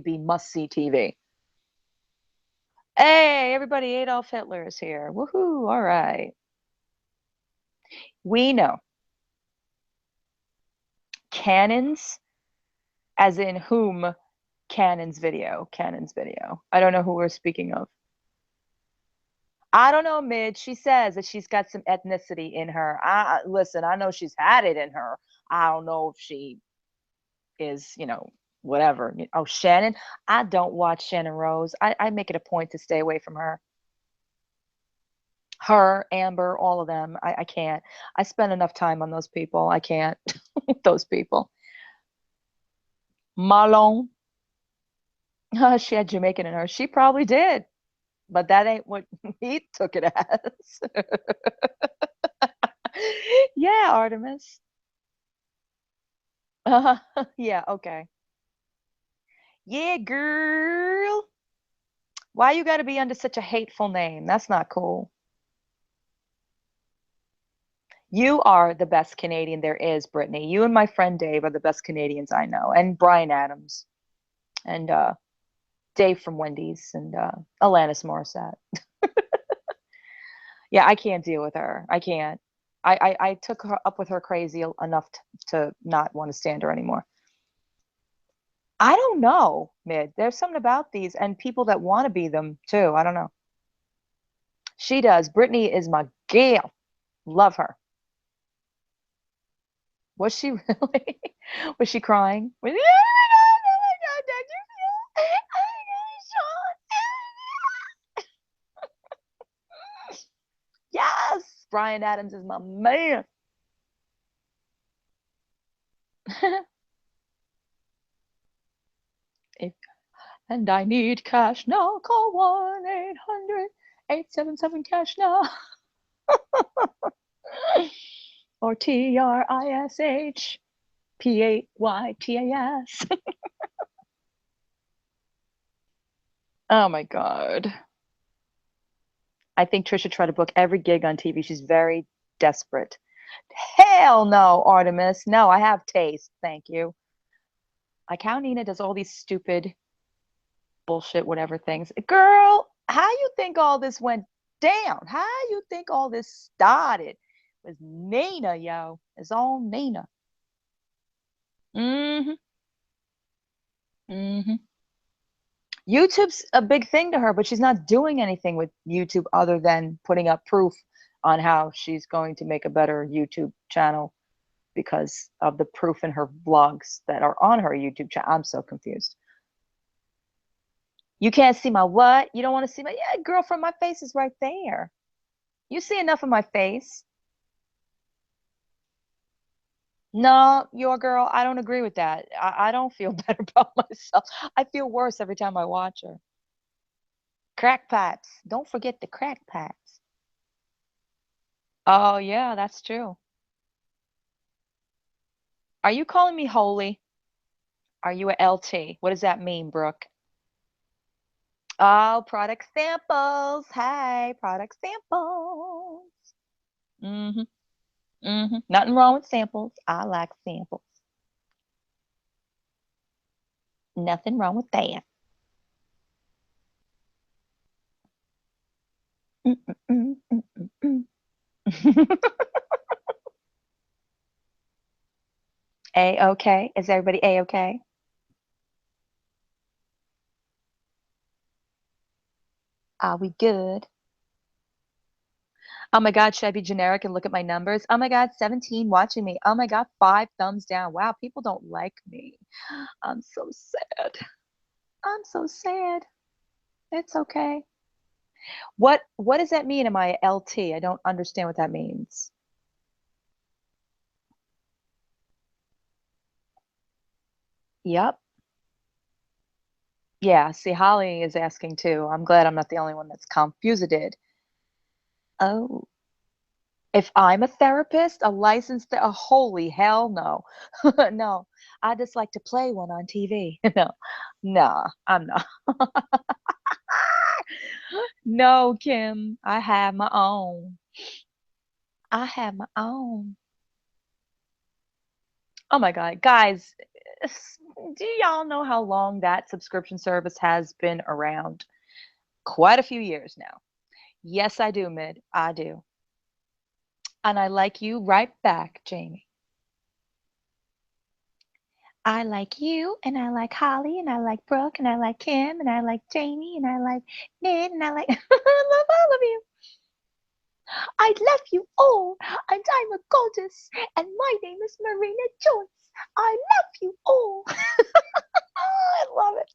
be must-see TV. Hey, everybody, Adolf Hitler is here. Woohoo. All right. We know cannons, as in whom Cannon's video. Cannon's video. I don't know who we're speaking of. I don't know, Midge. She says that she's got some ethnicity in her. Listen, I know she's had it in her. I don't know if she is, whatever. Oh, Shannon. I don't watch Shannon Rose. I make it a point to stay away from her. Her, Amber, all of them. I can't. I spend enough time on those people. I can't. Those people. Marlon. She had Jamaican in her. She probably did, but that ain't what he took it as. Yeah, Artemis. Yeah, okay. Yeah, girl. Why you got to be under such a hateful name? That's not cool. You are the best Canadian there is, Brittany. You and my friend Dave are the best Canadians I know, and Brian Adams, and Dave from Wendy's, and Alanis Morissette. Yeah, I can't deal with her. I can't. I took her up with her crazy enough to not want to stand her anymore. I don't know, Mid. There's something about these and people that want to be them too. I don't know. She does. Brittany is my gal. Love her. Was she really? Was she crying? Oh my God, oh my God, Dr. Phil. Oh my God, Sean. Yes, Brian Adams is my man. If, and I need cash now. Call 1-800-877 cash now. Or TRISHPAYTAS. Oh my God. I think Trisha tried to book every gig on TV. She's very desperate. Hell no, Artemis. No, I have taste. Thank you. Like how Nina does all these stupid bullshit, whatever things. Girl, how you think all this went down? How you think all this started? It was Nina, yo. It's all Nina. Mm-hmm. Mm-hmm. YouTube's a big thing to her, but she's not doing anything with YouTube other than putting up proof on how she's going to make a better YouTube channel because of the proof in her vlogs that are on her YouTube channel. I'm so confused. You can't see my what? You don't want to see my, yeah, girlfriend, my face is right there. You see enough of my face. No, your girl, I don't agree with that. I don't feel better about myself. I feel worse every time I watch her. Crack pipes. Don't forget the crack pipes. Oh, yeah, that's true. Are you calling me holy? Are you a LT? What does that mean, Brooke? Oh, product samples. Hey, product samples. Mm-hmm. Mm-hmm. Nothing wrong with samples. I like samples. Nothing wrong with that. Mm-mm-mm-mm-mm. A-okay. Is everybody A-okay? Are we good? Oh my God, should I be generic and look at my numbers? Oh my God, 17 watching me. Oh my God, 5 thumbs down. Wow, people don't like me. I'm so sad. I'm so sad. It's okay. What does that mean? Am I a LT? I don't understand what that means. Yep. Yeah, see, Holly is asking too. I'm glad I'm not the only one that's confused. Oh, if I'm a therapist, a licensed, holy hell no. No, I just like to play one on TV. No, no, I'm not. No, Kim, I have my own. I have my own. Oh my God, guys, do y'all know how long that subscription service has been around? Quite a few years now. Yes, I do, Mid. I do. And I like you right back, Jamie. I like you, and I like Holly, and I like Brooke, and I like Kim, and I like Jamie, and I like Ned, and I like I love all of you. I love you all, and I'm a goddess, and my name is Marina Joyce. I love you all. I love it.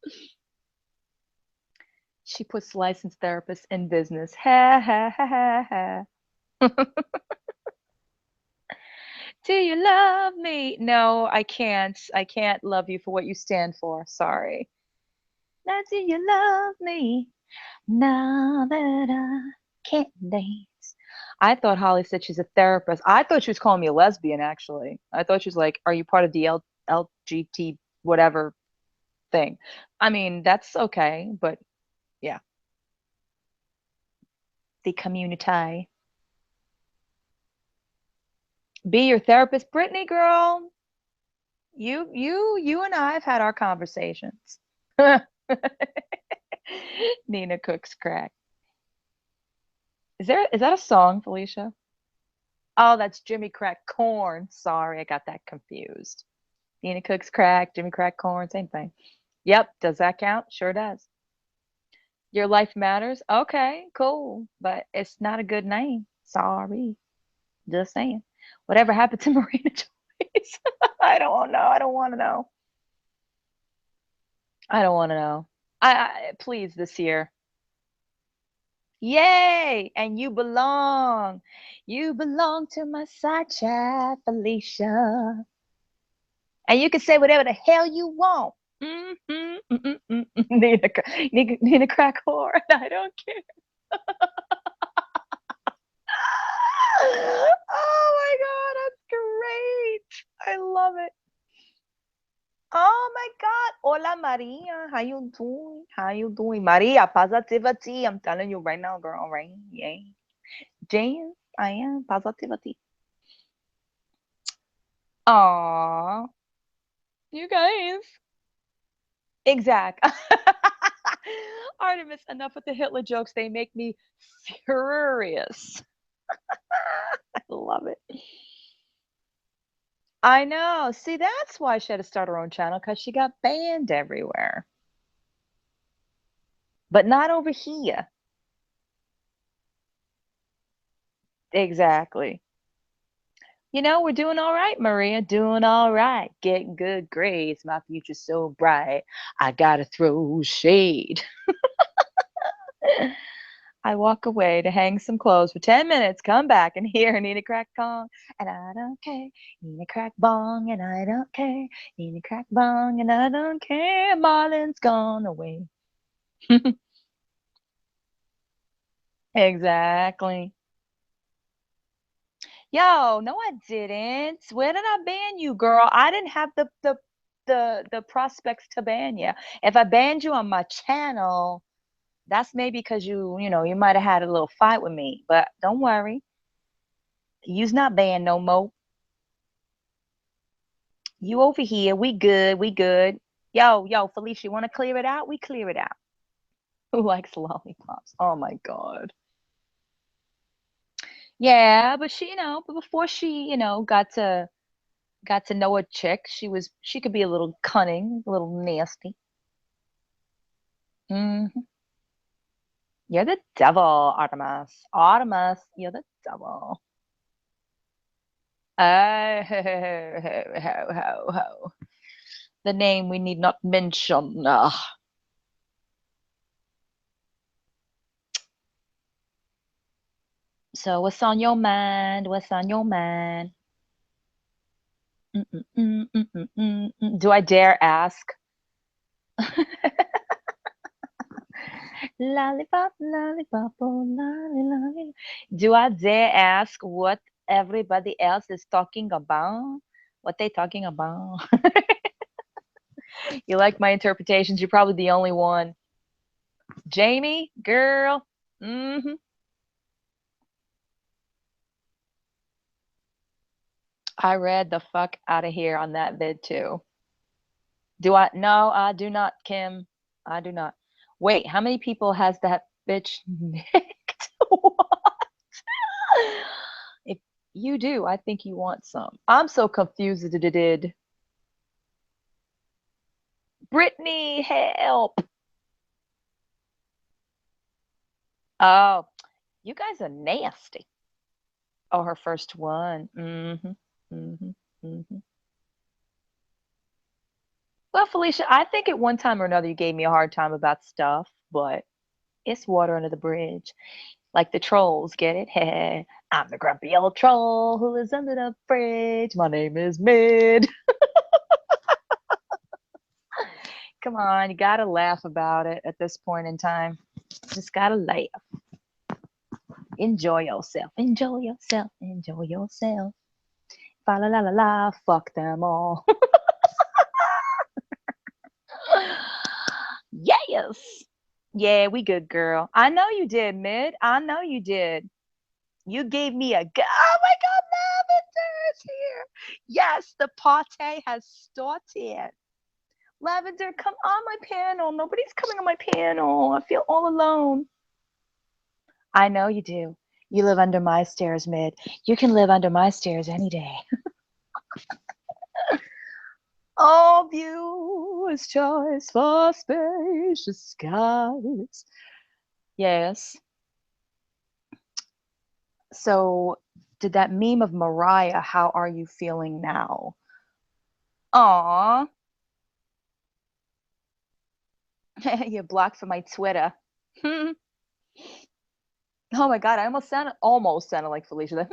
She puts licensed therapists in business. Ha ha ha ha ha. Do you love me? No, I can't. I can't love you for what you stand for. Sorry. Now, do you love me? Now that I can't dance. I thought Holly said she's a therapist. I thought she was calling me a lesbian, actually. I thought she was like, are you part of the LGBT whatever thing? I mean, that's okay, but yeah, the community. Be your therapist, Brittany girl. You and I have had our conversations. Nina cooks crack. Is that a song, Felicia? Oh, that's Jimmy Crack Corn. Sorry, I got that confused. Nina cooks crack, Jimmy Crack Corn, same thing. Yep, does that count? Sure does. Your life matters? Okay, cool. But it's not a good name. Sorry. Just saying. Whatever happened to Marina Joyce? I don't know. I don't want to know. I don't want to know. Please this year. Yay! And you belong. You belong to my side chat, Felicia. And you can say whatever the hell you want. Mm-hmm, need a crack whore. I don't care. Oh my God, that's great. I love it. Oh my God. Hola, Maria. How you doing? How you doing? Maria, positivity. I'm telling you right now, girl, right? Yeah. James, I am positivity. Aw, you guys. Exact. Artemis, enough with the Hitler jokes. They make me furious. I love it. I know. See, that's why she had to start her own channel because she got banned everywhere. but not over here. Exactly. We're doing all right, Maria. Doing all right. Getting good grades. My future's so bright. I gotta throw shade. I walk away to hang some clothes for 10 minutes, come back and hear Nina crack Kong, and I don't care. Nina crack bong, and I don't care. Nina crack bong, and I don't care. Marlin's gone away. Exactly. Yo, no, I didn't. Where did I ban you, girl? I didn't have the prospects to ban you. If I banned you on my channel, that's maybe because you might have had a little fight with me. But don't worry, you's not banned no more. You over here, we good, we good. Yo, Felicia, want to clear it out? We clear it out. Who likes lollipops? Oh my God. Yeah, but but before she, got to know a chick, she could be a little cunning, a little nasty. Hmm. You're the devil, Artemis. Artemis, you're the devil. Oh, ho, ho, ho, ho. The name we need not mention. So what's on your mind? What's on your mind? Mm, mm, mm, mm, mm, mm, mm. Do I dare ask? Lollipop, lollipop, oh, lolly, lolly. Do I dare ask what everybody else is talking about? What they talking about? You like my interpretations? You're probably the only one. Jamie, girl. Hmm. I read the fuck out of here on that vid too. Do I? No, I do not, Kim. I do not. Wait, how many people has that bitch nicked? What? If you do, I think you want some. I'm so confused. Did Brittany help? Oh, you guys are nasty. Oh, her first one. Mm-hmm. Mm-hmm. Mm-hmm. Well, Felicia, I think at one time or another you gave me a hard time about stuff, but it's water under the bridge. Like the trolls, get it? Hey, I'm the grumpy old troll who lives under the bridge. My name is Mid. Come on, you gotta laugh about it at this point in time. Just gotta laugh. Enjoy yourself. Enjoy yourself. Enjoy yourself. Fa la la la la. Fuck them all. Yes. Yeah, we good, girl. I know you did, Mid. I know you did. You gave me a oh my God, Lavender is here. Yes, the party has started. Lavender, come on my panel. Nobody's coming on my panel. I feel all alone. I know you do. You live under my stairs, Mid. You can live under my stairs any day. All view is choice for spacious skies. Yes. So, did that meme of Mariah, how are you feeling now? Aw, you're blocked from my Twitter. Oh my God, I almost sounded like Felicia.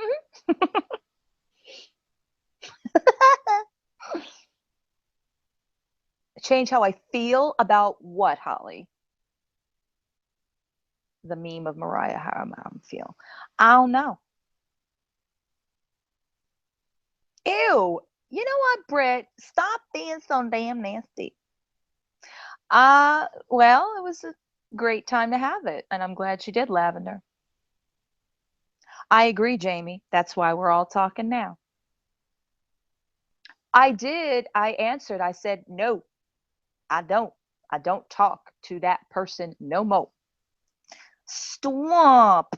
Change how I feel about what, Holly? The meme of Mariah, how I'm feel. I don't know. Ew. You know what, Britt? Stop being so damn nasty. Well, it was a great time to have it, and I'm glad she did, Lavender. I agree, Jamie. That's why we're all talking now. I did. I answered. I said, no, I don't. I don't talk to that person no more. Stop.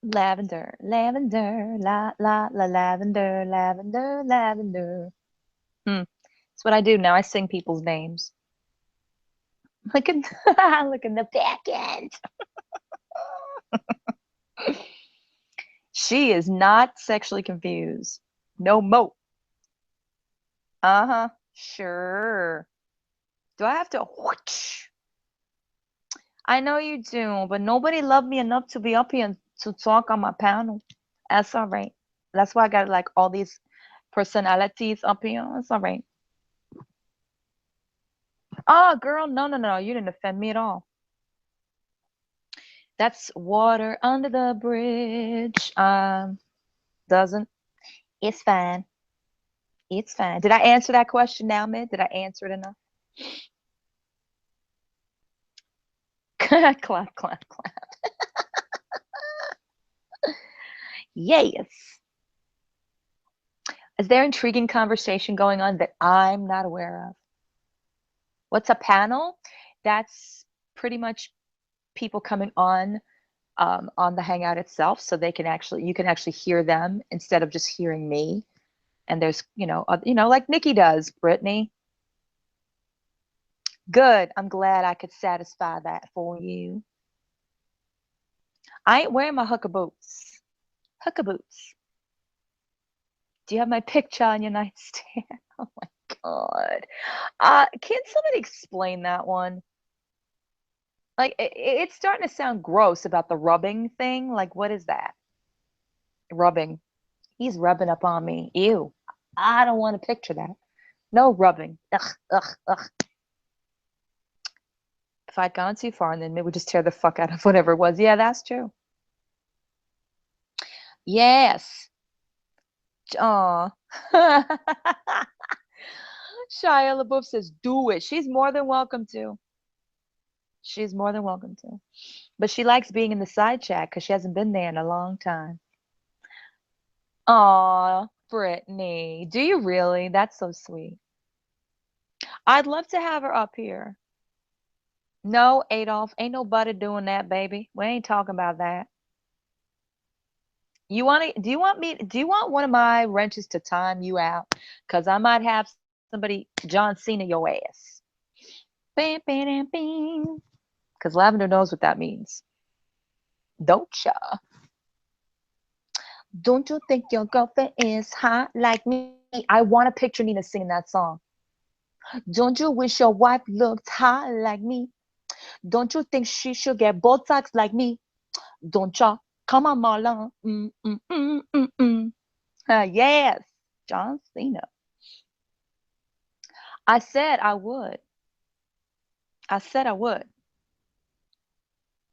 Lavender, lavender, la la la, lavender, lavender, lavender. Hmm. It's That's what I do now. I sing people's names. Look at look in the back end. She is not sexually confused. No mo. Uh-huh. Sure. Do I have to whoosh? I know you do, but nobody loved me enough to be up here and to talk on my panel. That's all right. That's why I got like all these personalities up here. That's all right. Oh, girl, no, no, no. You didn't offend me at all. That's water under the bridge. Doesn't. It's fine. It's fine. Did I answer that question now, Mid? Did I answer it enough? Clap, clap, clap. Yes. Is there intriguing conversation going on that I'm not aware of? What's a panel? That's pretty much people coming on the Hangout itself, so they can actually you can actually hear them instead of just hearing me. And there's like Nikki does, Brittany. Good. I'm glad I could satisfy that for you. I ain't wearing my hooker boots. Hooker boots. Do you have my picture on your nightstand? Oh my God. Can somebody explain that one? Like, it's starting to sound gross about the rubbing thing. Like, what is that? Rubbing. He's rubbing up on me. Ew. I don't want to picture that. No rubbing. Ugh, ugh, ugh. If I'd gone too far, and then maybe we just tear the fuck out of whatever it was. Yeah, that's true. Yes. Aw. Shia LaBeouf says, do it. She's more than welcome to. She's more than welcome to. But she likes being in the side chat because she hasn't been there in a long time. Aw, Brittany. Do you really? That's so sweet. I'd love to have her up here. No, Adolf, ain't nobody doing that, baby. We ain't talking about that. Do you want one of my wrenches to time you out? Because I might have somebody John Cena your ass. Bam, bam, bam, bam. Because Lavender knows what that means. Don't ya? Don't you think your girlfriend is hot like me? I want to picture Nina singing that song. Don't you wish your wife looked hot like me? Don't you think she should get Botox like me? Don't ya? Come on, Marlon. Yes, John Cena. I said I would. I said I would.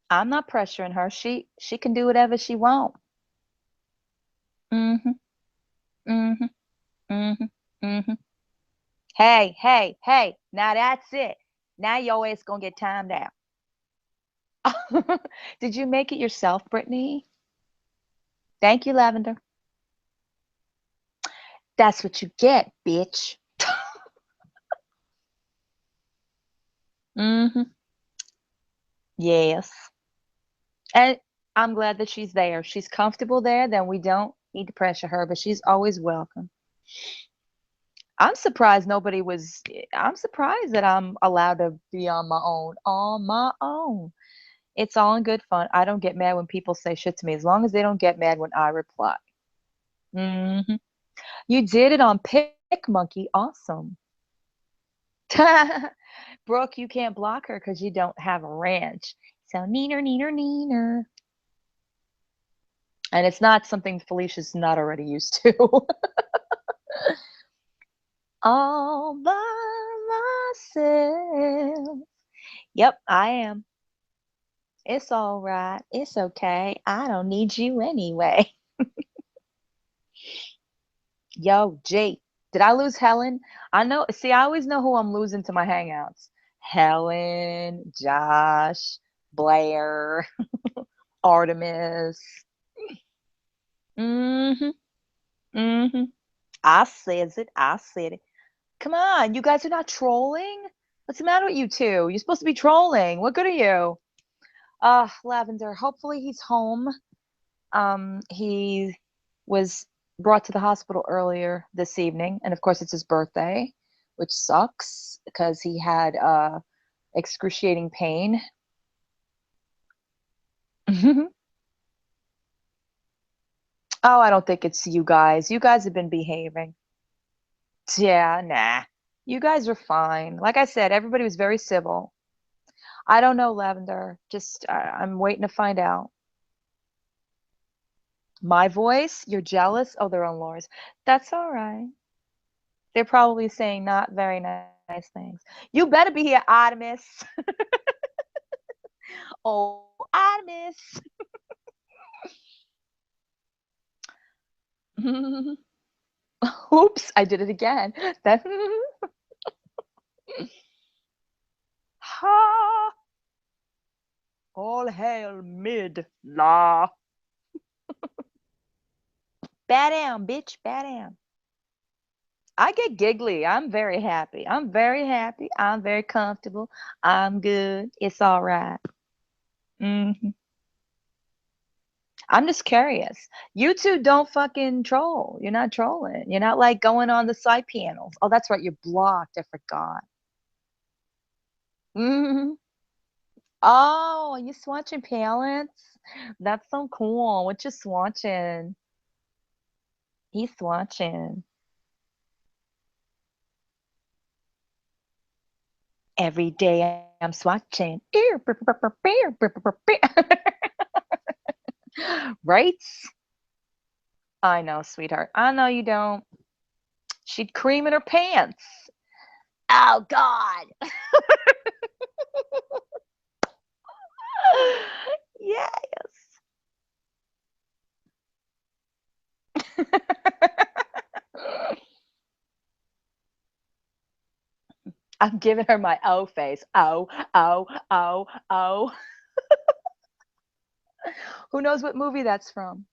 I'm not pressuring her. She can do whatever she wants. Mm-hmm. Mm-hmm. Mm-hmm. Mm-hmm. Hey, hey, hey. Now that's it. Now your ass gonna get timed out. Did you make it yourself, Brittany? Thank you, Lavender. That's what you get, bitch. Mm-hmm. Yes. And I'm glad that she's there. She's comfortable there, then we don't need to pressure her, but she's always welcome. I'm surprised nobody was. I'm surprised that I'm allowed to be on my own. On my own. It's all in good fun. I don't get mad when people say shit to me as long as they don't get mad when I reply. Hmm. You did it on Pick Monkey. Awesome. Brooke, you can't block her because you don't have a ranch. So neener, neener, neener. And it's not something Felicia's not already used to. All by myself. Yep, I am. It's all right. It's okay. I don't need you anyway. Yo, Jake, did I lose Helen? I know. See, I always know who I'm losing to my hangouts. Helen, Josh, Blair, Artemis. Mm-hmm. Mm-hmm. I says it. I said it. Come on, you guys are not trolling? What's the matter with you two? You're supposed to be trolling. What good are you? Lavender, hopefully he's home. He was brought to the hospital earlier this evening, and of course it's his birthday. which sucks because he had excruciating pain. Oh, I don't think it's you guys. You guys have been behaving. Yeah, nah. You guys are fine. Like I said, everybody was very civil. I don't know, Lavender. Just I'm waiting to find out. My voice? You're jealous? Oh, they're on Laura's. That's all right. They're probably saying not very nice things. You better be here, Artemis. Oh, Artemis. Oops, I did it again. That ha. All hail mid la. Bad down, bitch. Bad down. I get giggly. I'm very happy. I'm very happy. I'm very comfortable. I'm good. It's all right. Hmm. I'm just curious. You two don't fucking troll. You're not trolling. You're not like going on the side panels. Oh, that's right. You're blocked. I forgot. Hmm. Oh, you swatching palettes? That's so cool. What you swatching? He's swatching. Every day I'm swatching. Right? I know, sweetheart. I know you don't. She'd cream in her pants. Oh, God. Yes. I'm giving her my O face. Oh, oh, oh, oh. Who knows what movie that's from?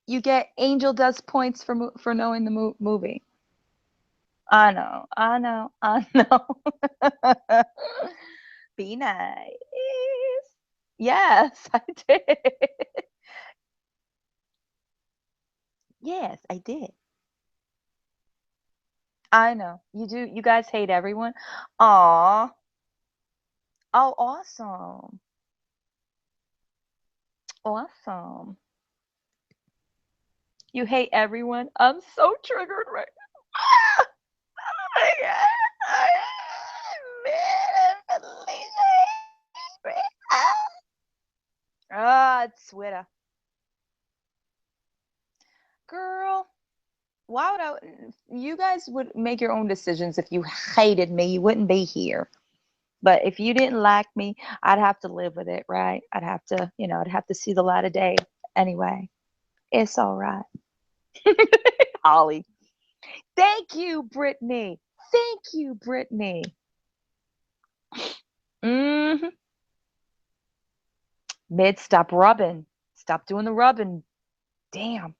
You get Angel Dust points for knowing the movie. I know, I know, I know. Be nice. Yes, I did. Yes, I did. I know. You do. You guys hate everyone. Aw. Oh, awesome. Awesome. You hate everyone. I'm so triggered right now. Oh my God. Man, ah, it's Twitter. Girl, why would I? You guys would make your own decisions. If you hated me, you wouldn't be here. But if you didn't like me, I'd have to live with it, right? I'd have to, I'd have to see the light of day anyway. It's all right. Holly. Thank you, Brittany. Thank you, Brittany. Hmm. Mid, stop rubbing. Stop doing the rubbing. Damn.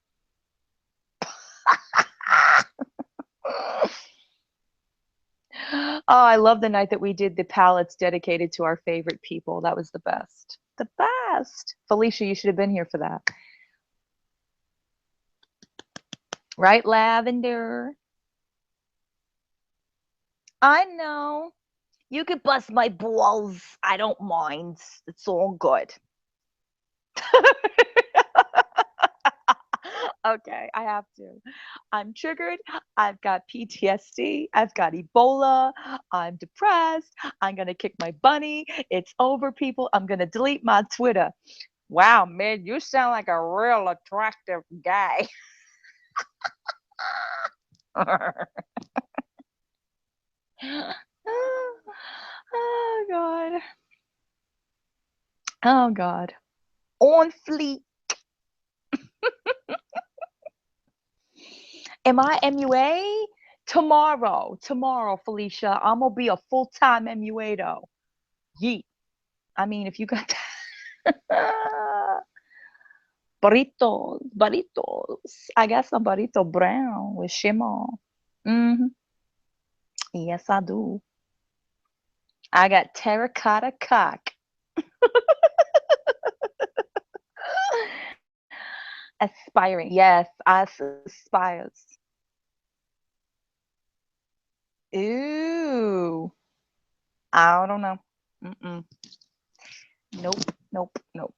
Oh, I love the night that we did the palettes dedicated to our favorite people. That was the best. The best. Felicia, you should have been here for that. Right, Lavender? I know. You could bust my balls. I don't mind. It's all good. Okay, I have to. I'm triggered. I've got PTSD. I've got Ebola. I'm depressed. I'm going to kick my bunny. It's over, people. I'm going to delete my Twitter. Wow, man, you sound like a real attractive guy. Oh, God. Oh, God. On fleek. Am I MUA? Tomorrow, Felicia. I'm gonna be a full-time MUA though. Yeet. I mean, if you got burritos. I got some burrito brown with shimmer. Hmm. Yes, I do. I got terracotta cock. Aspiring. Yes, I aspires. Ooh. I don't know. Mm-mm. Nope. Nope. Nope.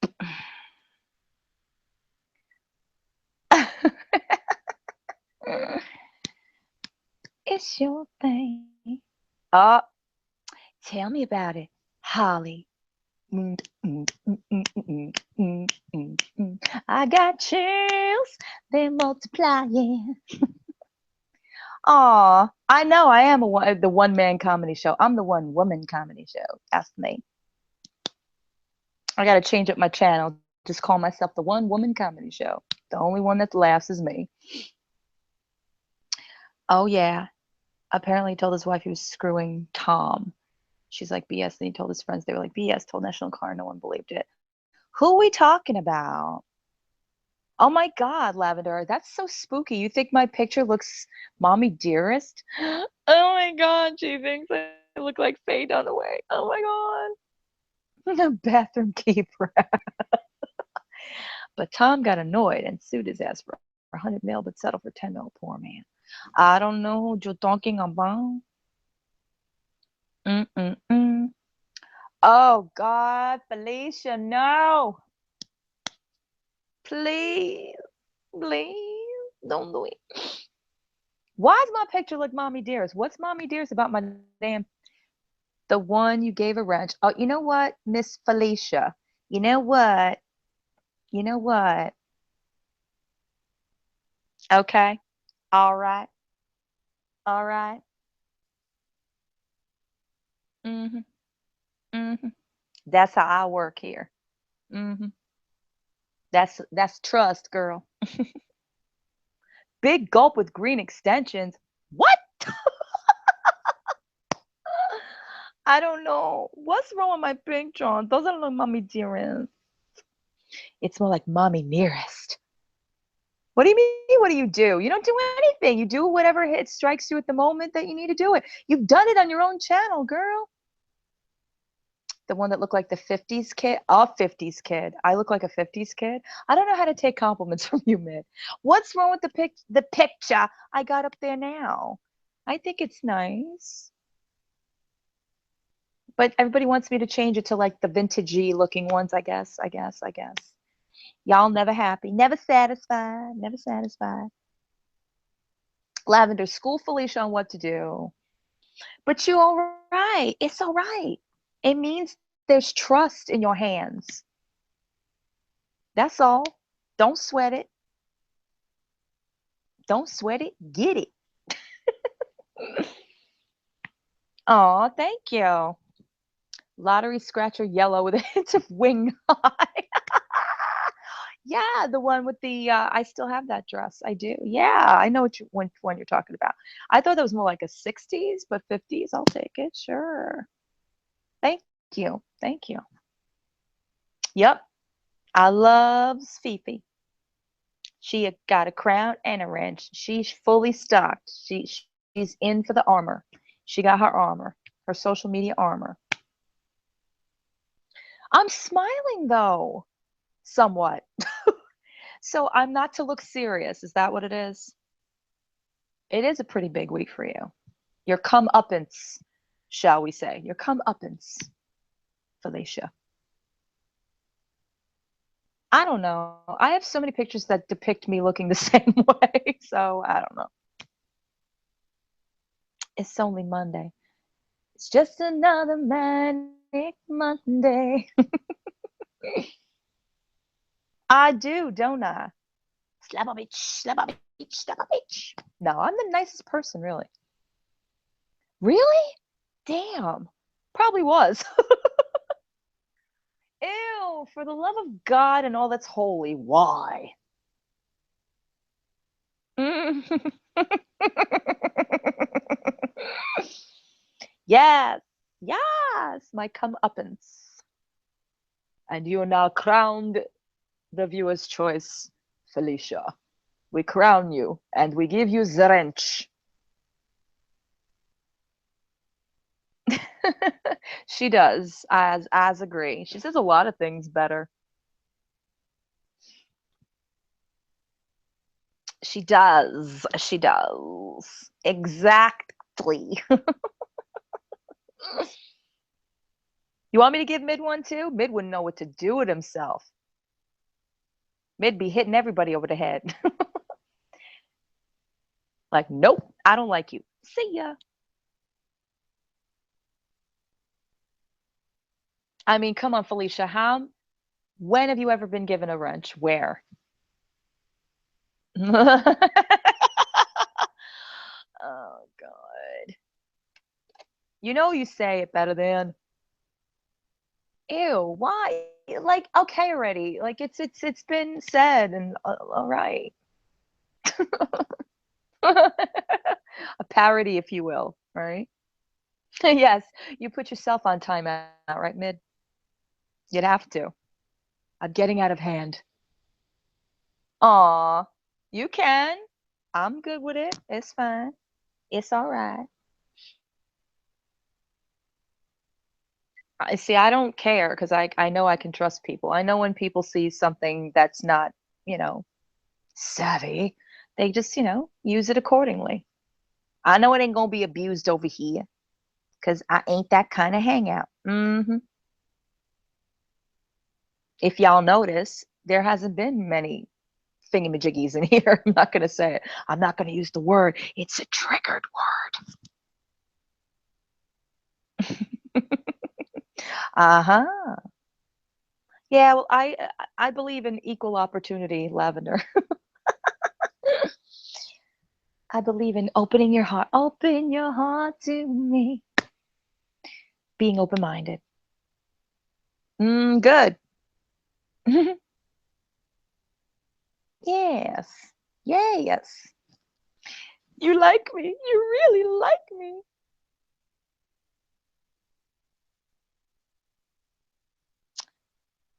It's your thing. Oh, tell me about it, Holly. Mm, mm, mm, mm, mm, mm, mm, mm. I got chills, they're multiplying. Aw, I know I am the one man comedy show. I'm the one woman comedy show. That's me. I gotta change up my channel. Just call myself the one woman comedy show. The only one that laughs is me. Oh yeah. Apparently he told his wife he was screwing Tom. She's like BS, and he told his friends. They were like BS. Told National Car. No one believed it. Who are we talking about? Oh my God, Lavender, that's so spooky. You think my picture looks mommy dearest? Oh my God, she thinks I look like Faye Dunaway. Oh my God. Bathroom keeper. But Tom got annoyed and sued his ass for 100 mil, but settled for 10 mil. Poor man. I don't know who you're talking about. Mm-mm-mm. Oh God, Felicia, no. Please, please, don't do it. Why does my picture look mommy dearest? What's mommy dearest about my damn the one you gave a wrench? Oh, you know what, Miss Felicia? You know what? You know what? Okay. All right. All right. Mm-hmm. Mm-hmm. That's how I work here. Mm-hmm. That's trust, girl. Big gulp with green extensions. What? I don't know. What's wrong with my pink John? Doesn't look mommy dearest. It's more like mommy nearest. What do you mean? What do you do? You don't do anything. You do whatever hit strikes you at the moment that you need to do it. You've done it on your own channel, girl. The one that looked like the 50s kid, a 50s kid. I look like a 50s kid. I don't know how to take compliments from you, man. What's wrong with the picture I got up there now? I think it's nice. But everybody wants me to change it to like the vintagey looking ones, I guess. Y'all never happy, never satisfied, never satisfied. Lavender, school Felicia on what to do. But you all right. It's all right. It means there's trust in your hands. That's all. Don't sweat it. Don't sweat it. Get it. Oh, thank you. Lottery scratcher yellow with a hint of wing eye. Yeah, the one with the I still have that dress. I do. Yeah, I know what one you're talking about. I thought that was more like a 60s, but 50s, I'll take it. Sure. Thank you. Thank you. Yep. I loves Fifi. She got a crown and a wrench. She's fully stocked. She's in for the armor. She got her armor, her social media armor. I'm smiling though, somewhat. So I'm not to look serious. Is that what it is? It is a pretty big week for you. Your comeuppance, shall we say? Your comeuppance, Felicia. I don't know. I have so many pictures that depict me looking the same way, so I don't know. It's only Monday. It's just another manic Monday. I do, don't I? Slap a bitch, slap a bitch, slap a bitch. No, I'm the nicest person, really. Really? Damn. Probably was. Ew, for the love of God and all that's holy, why? Mm. Yes, yes, my comeuppance. And you are now crowned the viewer's choice, Felicia. We crown you and we give you the wrench. She does, as agree. She says a lot of things better. She does. She does. Exactly. Exactly. You want me to give Mid one too? Mid wouldn't know what to do with himself. Mid be hitting everybody over the head. Like, nope, I don't like you. See ya. I mean, come on, Felicia. When have you ever been given a wrench? Where? Oh God. You know you say it better than, ew, why? Like, okay already. Like it's been said and all right. A parody, if you will, right? Yes, you put yourself on timeout, right, Mid? You'd have to. I'm getting out of hand. Aw, you can. I'm good with it. It's fine. It's all right. I see. I don't care because I know I can trust people. I know when people see something that's not, you know, savvy, they just, use it accordingly. I know it ain't gonna be abused over here because I ain't that kind of hangout. If y'all notice, there hasn't been many thingamajiggies in here. I'm not gonna say it. I'm not gonna use the word. It's a triggered word. Uh-huh. Yeah, well, I believe in equal opportunity, Lavender. I believe in opening your heart. Open your heart to me. Being open-minded. Good. Yes. Yes. You like me. You really like me.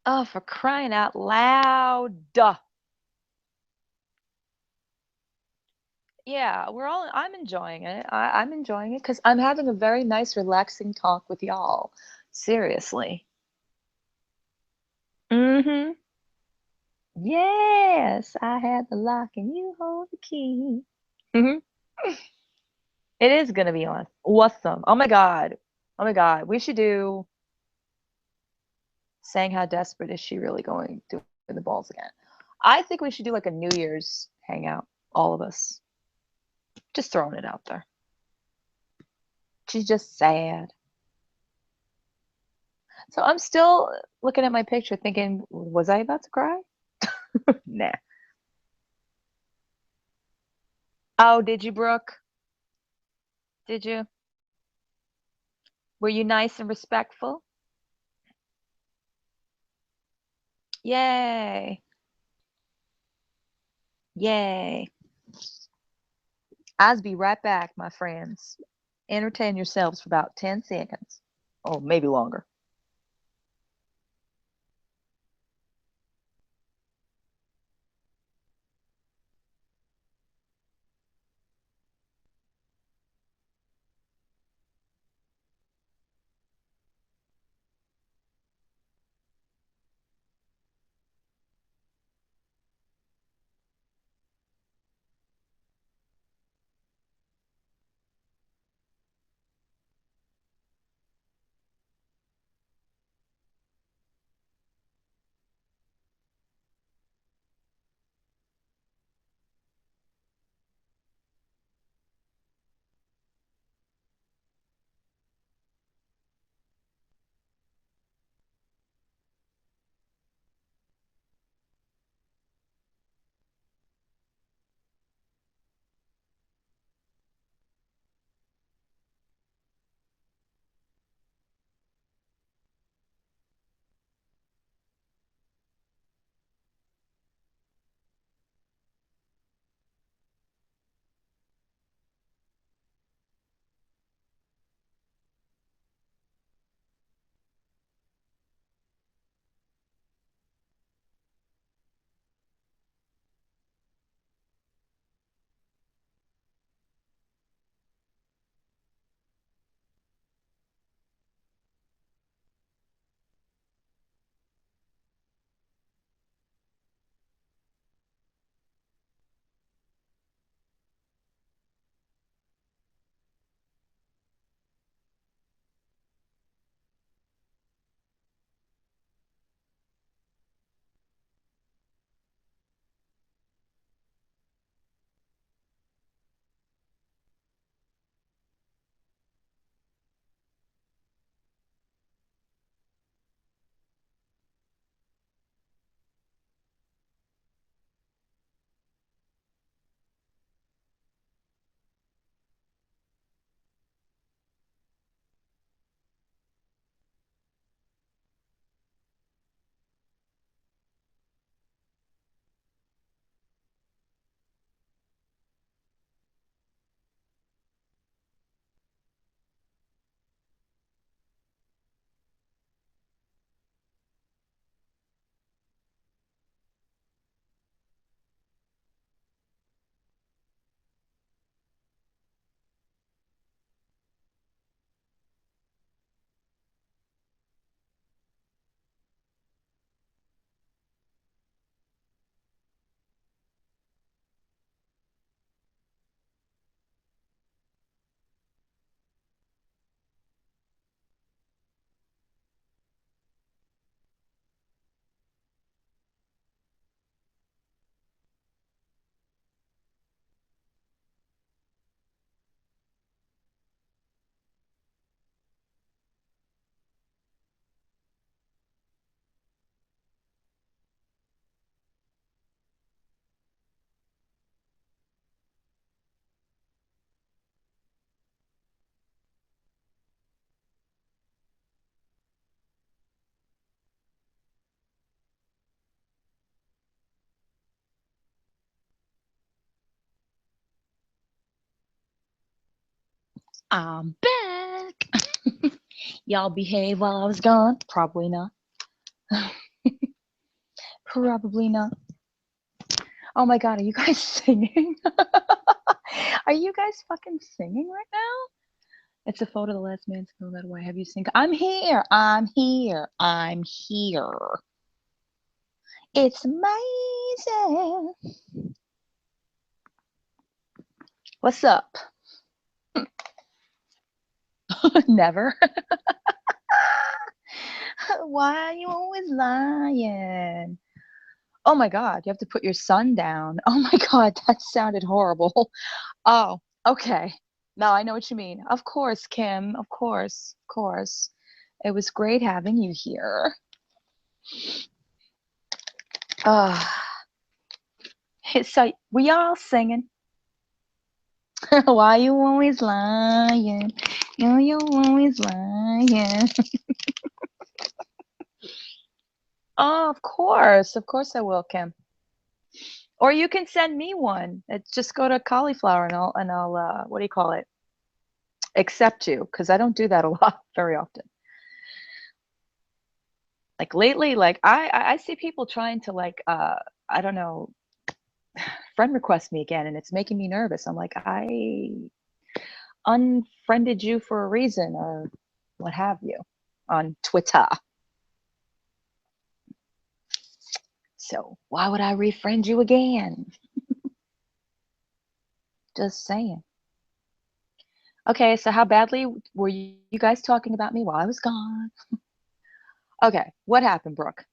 Oh, for crying out loud. Duh. Yeah, I'm enjoying it. I'm enjoying it because I'm having a very nice, relaxing talk with y'all. Seriously. Mm-hmm. Yes, I had the lock and you hold the key. Hmm. It is gonna be on. Awesome. Oh my God. Oh my God. We should do saying how desperate is she really going to win the balls again. I think we should do like a New Year's hangout, all of us. Just throwing it out there. She's just sad. So I'm still looking at my picture thinking, was I about to cry? Nah. Oh, did you, Brooke? Did you? Were you nice and respectful? Yay. Yay. I'll be right back, my friends. Entertain yourselves for about 10 seconds. Oh, maybe longer. I'm back. Y'all behave while I was gone? Probably not. Probably not. Oh my god, are you guys singing? Are you guys fucking singing right now? It's a photo of the last man to go that way. Have you seen? I'm here. I'm here. I'm here. It's amazing. What's up? Never. Why are you always lying? Oh my God, you have to put your son down. Oh my God, that sounded horrible. Oh, okay. Now I know what you mean. Of course, Kim. Of course. Of course. It was great having you here. Uh, so we all singing. Why you always lying? You always lying. Oh, of course. Of course I will, Kim. Or you can send me one. It's just go to cauliflower and I'll what do you call it? Accept you, because I don't do that a lot very often. Like lately, like I see people trying to like I don't know, friend request me again and it's making me nervous. I'm like, I unfriended you for a reason or what have you on Twitter. So why would I refriend you again? Just saying. Okay, so how badly were you guys talking about me while I was gone? Okay, what happened, Brooke?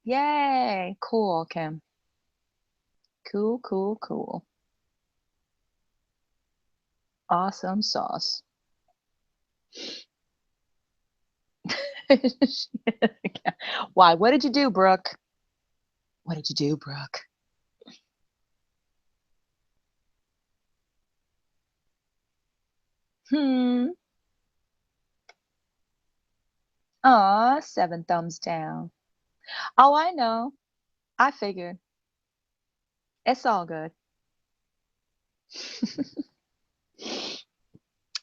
Yay, cool, Kim. Cool, cool, cool. Awesome sauce. Why? What did you do, Brooke? What did you do, Brooke? Hmm. Aw, 7 thumbs down. Oh, I know. I figured. It's all good.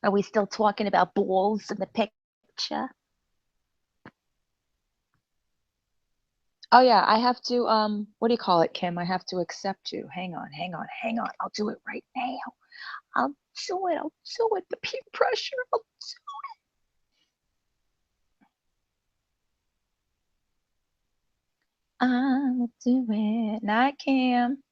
Are we still talking about balls in the picture? Oh yeah, I have to what do you call it, Kim? I have to accept you. Hang on, hang on, hang on. I'll do it right now. I'll do it. I'll do it. The peer pressure. I'll do it. Not Kim.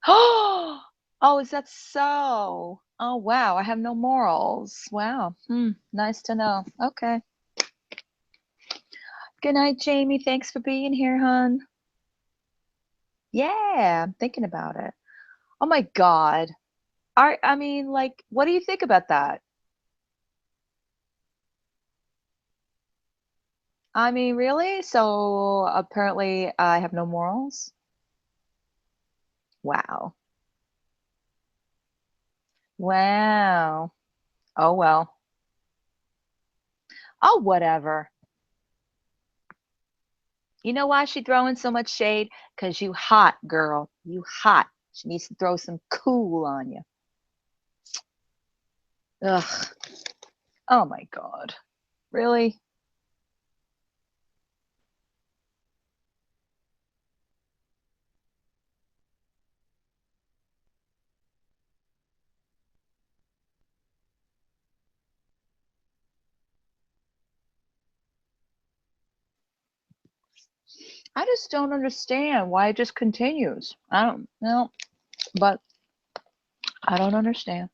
Oh, is that so? Oh, wow. I have no morals. Wow. Nice to know. Okay. Good night, Jamie. Thanks for being here, hon. Yeah, I'm thinking about it. Oh my God. I mean, like, what do you think about that? I mean, really? So apparently I have no morals? Wow. Wow. Oh well. Oh, whatever. You know why she throwing so much shade? Because you hot, girl. You hot. She needs to throw some cool on you. Ugh. Oh my God. Really? I just don't understand why it just continues. I don't know, but I don't understand.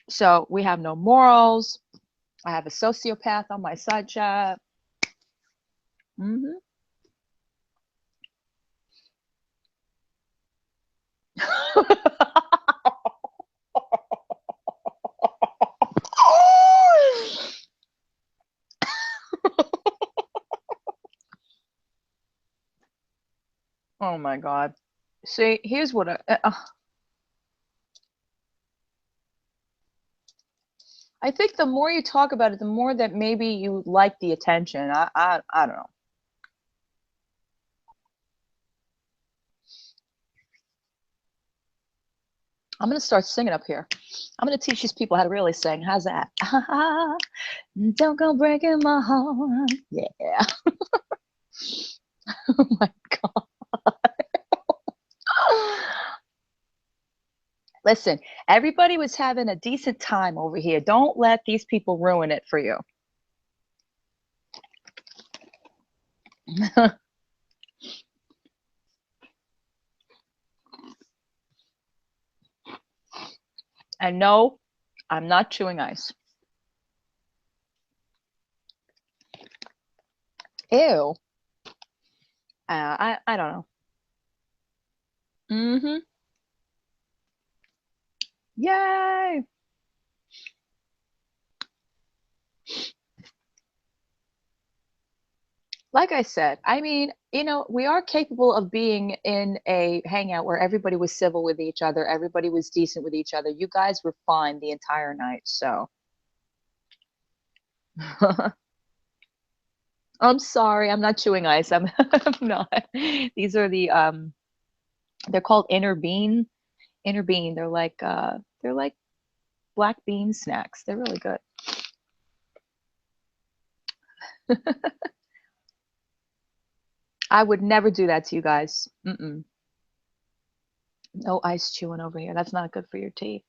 So we have no morals. I have a sociopath on my side chat. Hmm. Oh my God. See, here's what I think the more you talk about it, the more that maybe you like the attention. I don't know. I'm gonna start singing up here. I'm gonna teach these people how to really sing. How's that? Don't go breaking my heart. Yeah. Oh my God. Listen, everybody was having a decent time over here. Don't let these people ruin it for you. And no, I'm not chewing ice. Ew. I don't know. Mm-hmm. Yay. Like I said, I mean, we are capable of being in a hangout where everybody was civil with each other, everybody was decent with each other. You guys were fine the entire night, so. I'm sorry, I'm not chewing ice. I'm not. These are they're called inner bean. They're like black bean snacks. They're really good. I would never do that to you guys. Mm-mm. No ice chewing over here. That's not good for your teeth.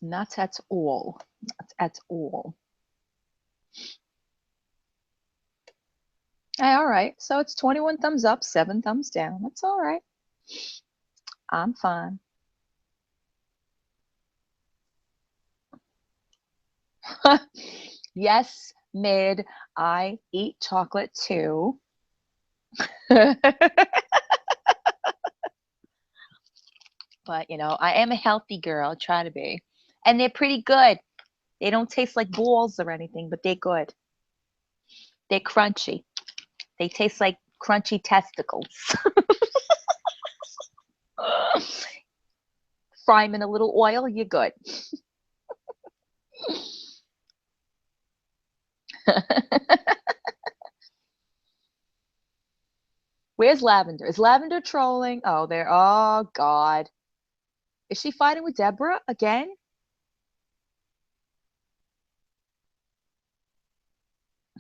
Not at all. Not at all. Hey, all right. So it's 21 thumbs up, 7 thumbs down. That's all right. I'm fine. Yes, mid. I eat chocolate too. But, I am a healthy girl. Try to be. And they're pretty good. They don't taste like balls or anything, but they're good. They're crunchy. They taste like crunchy testicles. Fry them in a little oil, you're good. Where's Lavender? Is Lavender trolling? Oh, there. Oh, God. Is she fighting with Deborah again?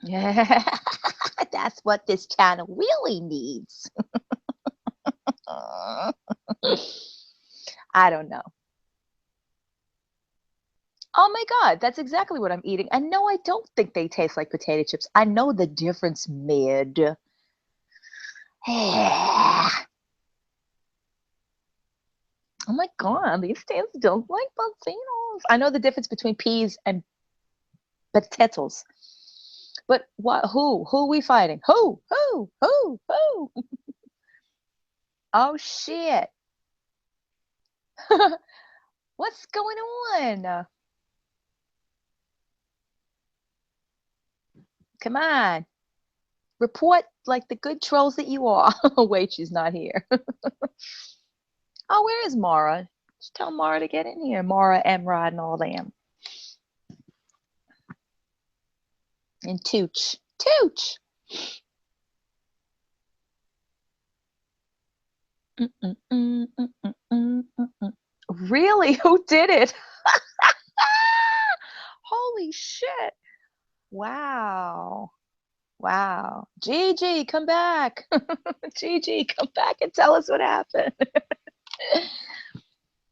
Yeah. That's what this channel really needs. I don't know. Oh my God, that's exactly what I'm eating. And no, I don't think they taste like potato chips. I know the difference, mid. Oh my God, these stands don't like potatoes. I know the difference between peas and potatoes. But what? Who are we fighting? Who? Who? Who? Who? Oh shit! What's going on? Come on, report like the good trolls that you are. Wait, she's not here. Oh, where is Mara? Just tell Mara to get in here. Mara, Emrod, and all them. And Tooch. Tooch! Mm, mm, mm, mm, mm, mm, mm, mm. Really? Who did it? Holy shit. Wow. Wow. Gigi, come back. Gigi, come back and tell us what happened.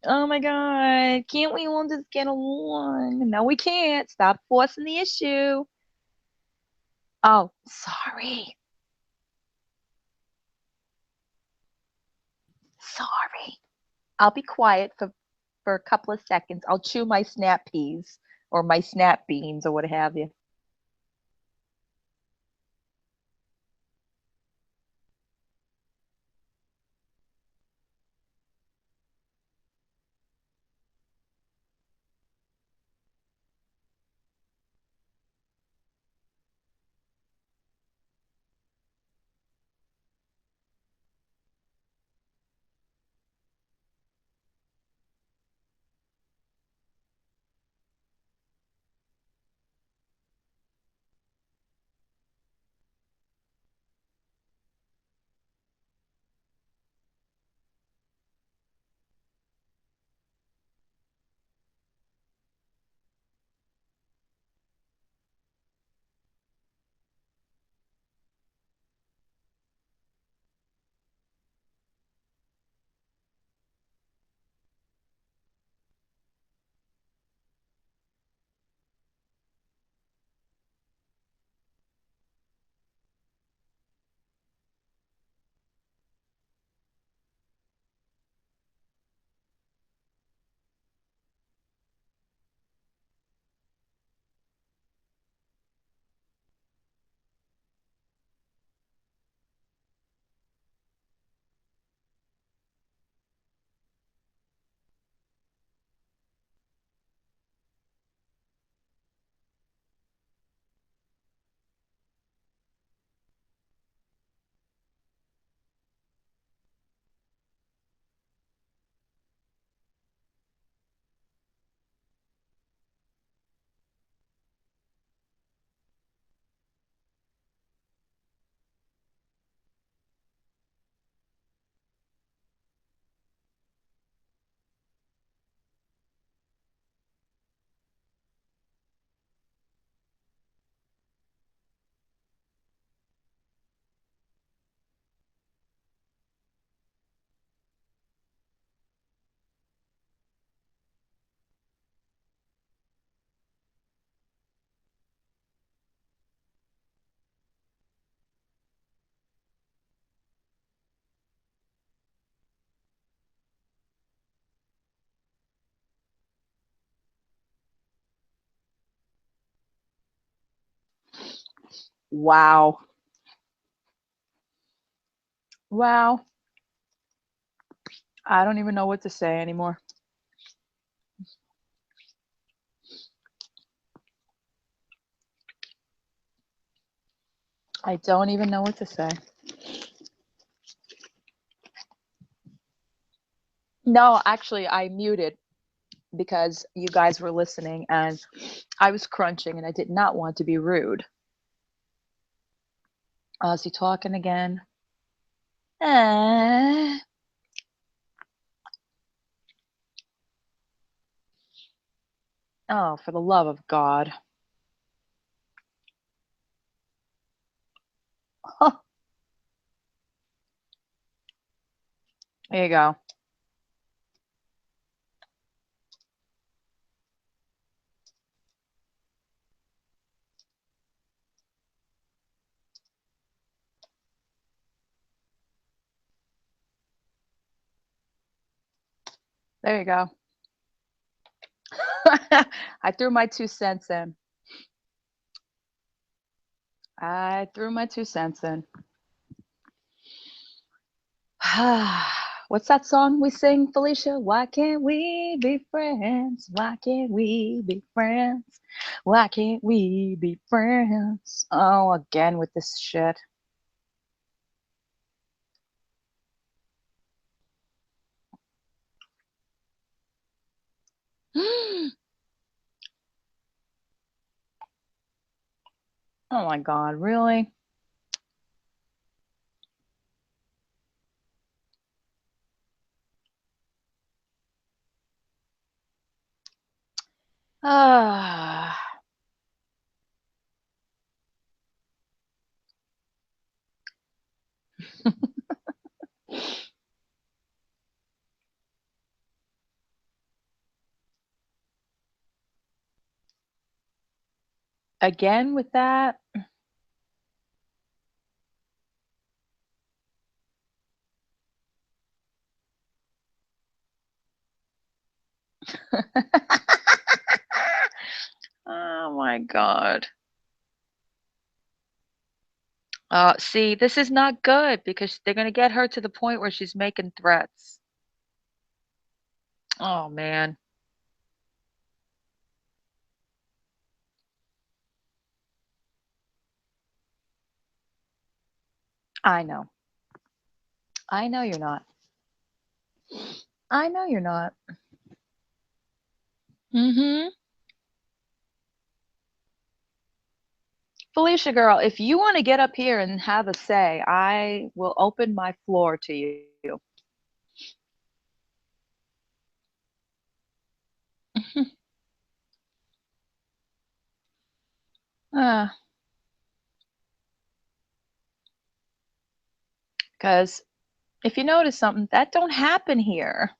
Oh my God. Can't we all just get along? No, we can't. Stop forcing the issue. Oh, sorry. Sorry. I'll be quiet for a couple of seconds. I'll chew my snap peas or my snap beans or what have you. Wow. Wow. I don't even know what to say anymore. I don't even know what to say. No, actually, I muted because you guys were listening and I was crunching and I did not want to be rude. Is he talking again? Eh. Oh, for the love of God. There you go. There you go. I threw my 2 cents in. I threw my 2 cents in. What's that song we sing, Felicia? Why can't we be friends? Why can't we be friends? Why can't we be friends? Oh, again with this shit. Oh my God, really? Ah. Again with that? Oh my God. See, this is not good because they're gonna get her to the point where she's making threats. Oh man. I know. I know you're not. I know you're not. Mm-hmm. Felicia girl, if you want to get up here and have a say, I will open my floor to you. uh, because if you notice something, that don't happen here.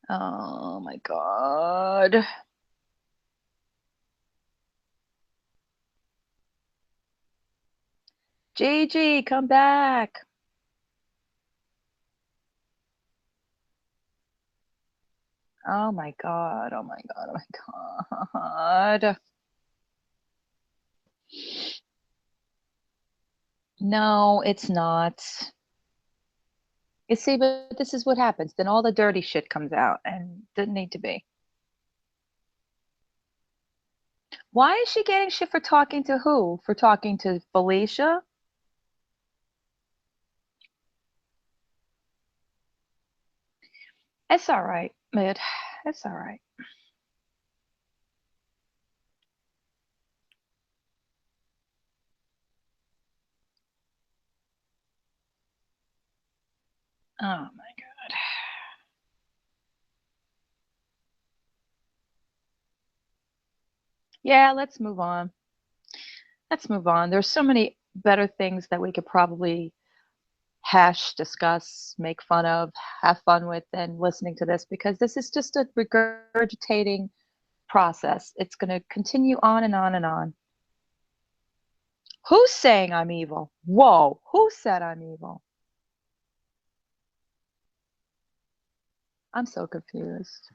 Oh my God. Gigi, come back. Oh my God. Oh my God. Oh my God. No, it's not. You see, but this is what happens. Then all the dirty shit comes out and didn't need to be. Why is she getting shit for talking to who? For talking to Felicia? It's all right, mid. It's all right. Oh my God. Yeah, let's move on. Let's move on. There's so many better things that we could probably hash, discuss, make fun of, have fun with than listening to this because this is just a regurgitating process. It's going to continue on and on and on. Who's saying I'm evil? Whoa, who said I'm evil? I'm so confused.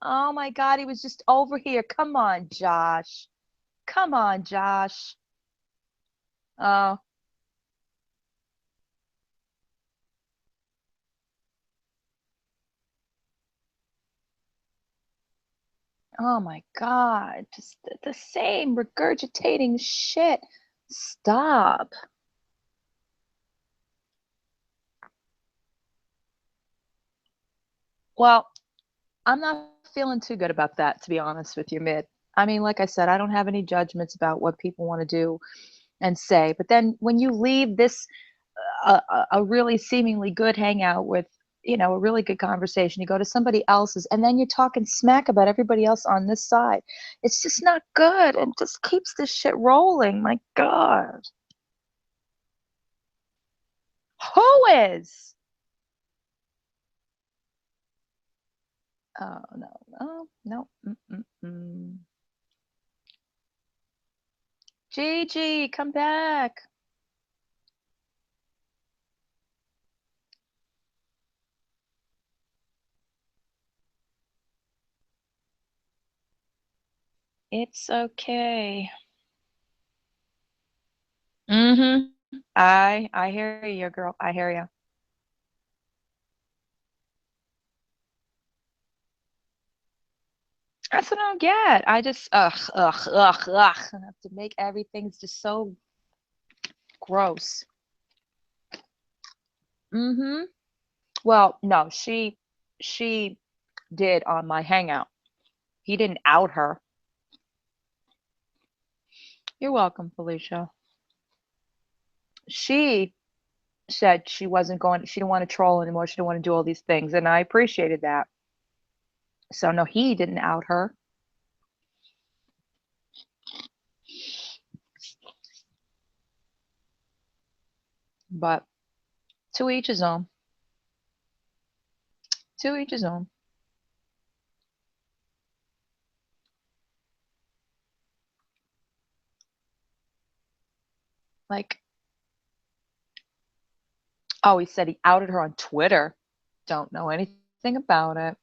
Oh my God, he was just over here. Come on, Josh. Come on, Josh. Oh, oh my God. Just the same regurgitating shit. Stop. Well, I'm not feeling too good about that, to be honest with you, Mid. I mean, like I said, I don't have any judgments about what people want to do and say. But then when you leave this a really seemingly good hangout with, a really good conversation, you go to somebody else's, and then you're talking smack about everybody else on this side. It's just not good, and just keeps this shit rolling. My God, who is? Oh no, no, no. Mm-mm-mm. Gigi, come back. It's okay. Mm-hmm. I hear you, girl. I hear you. That's what I don't get. I just ugh. I have to make everything's just so gross. Mm-hmm. Well, no, she did on my hangout. He didn't out her. You're welcome, Felicia. She said she didn't want to troll anymore. She didn't want to do all these things, and I appreciated that. So no, he didn't out her, but to each his own. To each his own. Like, oh, he said he outed her on Twitter. Don't know anything about it.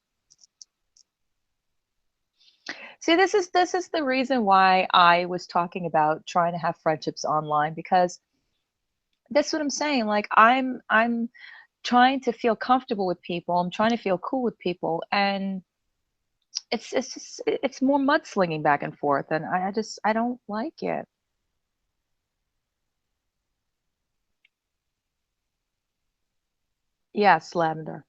See, this is the reason why I was talking about trying to have friendships online, because that's what I'm saying. Like, I'm trying to feel comfortable with people. I'm trying to feel cool with people, and it's more mudslinging back and forth, and I don't like it. Yes, Lavender.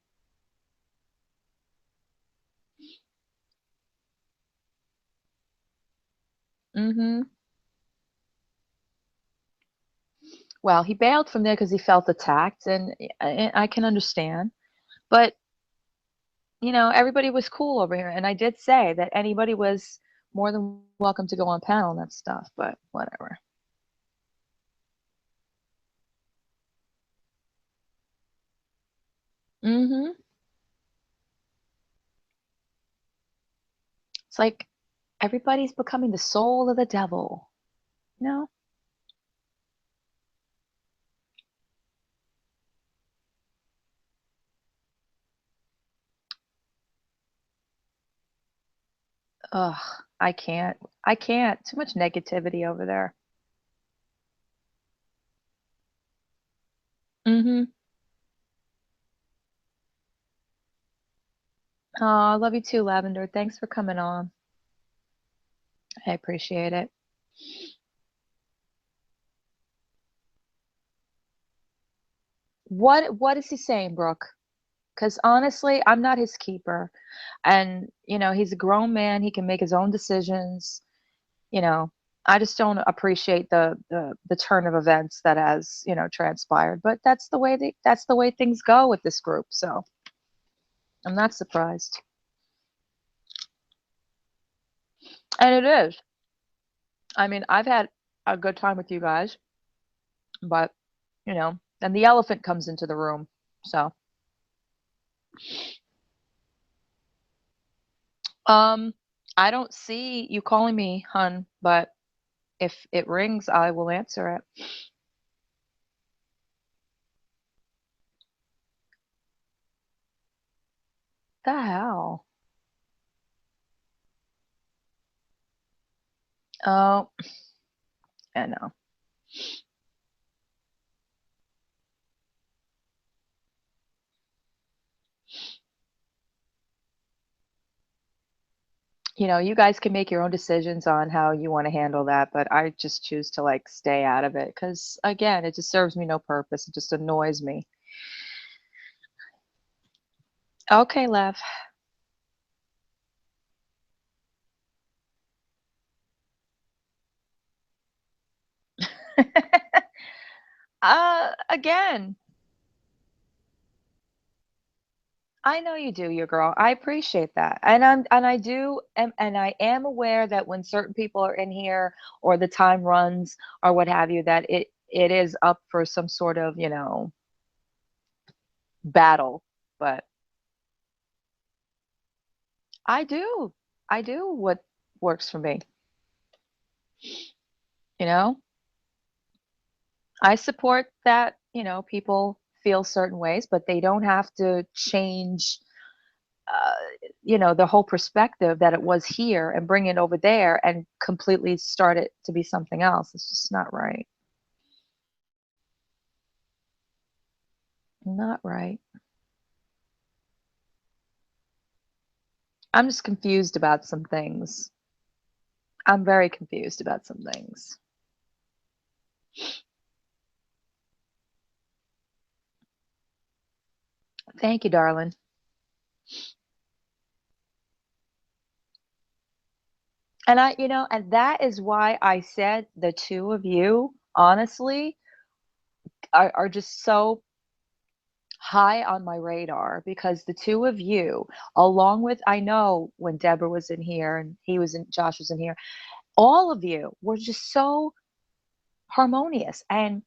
Hmm. Well, he bailed from there because he felt attacked, and I can understand. But everybody was cool over here, and I did say that anybody was more than welcome to go on panel and that stuff. But whatever. Hmm. It's like everybody's becoming the soul of the devil. No. Ugh, I can't. I can't. Too much negativity over there. Hmm. Oh, I love you too, Lavender. Thanks for coming on. I appreciate it. What is he saying, Brooke? Because honestly, I'm not his keeper. And, he's a grown man. He can make his own decisions. You know, I just don't appreciate the turn of events that has, transpired. But that's the way things go with this group. So I'm not surprised. And it is. I mean, I've had a good time with you guys, but then the elephant comes into the room. So, um, I don't see you calling me, hun, but if it rings, I will answer it. The hell? Oh, I know. You guys can make your own decisions on how you want to handle that, but I just choose to like stay out of it because again, it just serves me no purpose. It just annoys me. Okay, Lev. Again, I know you do, your girl. I appreciate that. And I do and I am aware that when certain people are in here or the time runs or what have you, that it is up for some sort of, battle. But I do. I do what works for me, you know? I support that, people feel certain ways, but they don't have to change uh, the whole perspective that it was here and bring it over there and completely start it to be something else. It's just not right. Not right. I'm just confused about some things. I'm very confused about some things. Thank you, darling. And and that is why I said the two of you, honestly, are just so high on my radar because the two of you, along with I know when Deborah was in here and Josh was in here, all of you were just so harmonious and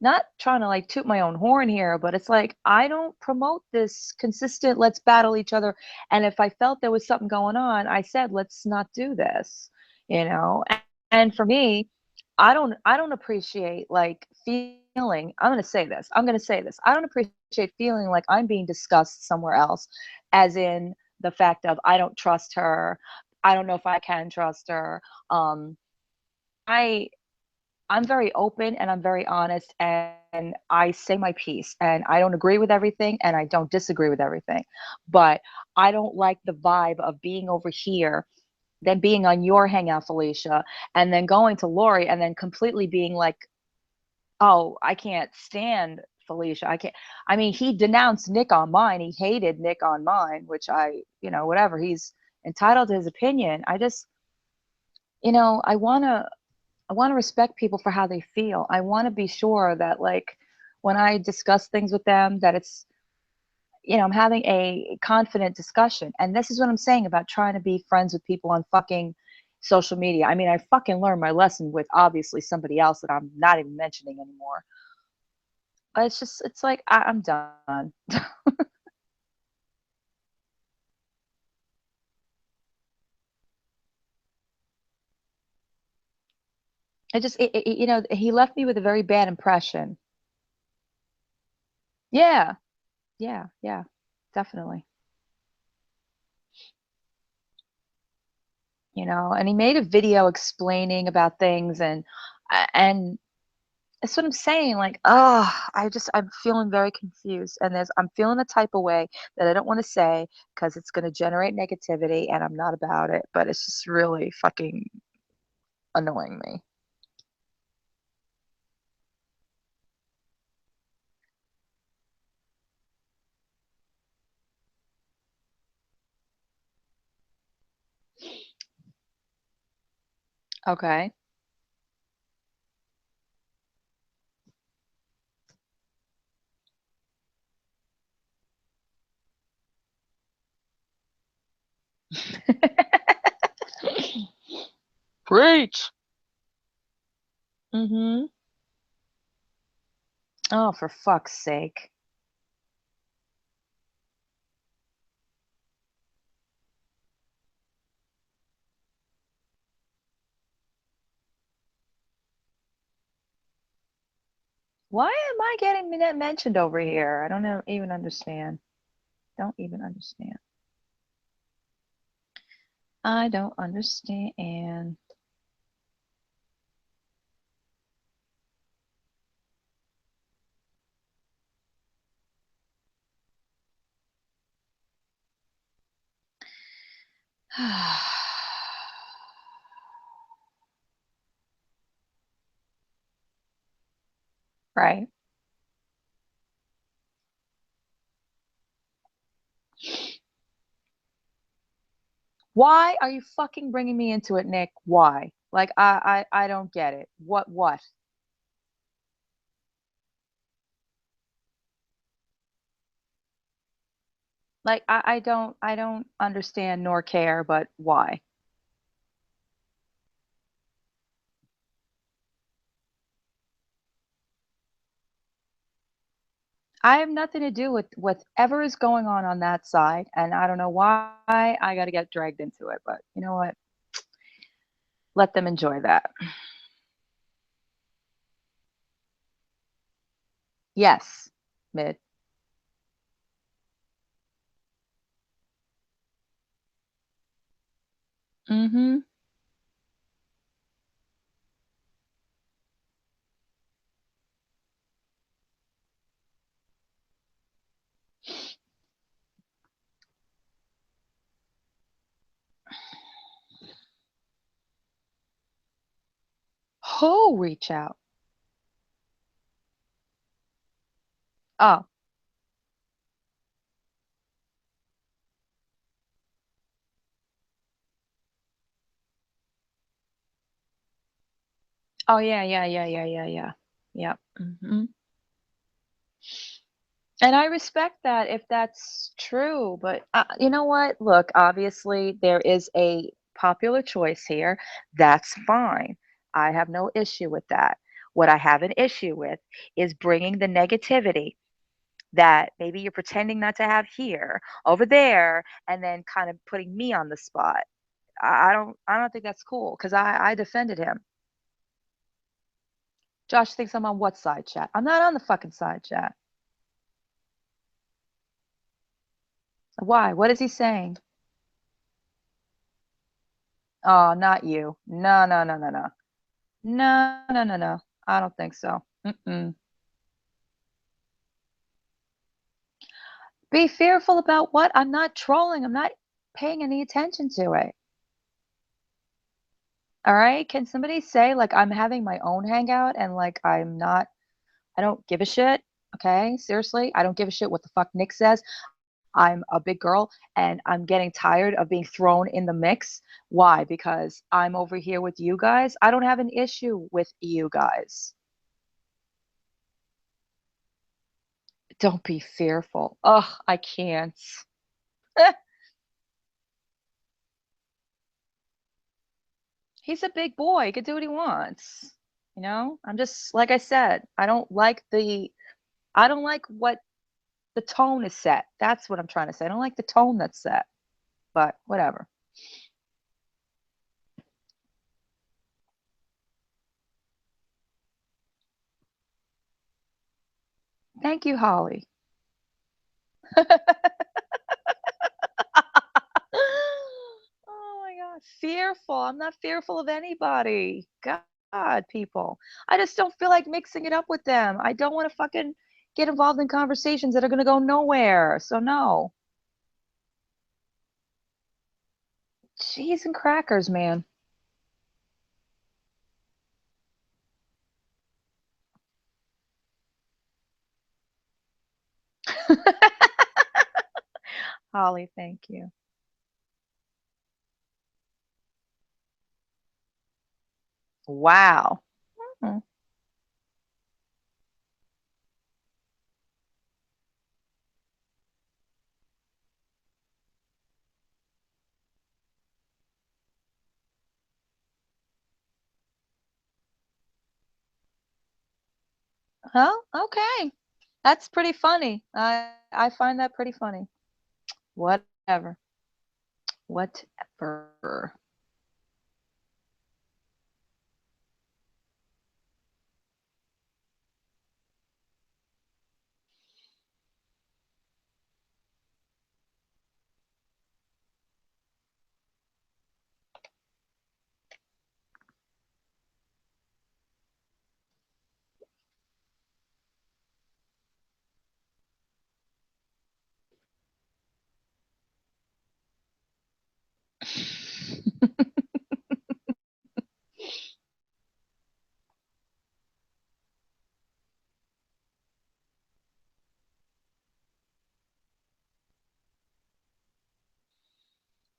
not trying to like toot my own horn here, but it's like I don't promote this consistent let's battle each other. And if I felt there was something going on, I said let's not do this, you know. And for me, I don't appreciate like feeling, I'm going to say this. I'm going to say this. I don't appreciate feeling like I'm being discussed somewhere else as in the fact of I don't trust her. I don't know if I can trust her. Um I I'm very open and I'm very honest and I say my piece and I don't agree with everything and I don't disagree with everything. But I don't like the vibe of being over here, then being on your hangout, Felicia, and then going to Lori and then completely being like, oh, I can't stand Felicia. I can't. I mean, he denounced Nick on mine. He hated Nick on mine, which whatever. He's entitled to his opinion. I want to respect people for how they feel. I want to be sure that like when I discuss things with them that it's I'm having a confident discussion. And this is what I'm saying about trying to be friends with people on fucking social media. I mean, I fucking learned my lesson with obviously somebody else that I'm not even mentioning anymore. But it's like I'm done. He left me with a very bad impression. Yeah, yeah, yeah, definitely. And he made a video explaining about things and that's what I'm saying. Like, oh, I'm feeling very confused, and I'm feeling a type of way that I don't want to say because it's going to generate negativity, and I'm not about it. But it's just really fucking annoying me. Okay. Preach. Mm-hmm. Oh, for fuck's sake. Why am I getting mentioned over here? I don't know, even understand. Don't even understand. I don't understand. Right. Why are you fucking bringing me into it, Nick? Why? Like I don't get it. What? Like I don't understand nor care, but why? I have nothing to do with whatever is going on that side, and I don't know why I got to get dragged into it, but you know what? Let them enjoy that. Yes, mid. Mhm. Who reach out? Oh. Oh yeah, yeah, yeah, yeah, yeah, yeah. Yep. Mhm. And I respect that if that's true, but you know what? Look, obviously there is a popular choice here. That's fine. I have no issue with that. What I have an issue with is bringing the negativity that maybe you're pretending not to have here over there and then kind of putting me on the spot. I don't think that's cool because I defended him. Josh thinks I'm on what side chat? I'm not on the fucking side chat. Why? What is he saying? Oh, not you. No, no, no, no, no. No, no, no, no. I don't think so. Mm-mm. Be fearful about what? I'm not trolling. I'm not paying any attention to it. All right? Can somebody say, like, I'm having my own hangout and, like, I don't give a shit. Okay? Seriously? I don't give a shit what the fuck Nick says. I'm a big girl and I'm getting tired of being thrown in the mix. Why? Because I'm over here with you guys. I don't have an issue with you guys. Don't be fearful. Ugh, I can't. He's a big boy. He could do what he wants. You know? I'm just like I said, I don't like what the tone is set. That's what I'm trying to say. I don't like the tone that's set. But whatever. Thank you, Holly. Oh my God. Fearful. I'm not fearful of anybody. God, people. I just don't feel like mixing it up with them. I don't want to fucking get involved in conversations that are going to go nowhere. So, no. Cheese and crackers, man. Holly, thank you. Wow. Mhm. Well, okay. That's pretty funny. I find that pretty funny. Whatever. Whatever.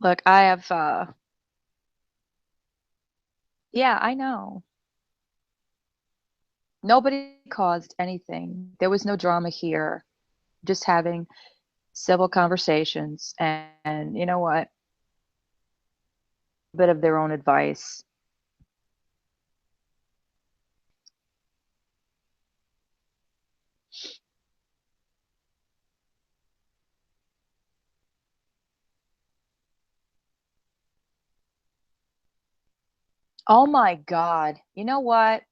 Look, I have yeah, I know. Nobody caused anything. There was no drama here. Just having civil conversations and you know what? A bit of their own advice. Oh my God. You know what?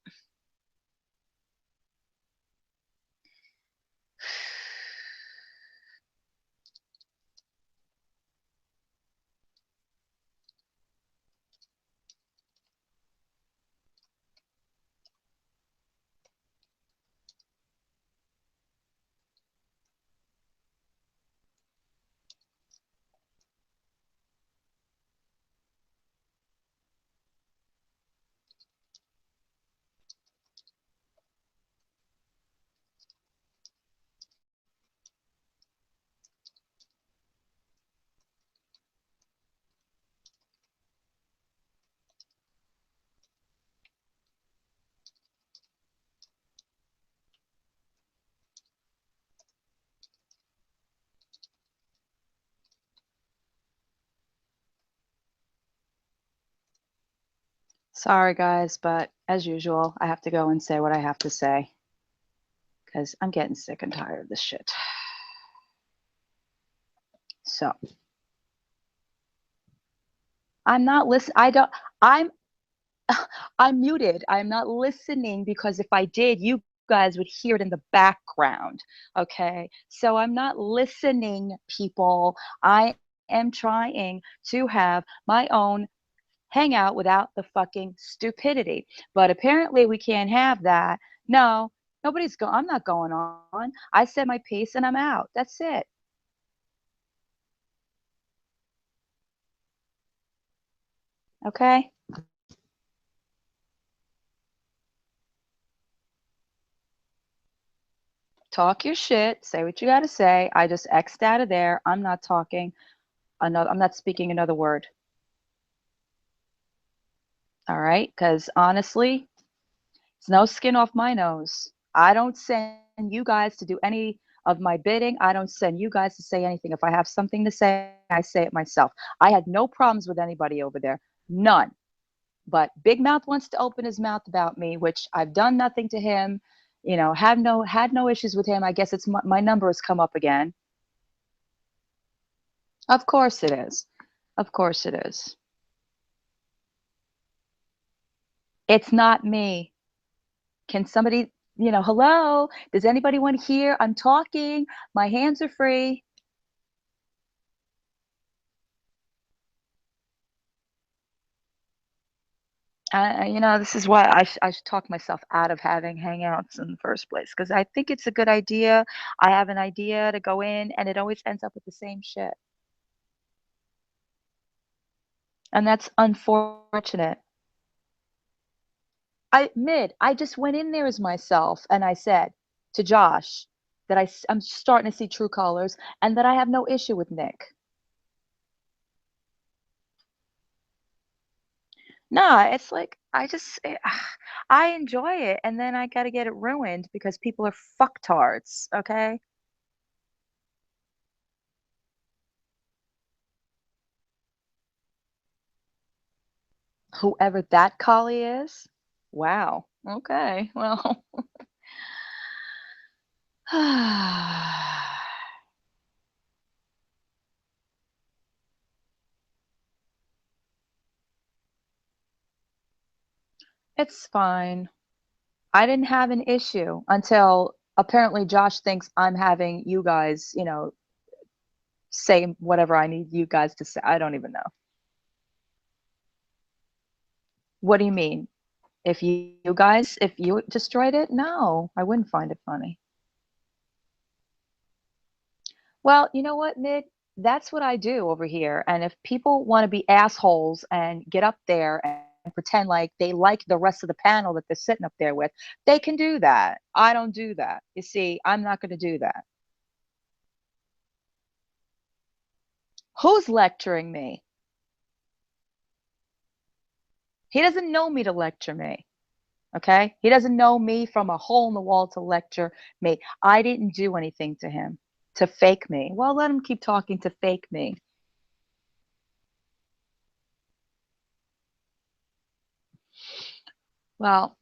Sorry, guys, but as usual, I have to go and say what I have to say because I'm getting sick and tired of this shit. So I'm not listen. I don't. I'm I'm muted. I'm not listening because if I did, you guys would hear it in the background. Okay. So I'm not listening, people. I am trying to have my own hangout without the fucking stupidity. But apparently we can't have that. No, I'm not going on. I said my piece and I'm out. That's it. Okay. Talk your shit. Say what you got to say. I just X'd out of there. I'm not talking another, I'm not speaking another word. All right. Because honestly, it's no skin off my nose. I don't send you guys to do any of my bidding. I don't send you guys to say anything. If I have something to say, I say it myself. I had no problems with anybody over there. None. But Big Mouth wants to open his mouth about me, which I've done nothing to him. You know, have no had no issues with him. I guess it's my number has come up again. Of course it is. Of course it is. It's not me. Can somebody, hello? Does anybody want to hear? I'm talking. My hands are free. This is why I should talk myself out of having hangouts in the first place because I think it's a good idea. I have an idea to go in, and it always ends up with the same shit. And that's unfortunate. I just went in there as myself and I said to Josh that I'm starting to see true colors and that I have no issue with Nick. No, it's like I enjoy it and then I got to get it ruined because people are fucktards, okay? Whoever that collie is. Wow. Okay. Well, it's fine. I didn't have an issue until apparently Josh thinks I'm having you guys, say whatever I need you guys to say. I don't even know. What do you mean? If you destroyed it? No, I wouldn't find it funny. Well, you know what, Mid? That's what I do over here. And if people want to be assholes and get up there and pretend like they like the rest of the panel that they're sitting up there with, they can do that. I don't do that. You see, I'm not going to do that. Who's lecturing me? He doesn't know me to lecture me. Okay? He doesn't know me from a hole in the wall to lecture me. I didn't do anything to him to fake me. Well, let him keep talking to fake me. Well,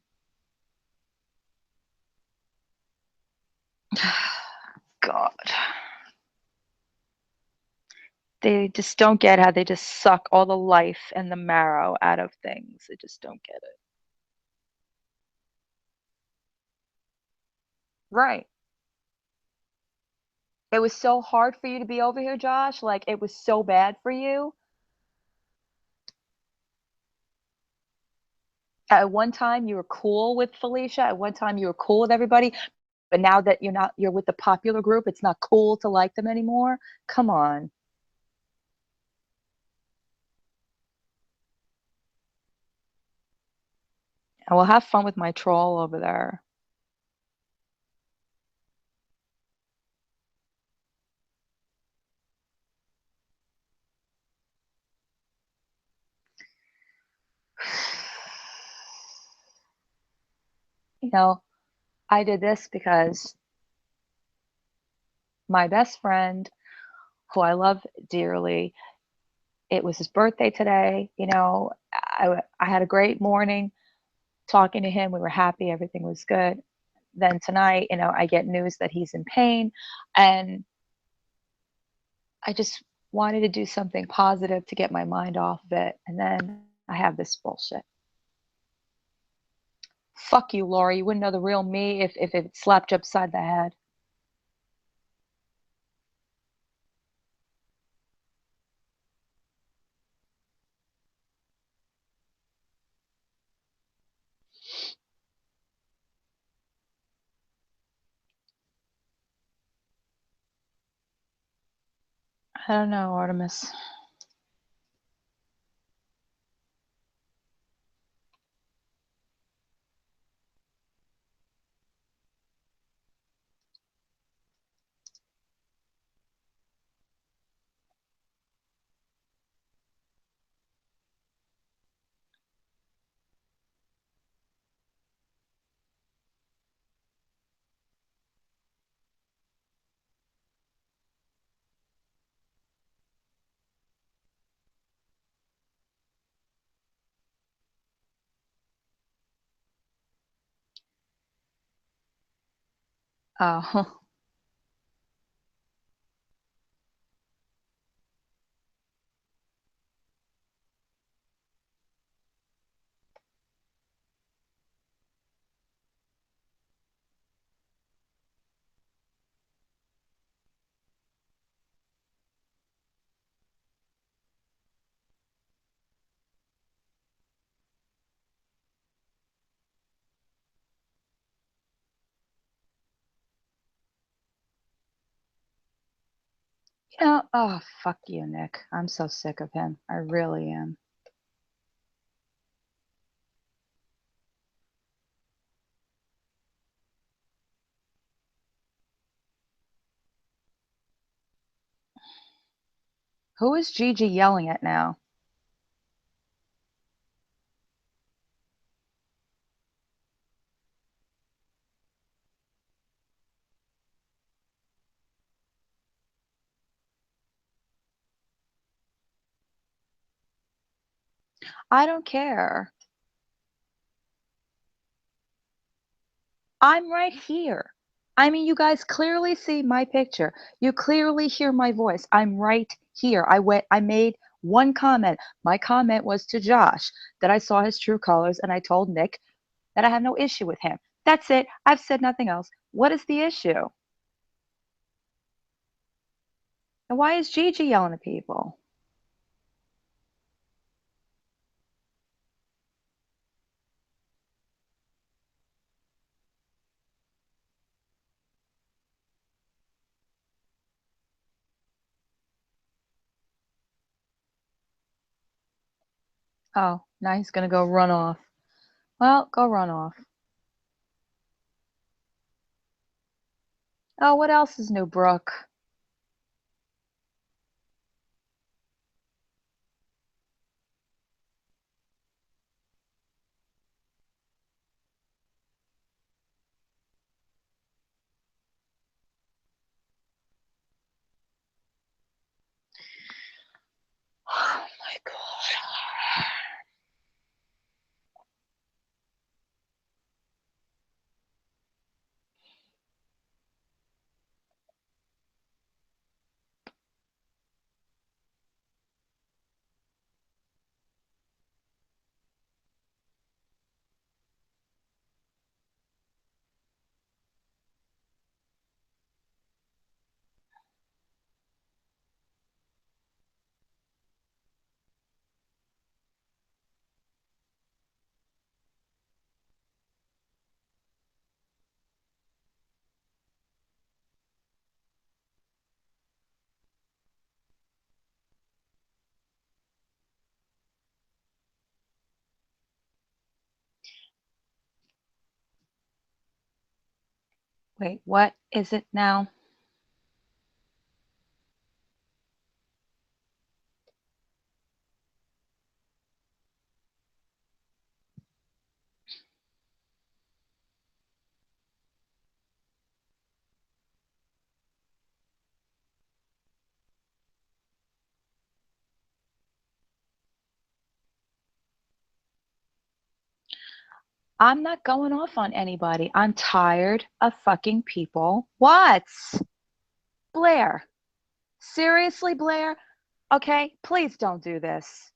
God. They just don't get how they just suck all the life and the marrow out of things. They just don't get it. Right. It was so hard for you to be over here, Josh. Like, it was so bad for you. At one time, you were cool with Felicia. At one time, you were cool with everybody. But now that you're with the popular group, it's not cool to like them anymore. Come on. And we'll have fun with my troll over there. You know, I did this because my best friend, who I love dearly, it was his birthday today. I had a great morning talking to him. We were happy, everything was good. Then tonight, I get news that he's in pain, and I just wanted to do something positive to get my mind off of it. And then I have this bullshit. Fuck you, Laura. You wouldn't know the real me if it slapped you upside the head. I don't know, Artemis. Oh, oh, fuck you, Nick. I'm so sick of him. I really am. Who is Gigi yelling at now? I don't care. I'm right here. I mean, you guys clearly see my picture. You clearly hear my voice. I'm right here. I made one comment. My comment was to Josh that I saw his true colors, and I told Nick that I have no issue with him. That's it. I've said nothing else. What is the issue? And why is Gigi yelling at people? Oh, now he's gonna go run off. Well, go run off. Oh, what else is new, Brooke? Wait, what is it now? I'm not going off on anybody. I'm tired of fucking people. What? Blair. Seriously, Blair? Okay, please don't do this.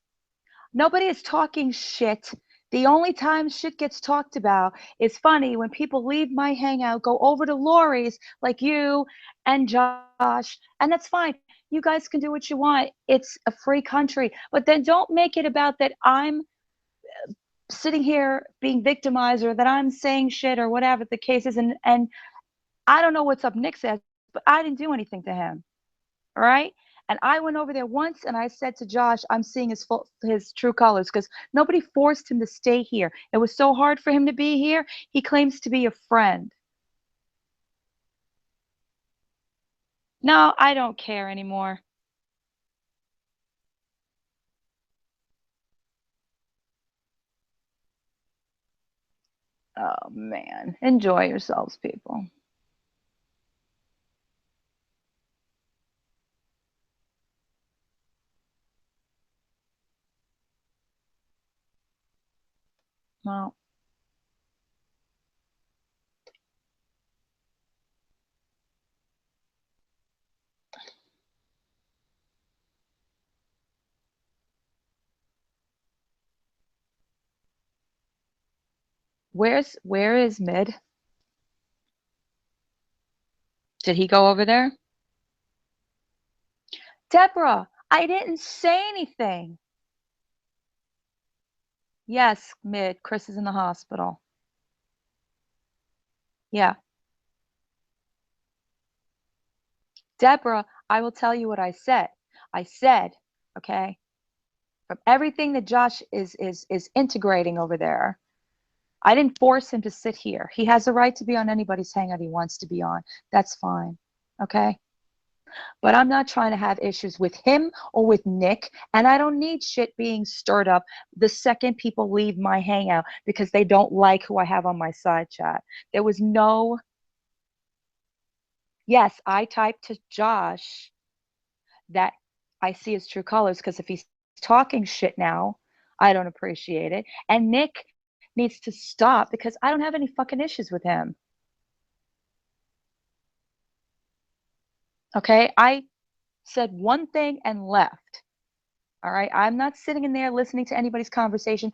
Nobody is talking shit. The only time shit gets talked about is funny when people leave my hangout, go over to Lori's, like you and Josh, and that's fine. You guys can do what you want. It's a free country. But then don't make it about that I'm sitting here being victimized or that I'm saying shit or whatever the case is. And I don't know what's up Nick says, but I didn't do anything to him. All right. And I went over there once and I said to Josh, I'm seeing his true colors because nobody forced him to stay here. It was so hard for him to be here. He claims to be a friend. No, I don't care anymore. Oh man. Enjoy yourselves, people. Well, where is Mid? Did he go over there? Deborah, I didn't say anything. Yes, Mid. Chris is in the hospital. Yeah. Deborah, I will tell you what I said. I said, okay, from everything that Josh is integrating over there, I didn't force him to sit here. He has a right to be on anybody's hangout he wants to be on. That's fine. Okay? But I'm not trying to have issues with him or with Nick, and I don't need shit being stirred up the second people leave my hangout because they don't like who I have on my side chat. There was no, yes, I typed to Josh that I see his true colors because if he's talking shit now, I don't appreciate it. And Nick needs to stop because I don't have any fucking issues with him. Okay? I said one thing and left. All right? I'm not sitting in there listening to anybody's conversation.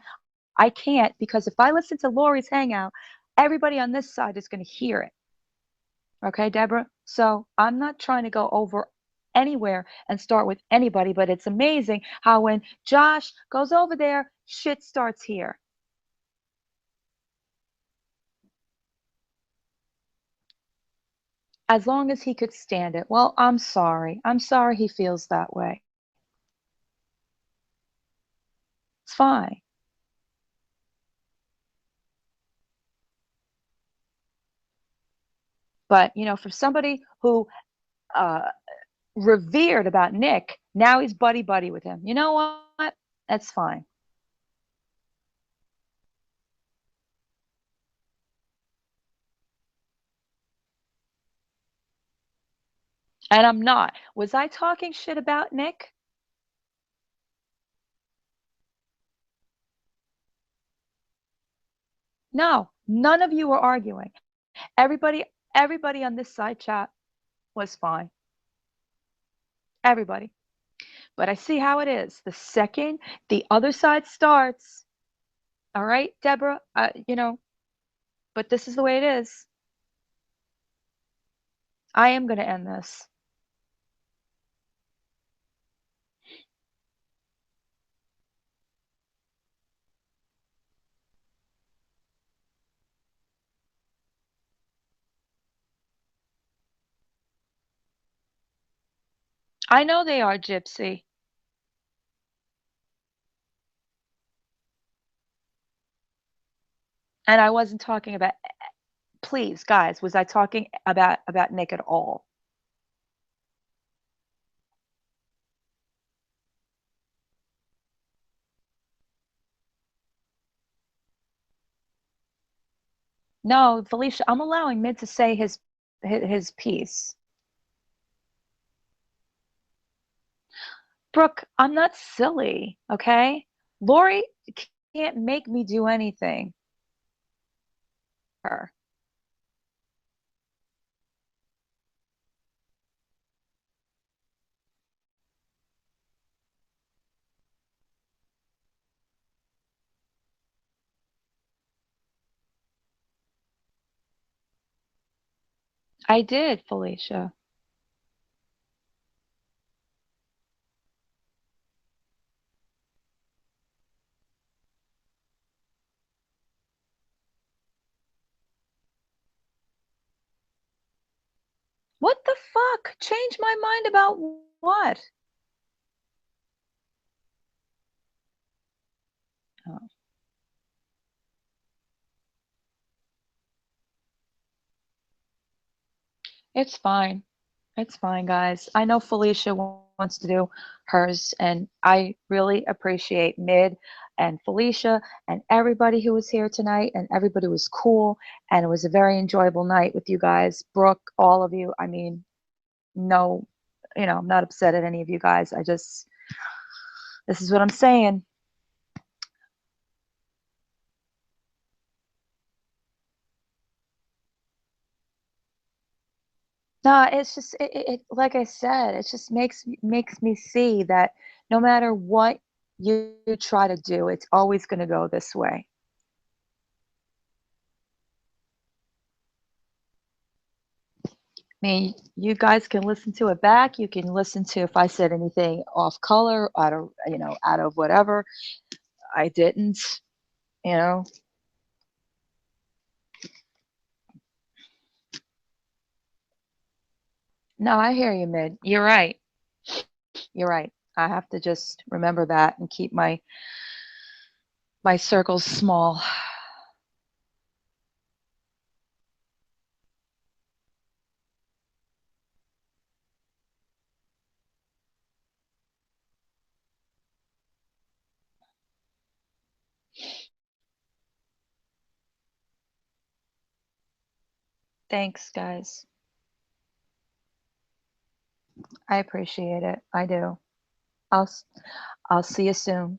I can't because if I listen to Lori's hangout, everybody on this side is going to hear it. Okay, Deborah? So I'm not trying to go over anywhere and start with anybody, but it's amazing how when Josh goes over there, shit starts here. As long as he could stand it. Well, I'm sorry. I'm sorry he feels that way. It's fine. But, for somebody who uh, revered about Nick, now he's buddy buddy with him. You know what? That's fine. And I'm not. Was I talking shit about Nick? No, none of you were arguing. Everybody, everybody on this side chat was fine. Everybody. But I see how it is. The second the other side starts, all right, Deborah, but this is the way it is. I am going to end this. I know they are, Gypsy. And I wasn't talking about, please, guys, was I talking about Nick at all? No, Felicia, I'm allowing Mid to say his piece. Brooke, I'm not silly, okay? Lori can't make me do anything. Her. I did, Felicia. What the fuck? Change my mind about what? Oh, it's fine. It's fine, guys. I know Felicia wants to do hers, and I really appreciate Mid and Felicia and everybody who was here tonight, and everybody was cool, and it was a very enjoyable night with you guys. Brooke, all of you. I mean, no, I'm not upset at any of you guys. This is what I'm saying. No, it's just like I said, it just makes me see that no matter what you try to do, it's always going to go this way. I mean, you guys can listen to it back. You can listen to if I said anything off color, out of whatever. I didn't, you know. No, I hear you, Mid. You're right. You're right. I have to just remember that and keep my circles small. Thanks, guys. I appreciate it. I do. I'll s- I'll see you soon.